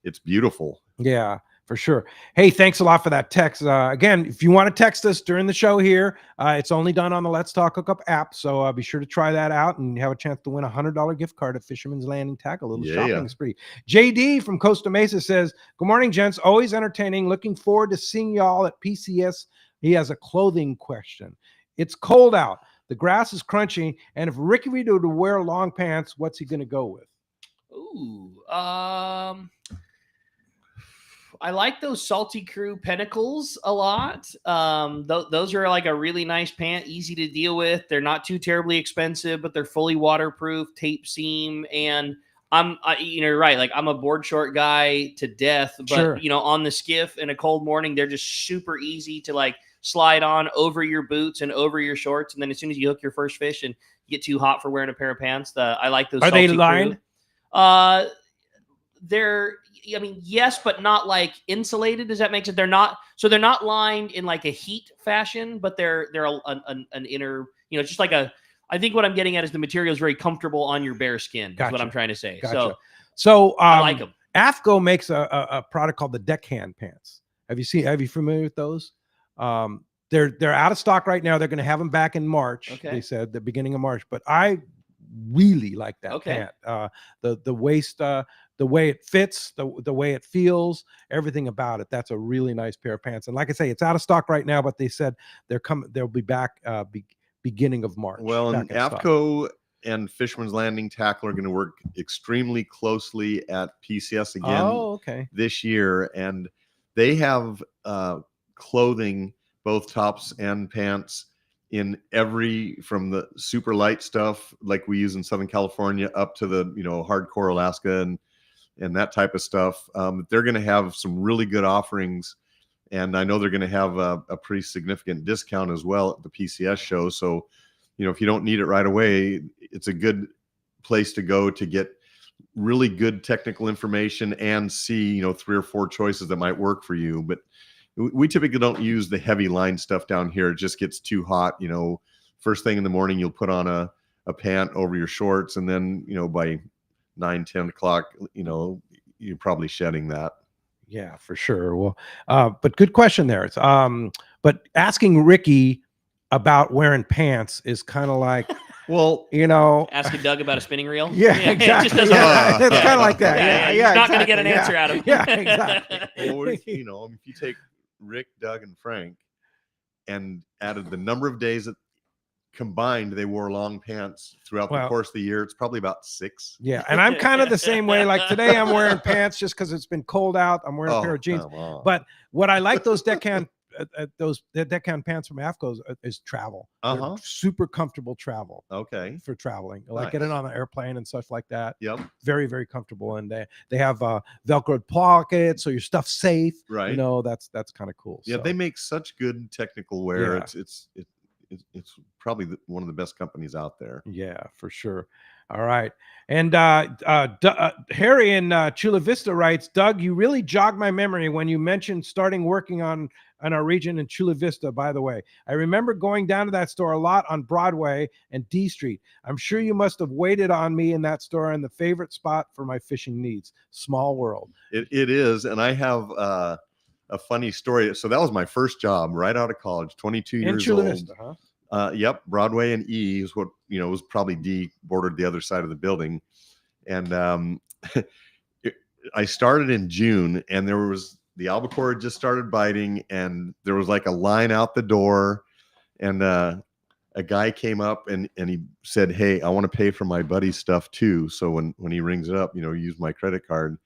S2: It's beautiful.
S1: Yeah, for sure. Hey, thanks a lot for that text. Again, if you want to text us during the show here, it's only done on the Let's Talk Hookup app. So be sure to try that out and have a chance to win a $100 gift card at Fisherman's Landing Tackle. A little shopping spree. JD from Costa Mesa says, good morning, gents. Always entertaining. Looking forward to seeing y'all at PCS. He has a clothing question. It's cold out. The grass is crunchy. And if Ricky were to wear long pants, what's he going to go with?
S3: Ooh, I like those Salty Crew Pentacles a lot. Those are like a really nice pant, easy to deal with. They're not too terribly expensive, but they're fully waterproof, tape seam. And you're right. Like, I'm a board short guy to death, but on the skiff in a cold morning, they're just super easy to like slide on over your boots and over your shorts. And then as soon as you hook your first fish and you get too hot for wearing a pair of pants, I like those.
S1: Are they lined?
S3: They're, yes, but not like insulated. Does that make sense? They're not lined in like a heat fashion, but they're an inner, just like I think what I'm getting at is the material is very comfortable on your bare skin. Gotcha. Is what I'm trying to say.
S1: Gotcha.
S3: So I like them.
S1: AFCO makes a product called the Deckhand pants. Are you familiar with those? They're out of stock right now. They're going to have them back in March.
S3: Okay.
S1: They said the beginning of March, but I really like that
S3: Okay.
S1: pant. The waist, the way it fits, the way it feels, everything about it. That's a really nice pair of pants. And like I say, it's out of stock right now, but they said they'll be back beginning of March.
S2: Well, and
S1: back in stock.
S2: AFCO and Fisherman's Landing Tackle are going to work extremely closely at PCS again this year, and they have clothing, both tops and pants, in from the super light stuff like we use in Southern California up to the hardcore Alaska and that type of stuff. They're going to have some really good offerings, and I know they're going to have a pretty significant discount as well at the PCS show. So if you don't need it right away, it's a good place to go to get really good technical information and see 3 or 4 choices that might work for you. But we typically don't use the heavy line stuff down here. It just gets too hot. First thing in the morning, you'll put on a pant over your shorts, and then by 9-10 o'clock, you're probably shedding that.
S1: Yeah, for sure. Well, but good question there. It's but asking Ricky about wearing pants is kind of like,
S2: well,
S3: asking Doug about a spinning reel.
S1: Yeah, exactly.
S3: It just doesn't
S1: It's
S3: work.
S1: kind of like that. Yeah,
S3: You're not going to
S1: exactly.
S3: get an answer out of him.
S1: Yeah, exactly.
S2: Or if you take Rick, Doug, and Frank and added the number of days that combined they wore long pants throughout the course of the year, it's probably about 6.
S1: Yeah, and I'm kind of the same way. Like today, I'm wearing pants just because it's been cold out. I'm wearing a pair of jeans. But what I like those deckhand pants from AFCO is travel. They're super comfortable travel.
S2: Okay,
S1: for traveling, like
S2: Nice.
S1: getting on an airplane and stuff like that.
S2: Yep,
S1: very very comfortable, and they have Velcroed pockets, so your stuff's safe.
S2: Right.
S1: That's kind of cool.
S2: Yeah,
S1: So,
S2: they make such good technical wear.
S1: Yeah.
S2: It's probably one of the best companies out there.
S1: Yeah, for sure. All right. And Harry in Chula Vista writes, Doug, you really jogged my memory when you mentioned starting working on our region in Chula Vista, by the way. I remember going down to that store a lot on Broadway and D Street. I'm sure you must have waited on me in that store and the favorite spot for my fishing needs. Small world.
S2: It is. And I have a funny story. So that was my first job right out of college, 22
S1: In
S2: years
S1: Chula
S2: old.
S1: Vista, huh?
S2: Yep, Broadway and E is what was probably D, bordered the other side of the building, and I started in June, and the albacore had just started biting, and there was like a line out the door, and a guy came up and he said, "Hey, I want to pay for my buddy's stuff too." So when he rings it up, use my credit card.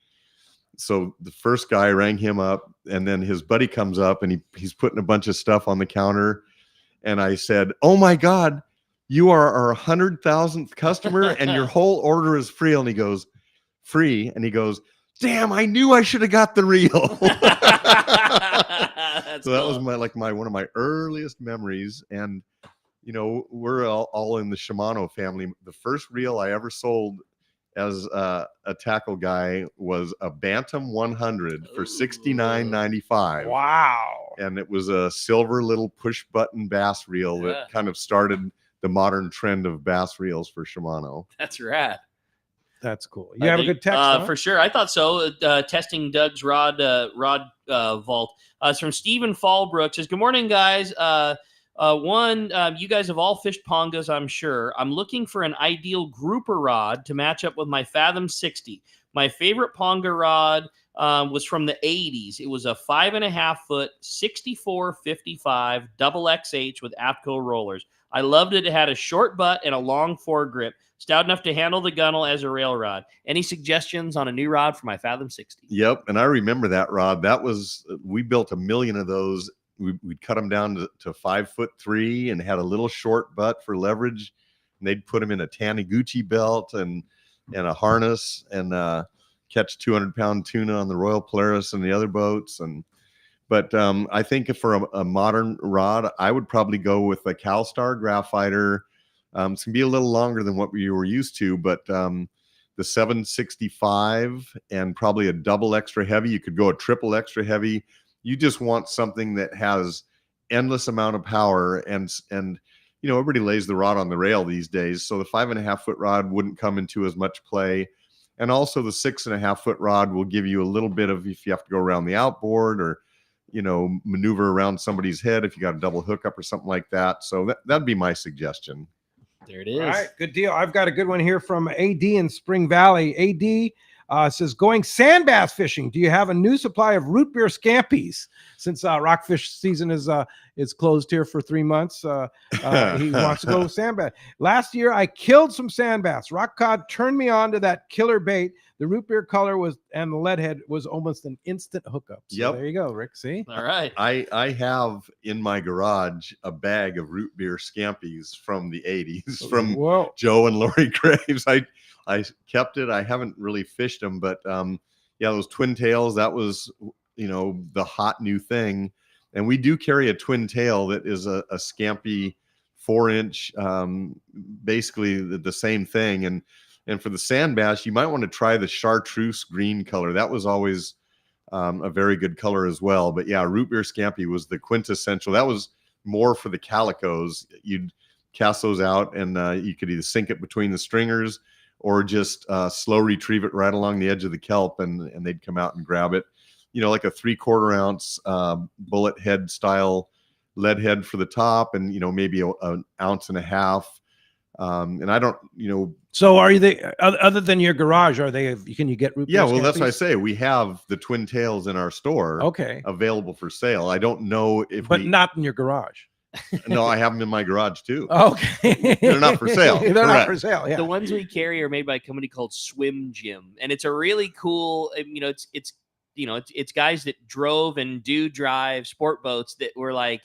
S2: So the first guy rang him up, and then his buddy comes up and he's putting a bunch of stuff on the counter. And I said, "Oh my God, you are our 100,000th customer and your whole order is free." And he goes, "Free?" And he goes, "Damn, I knew I should have got the reel." So that was one of my earliest memories. And, we're all in the Shimano family. The first reel I ever sold as a tackle guy was a Bantam 100 for $69.95.
S1: Wow.
S2: And it was a silver little push button bass reel that kind of started the modern trend of bass reels for Shimano.
S3: That's rad.
S1: That's cool. You have a good text, huh?
S3: For sure. I thought so. Testing Doug's rod vault. It's from Stephen Fallbrook. Says, "Good morning, guys. You guys have all fished pongas, I'm sure. I'm looking for an ideal grouper rod to match up with my Fathom 60. My favorite ponga rod was from the 80s. It was a 5.5 foot 64-55 double XH with AFCO rollers. I loved it. It had a short butt and a long foregrip, stout enough to handle the gunnel as a rail rod. Any suggestions on a new rod for my Fathom 60?
S2: Yep, and I remember that rod. We built 1 million of those. We'd cut them down to 5'3" and had a little short butt for leverage. And they'd put them in a Taniguchi belt and a harness and catch 200-pound tuna on the Royal Polaris and the other boats. But I think for a modern rod, I would probably go with a Calstar Graphiter. It's going to be a little longer than what we were used to, but the 765 and probably a double extra heavy. You could go a triple extra heavy. You just want something that has endless amount of power, and everybody lays the rod on the rail these days. So the 5.5 foot rod wouldn't come into as much play, and also the 6.5 foot rod will give you a little bit of, if you have to go around the outboard or maneuver around somebody's head if you got a double hookup or something like that. So that'd be my suggestion.
S3: There it is.
S1: All right, good deal. I've got a good one here from AD in Spring Valley. AD says, going sand bass fishing. Do you have a new supply of root beer scampies? Since rockfish season is closed here for 3 months, he wants to go sand bass. Last year, I killed some sand bass. Rock cod turned me on to that killer bait. The root beer color and the lead head was almost an instant hookup. So
S2: Yep.
S1: there you go, Rick. See?
S3: All right.
S2: I have in my garage a bag of root beer scampies from the 80s from Joe and Lori Graves. I kept it. I haven't really fished them, but those twin tails, that was, the hot new thing. And we do carry a twin tail that is a scampi 4-inch, basically the same thing. And for the sand bass, you might want to try the chartreuse green color. That was always a very good color as well. But yeah, root beer scampi was the quintessential. That was more for the calicos. You'd cast those out and you could either sink it between the stringers or just slow retrieve it right along the edge of the kelp, and they'd come out and grab it. Like a 3/4 ounce bullet head style lead head for the top, and maybe an ounce and a half. And I don't,
S1: So are they, other than your garage, can you get root beer?
S2: Yeah, well, that's what I say. We have the twin tails in our store.
S1: Okay.
S2: Available for sale. I don't know if
S1: not in your garage.
S2: No, I have them in my garage too.
S1: Okay.
S2: They're not for sale.
S1: They're
S2: Correct.
S1: not for sale. Yeah.
S3: The ones we carry are made by a company called Swim Gym, and it's a really cool. It's guys that drove and do drive sport boats that were like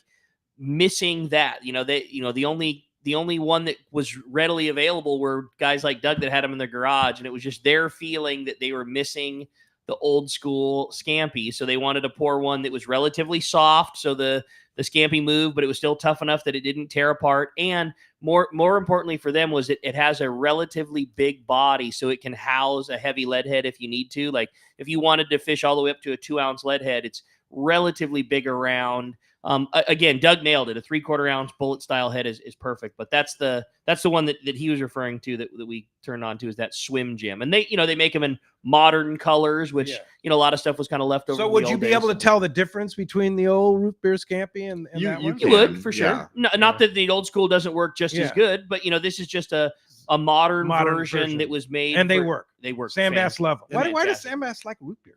S3: missing that. The only one that was readily available were guys like Doug that had them in their garage, and it was just their feeling that they were missing the old school scampi. So they wanted to pour one that was relatively soft, so the scampi moved, but it was still tough enough that it didn't tear apart. And more importantly for them was it has a relatively big body, so it can house a heavy lead head if you need to. Like if you wanted to fish all the way up to a 2-ounce lead head, it's relatively big around. Again, Doug nailed it. A 3/4 ounce bullet style head is perfect, but that's the one that he was referring to that we turned on to, is that Swim Gym. And they make them in modern colors, which a lot of stuff was kind of left over.
S1: So would you be able to tell the difference between the old root beer scampi and that one?
S3: You would, for sure. No, not that the old school doesn't work just as good, but this is just a modern version that was made,
S1: and they work.
S3: They work.
S1: Sand bass level. Why does sand bass like root beer?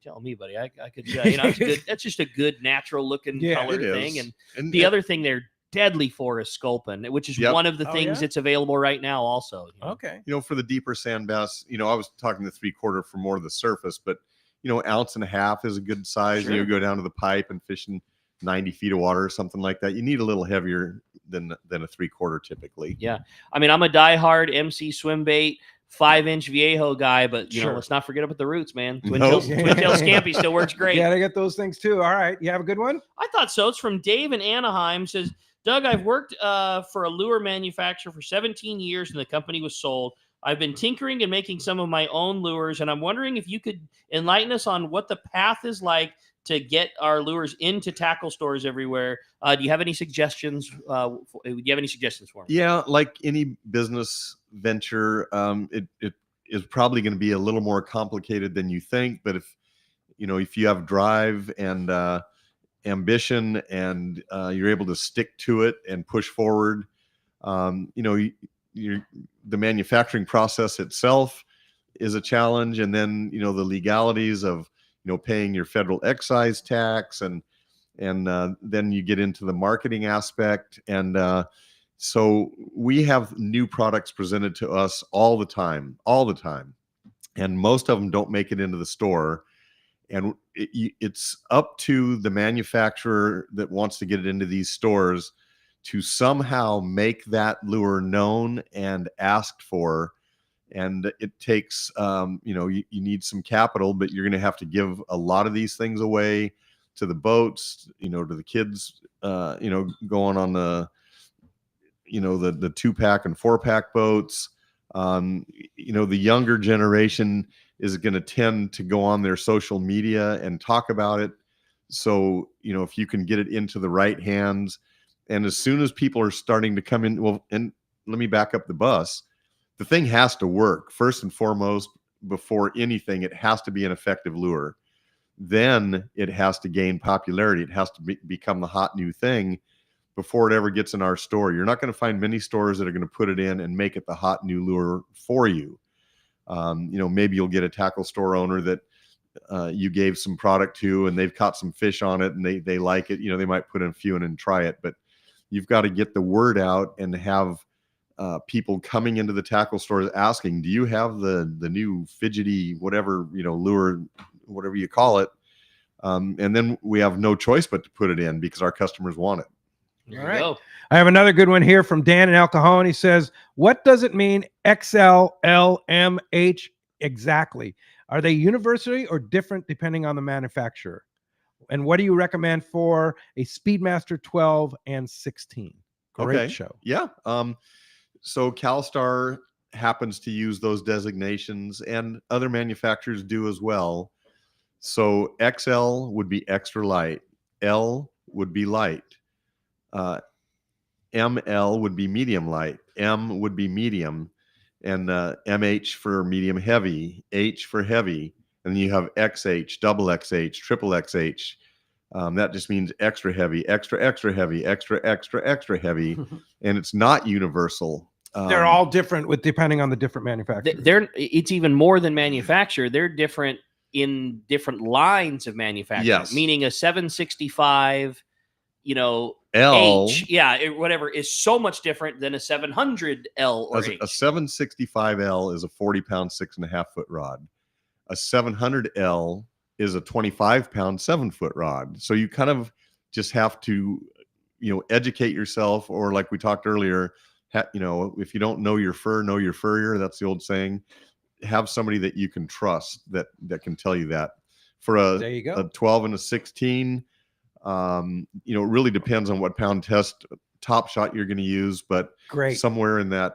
S3: Tell me, buddy. I could. It's good. That's just a good natural looking color thing. And the other thing they're deadly for is sculpin, which is one of the things that's available right now. Also,
S1: okay.
S2: For the deeper sand bass, I was talking the 3/4 for more of the surface, but 1.5 ounces is a good size.
S3: Sure.
S2: You go down to the pipe and fishing 90 feet of water or something like that. You need a little heavier than a 3/4 typically.
S3: Yeah, I mean, I'm a diehard MC swim bait 5-inch Viejo guy, but let's not forget about the roots, man. Twin tail scampi still works great.
S1: Yeah, they get those things too. All right, you have a good one?
S3: I thought so. It's from Dave in Anaheim. Says, Doug, I've worked for a lure manufacturer for 17 years, and the company was sold. I've been tinkering and making some of my own lures, and I'm wondering if you could enlighten us on what the path is like to get our lures into tackle stores everywhere. Do you have any suggestions? Do you have any suggestions for me?
S2: Yeah, like any business venture, it is probably going to be a little more complicated than you think. But if you have drive and ambition, and you're able to stick to it and push forward, the manufacturing process itself is a challenge, and then the legalities of paying your federal excise tax, and then you get into the marketing aspect. And so we have new products presented to us all the time. And most of them don't make it into the store. And it's up to the manufacturer that wants to get it into these stores to somehow make that lure known and asked for. And it takes, you need some capital, but you're going to have to give a lot of these things away to the boats, to the kids, going on the 2-pack and 4-pack boats. The younger generation is going to tend to go on their social media and talk about it. So, if you can get it into the right hands, and as soon as people are starting to come in, well, and let me back up the bus. The thing has to work first and foremost. Before anything, it has to be an effective lure. Then it has to gain popularity. It has to become the hot new thing. before it ever gets in our store. You're not going to find many stores that are going to put it in and make it the hot new lure for you. Maybe you'll get a tackle store owner that you gave some product to and they've caught some fish on it and they like it. They might put in a few in and try it, but you've got to get the word out and have people coming into the tackle stores asking, do you have the new fidgety, whatever, lure, whatever you call it. And then we have no choice but to put it in because our customers want it.
S3: All right.
S1: I have another good one here from Dan in El Cajon. He says, what does it mean XL, L, M, H exactly? Are they universally or different depending on the manufacturer? And what do you recommend for a Speedmaster 12 and 16? Great show.
S2: Yeah. So Calstar happens to use those designations and other manufacturers do as well. So XL would be extra light. L would be light. ML would be medium light. M would be medium. And MH for medium heavy. H for heavy. And then you have XH, double XH, triple XH. That just means extra heavy, extra heavy, extra heavy. And it's not universal.
S1: They're all different depending on the different manufacturers.
S3: It's even more than manufacturer. They're different in different lines of manufacturing.
S2: Yes.
S3: Meaning a 765,
S2: L,
S3: H, whatever, is so much different than a 700L or H.
S2: A 765L is a 40-pound, 6.5-foot rod. A 700L is a 25-pound, 7-foot rod. So you kind of just have to, educate yourself, or like we talked earlier, if you don't know your fur, know your furrier. That's the old saying. Have somebody that you can trust that can tell you that. For
S1: there you go.
S2: A 12 and a 16, it really depends on what pound test top shot you're going to use, but somewhere in that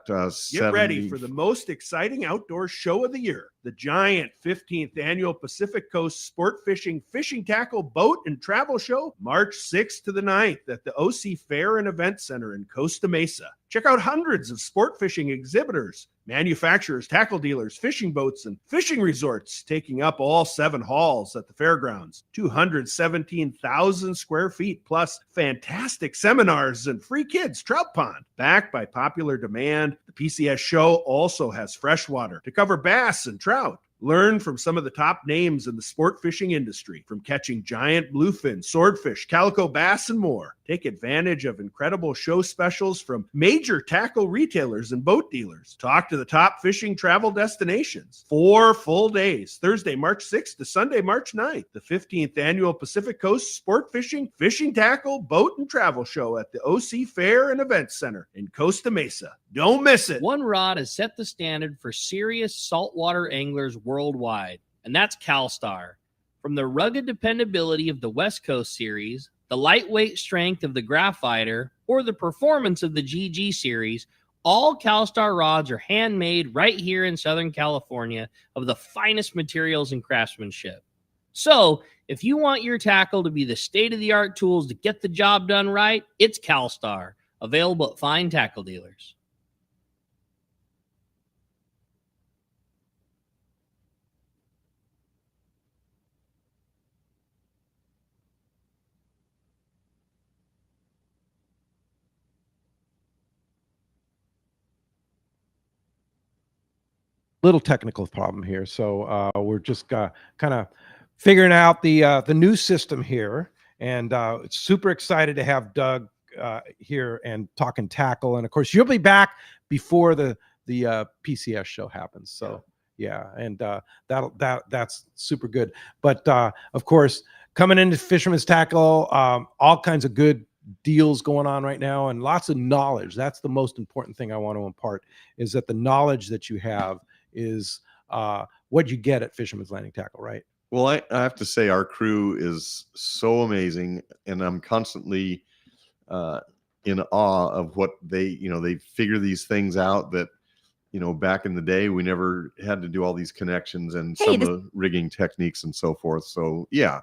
S6: Get ready for the most exciting outdoor show of the year, the giant 15th annual Pacific Coast Sport Fishing Tackle Boat and Travel Show, March 6th to the 9th at the OC Fair and Event Center in Costa Mesa. Check out hundreds of sport fishing exhibitors, manufacturers, tackle dealers, fishing boats, and fishing resorts taking up all 7 halls at the fairgrounds. 217,000 square feet, plus fantastic seminars and free kids trout pond. Backed by popular demand, the PCS show also has freshwater to cover bass and trout. Learn from some of the top names in the sport fishing industry, from catching giant bluefin, swordfish, calico bass, and more. Take advantage of incredible show specials from major tackle retailers and boat dealers. Talk to the top fishing travel destinations. 4 full days, Thursday, March 6th to Sunday, March 9th. The 15th annual Pacific Coast Sport Fishing Tackle, Boat and Travel Show at the OC Fair and Event Center in Costa Mesa. Don't miss it.
S3: One rod has set the standard for serious saltwater anglers worldwide, and that's Calstar. From the rugged dependability of the West Coast series, the lightweight strength of the Graphiter, or the performance of the GG series, all Calstar rods are handmade right here in Southern California of the finest materials and craftsmanship. So, if you want your tackle to be the state-of-the-art tools to get the job done right, it's Calstar, available at fine tackle dealers.
S1: Little technical problem here, so we're just kind of figuring out the new system here, and super excited to have Doug here and talking tackle, and of course you'll be back before the PCS show happens. So and that's super good. But of course, coming into Fisherman's Tackle, all kinds of good deals going on right now, and lots of knowledge. That's the most important thing I want to impart, is that the knowledge that you have is what you get at Fisherman's Landing Tackle, right?
S2: Well, I have to say our crew is so amazing, and I'm constantly in awe of what they figure these things out that, back in the day, we never had to do all these connections and some of the rigging techniques and so forth. So, yeah.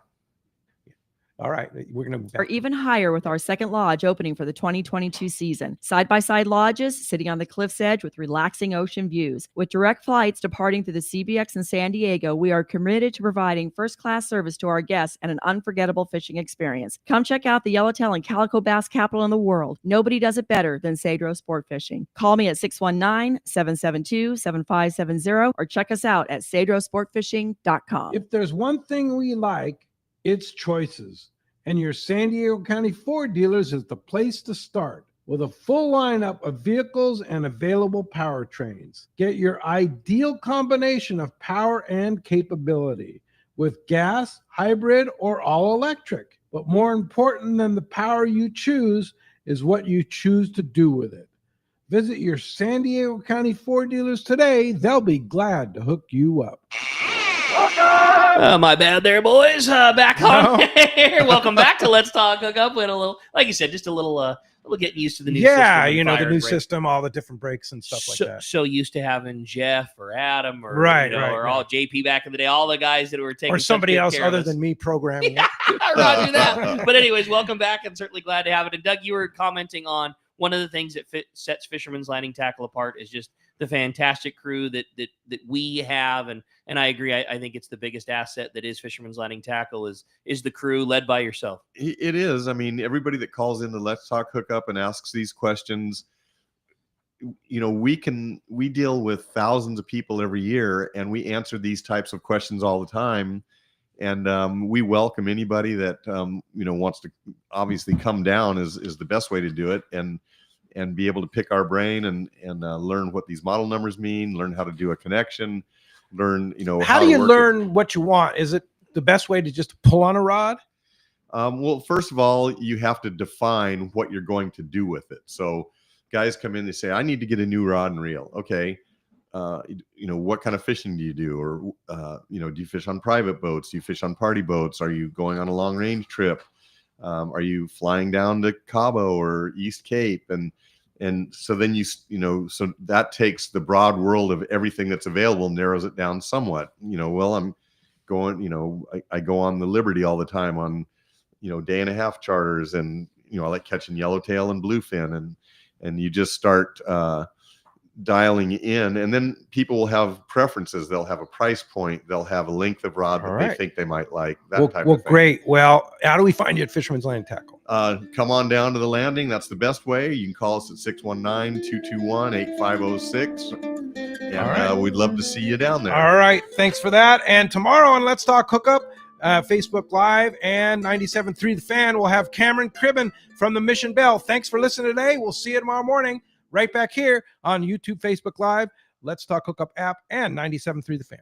S1: All right. We're going to
S21: or even higher with our second lodge opening for the 2022 season. Side-by-side lodges sitting on the cliff's edge with relaxing ocean views. With direct flights departing through the CBX in San Diego, we are committed to providing first-class service to our guests and an unforgettable fishing experience. Come check out the yellowtail and calico bass capital in the world. Nobody does it better than Cedro Sport Fishing. Call me at 619-772-7570 or check us out at cedrosportfishing.com.
S1: If there's one thing we like, it's choices. And your San Diego County Ford dealers is the place to start. With a full lineup of vehicles and available powertrains. Get your ideal combination of power and capability with gas, hybrid, or all electric. But more important than the power you choose is what you choose to do with it. Visit your San Diego County Ford dealers today. They'll be glad to hook you up.
S3: My bad there, boys. Back on here. Welcome back to Let's Talk Hookup. With a little, like you said, just a little getting used to the new system.
S1: Yeah,
S3: and
S1: the new
S3: break.
S1: system, all the different breaks and stuff like that.
S3: So used to having Jeff or Adam or or all JP back in the day, all the guys that were taking
S1: or somebody else
S3: care of
S1: other
S3: us.
S1: than me programming.
S3: Roger that. But anyways, welcome back and certainly glad to have it. And Doug, you were commenting on one of the things that sets Fisherman's Landing Tackle apart is just the fantastic crew that we have, and I agree. I think it's the biggest asset that is Fisherman's Landing Tackle is the crew led by yourself.
S2: It is. I mean, everybody that calls into Let's Talk Hookup and asks these questions, we deal with thousands of people every year, and we answer these types of questions all the time. And we welcome anybody that wants to obviously come down is the best way to do it, and be able to pick our brain and learn what these model numbers mean, learn how to do a connection, learn
S1: how do you learn what you want? Is it the best way to just pull on a rod?
S2: Well, first of all, you have to define what you're going to do with it. So guys come in, they say, I need to get a new rod and reel. Okay. What kind of fishing do you do? Or, do you fish on private boats? Do you fish on party boats? Are you going on a long range trip? Are you flying down to Cabo or East Cape? And so then so that takes the broad world of everything that's available, narrows it down somewhat. I'm going, I go on the Liberty all the time on, day and a half charters, and, I like catching yellowtail and bluefin, and you just start, dialing in, and then people will have preferences. They'll have a price point. They'll have a length of rod that they think they might like. That type of thing.
S1: Great. Well, how do we find you at Fisherman's Landing Tackle?
S2: Come on down to the landing. That's the best way. You can call us at 619-221-8506. And we'd love to see you down there.
S1: All right. Thanks for that. And tomorrow on Let's Talk Hookup, Facebook Live and 97.3 The Fan, we'll have Cameron Cribben from the Mission Bell. Thanks for listening today. We'll see you tomorrow morning right back here on YouTube, Facebook Live, Let's Talk Hookup app, and 97.3 The Fan.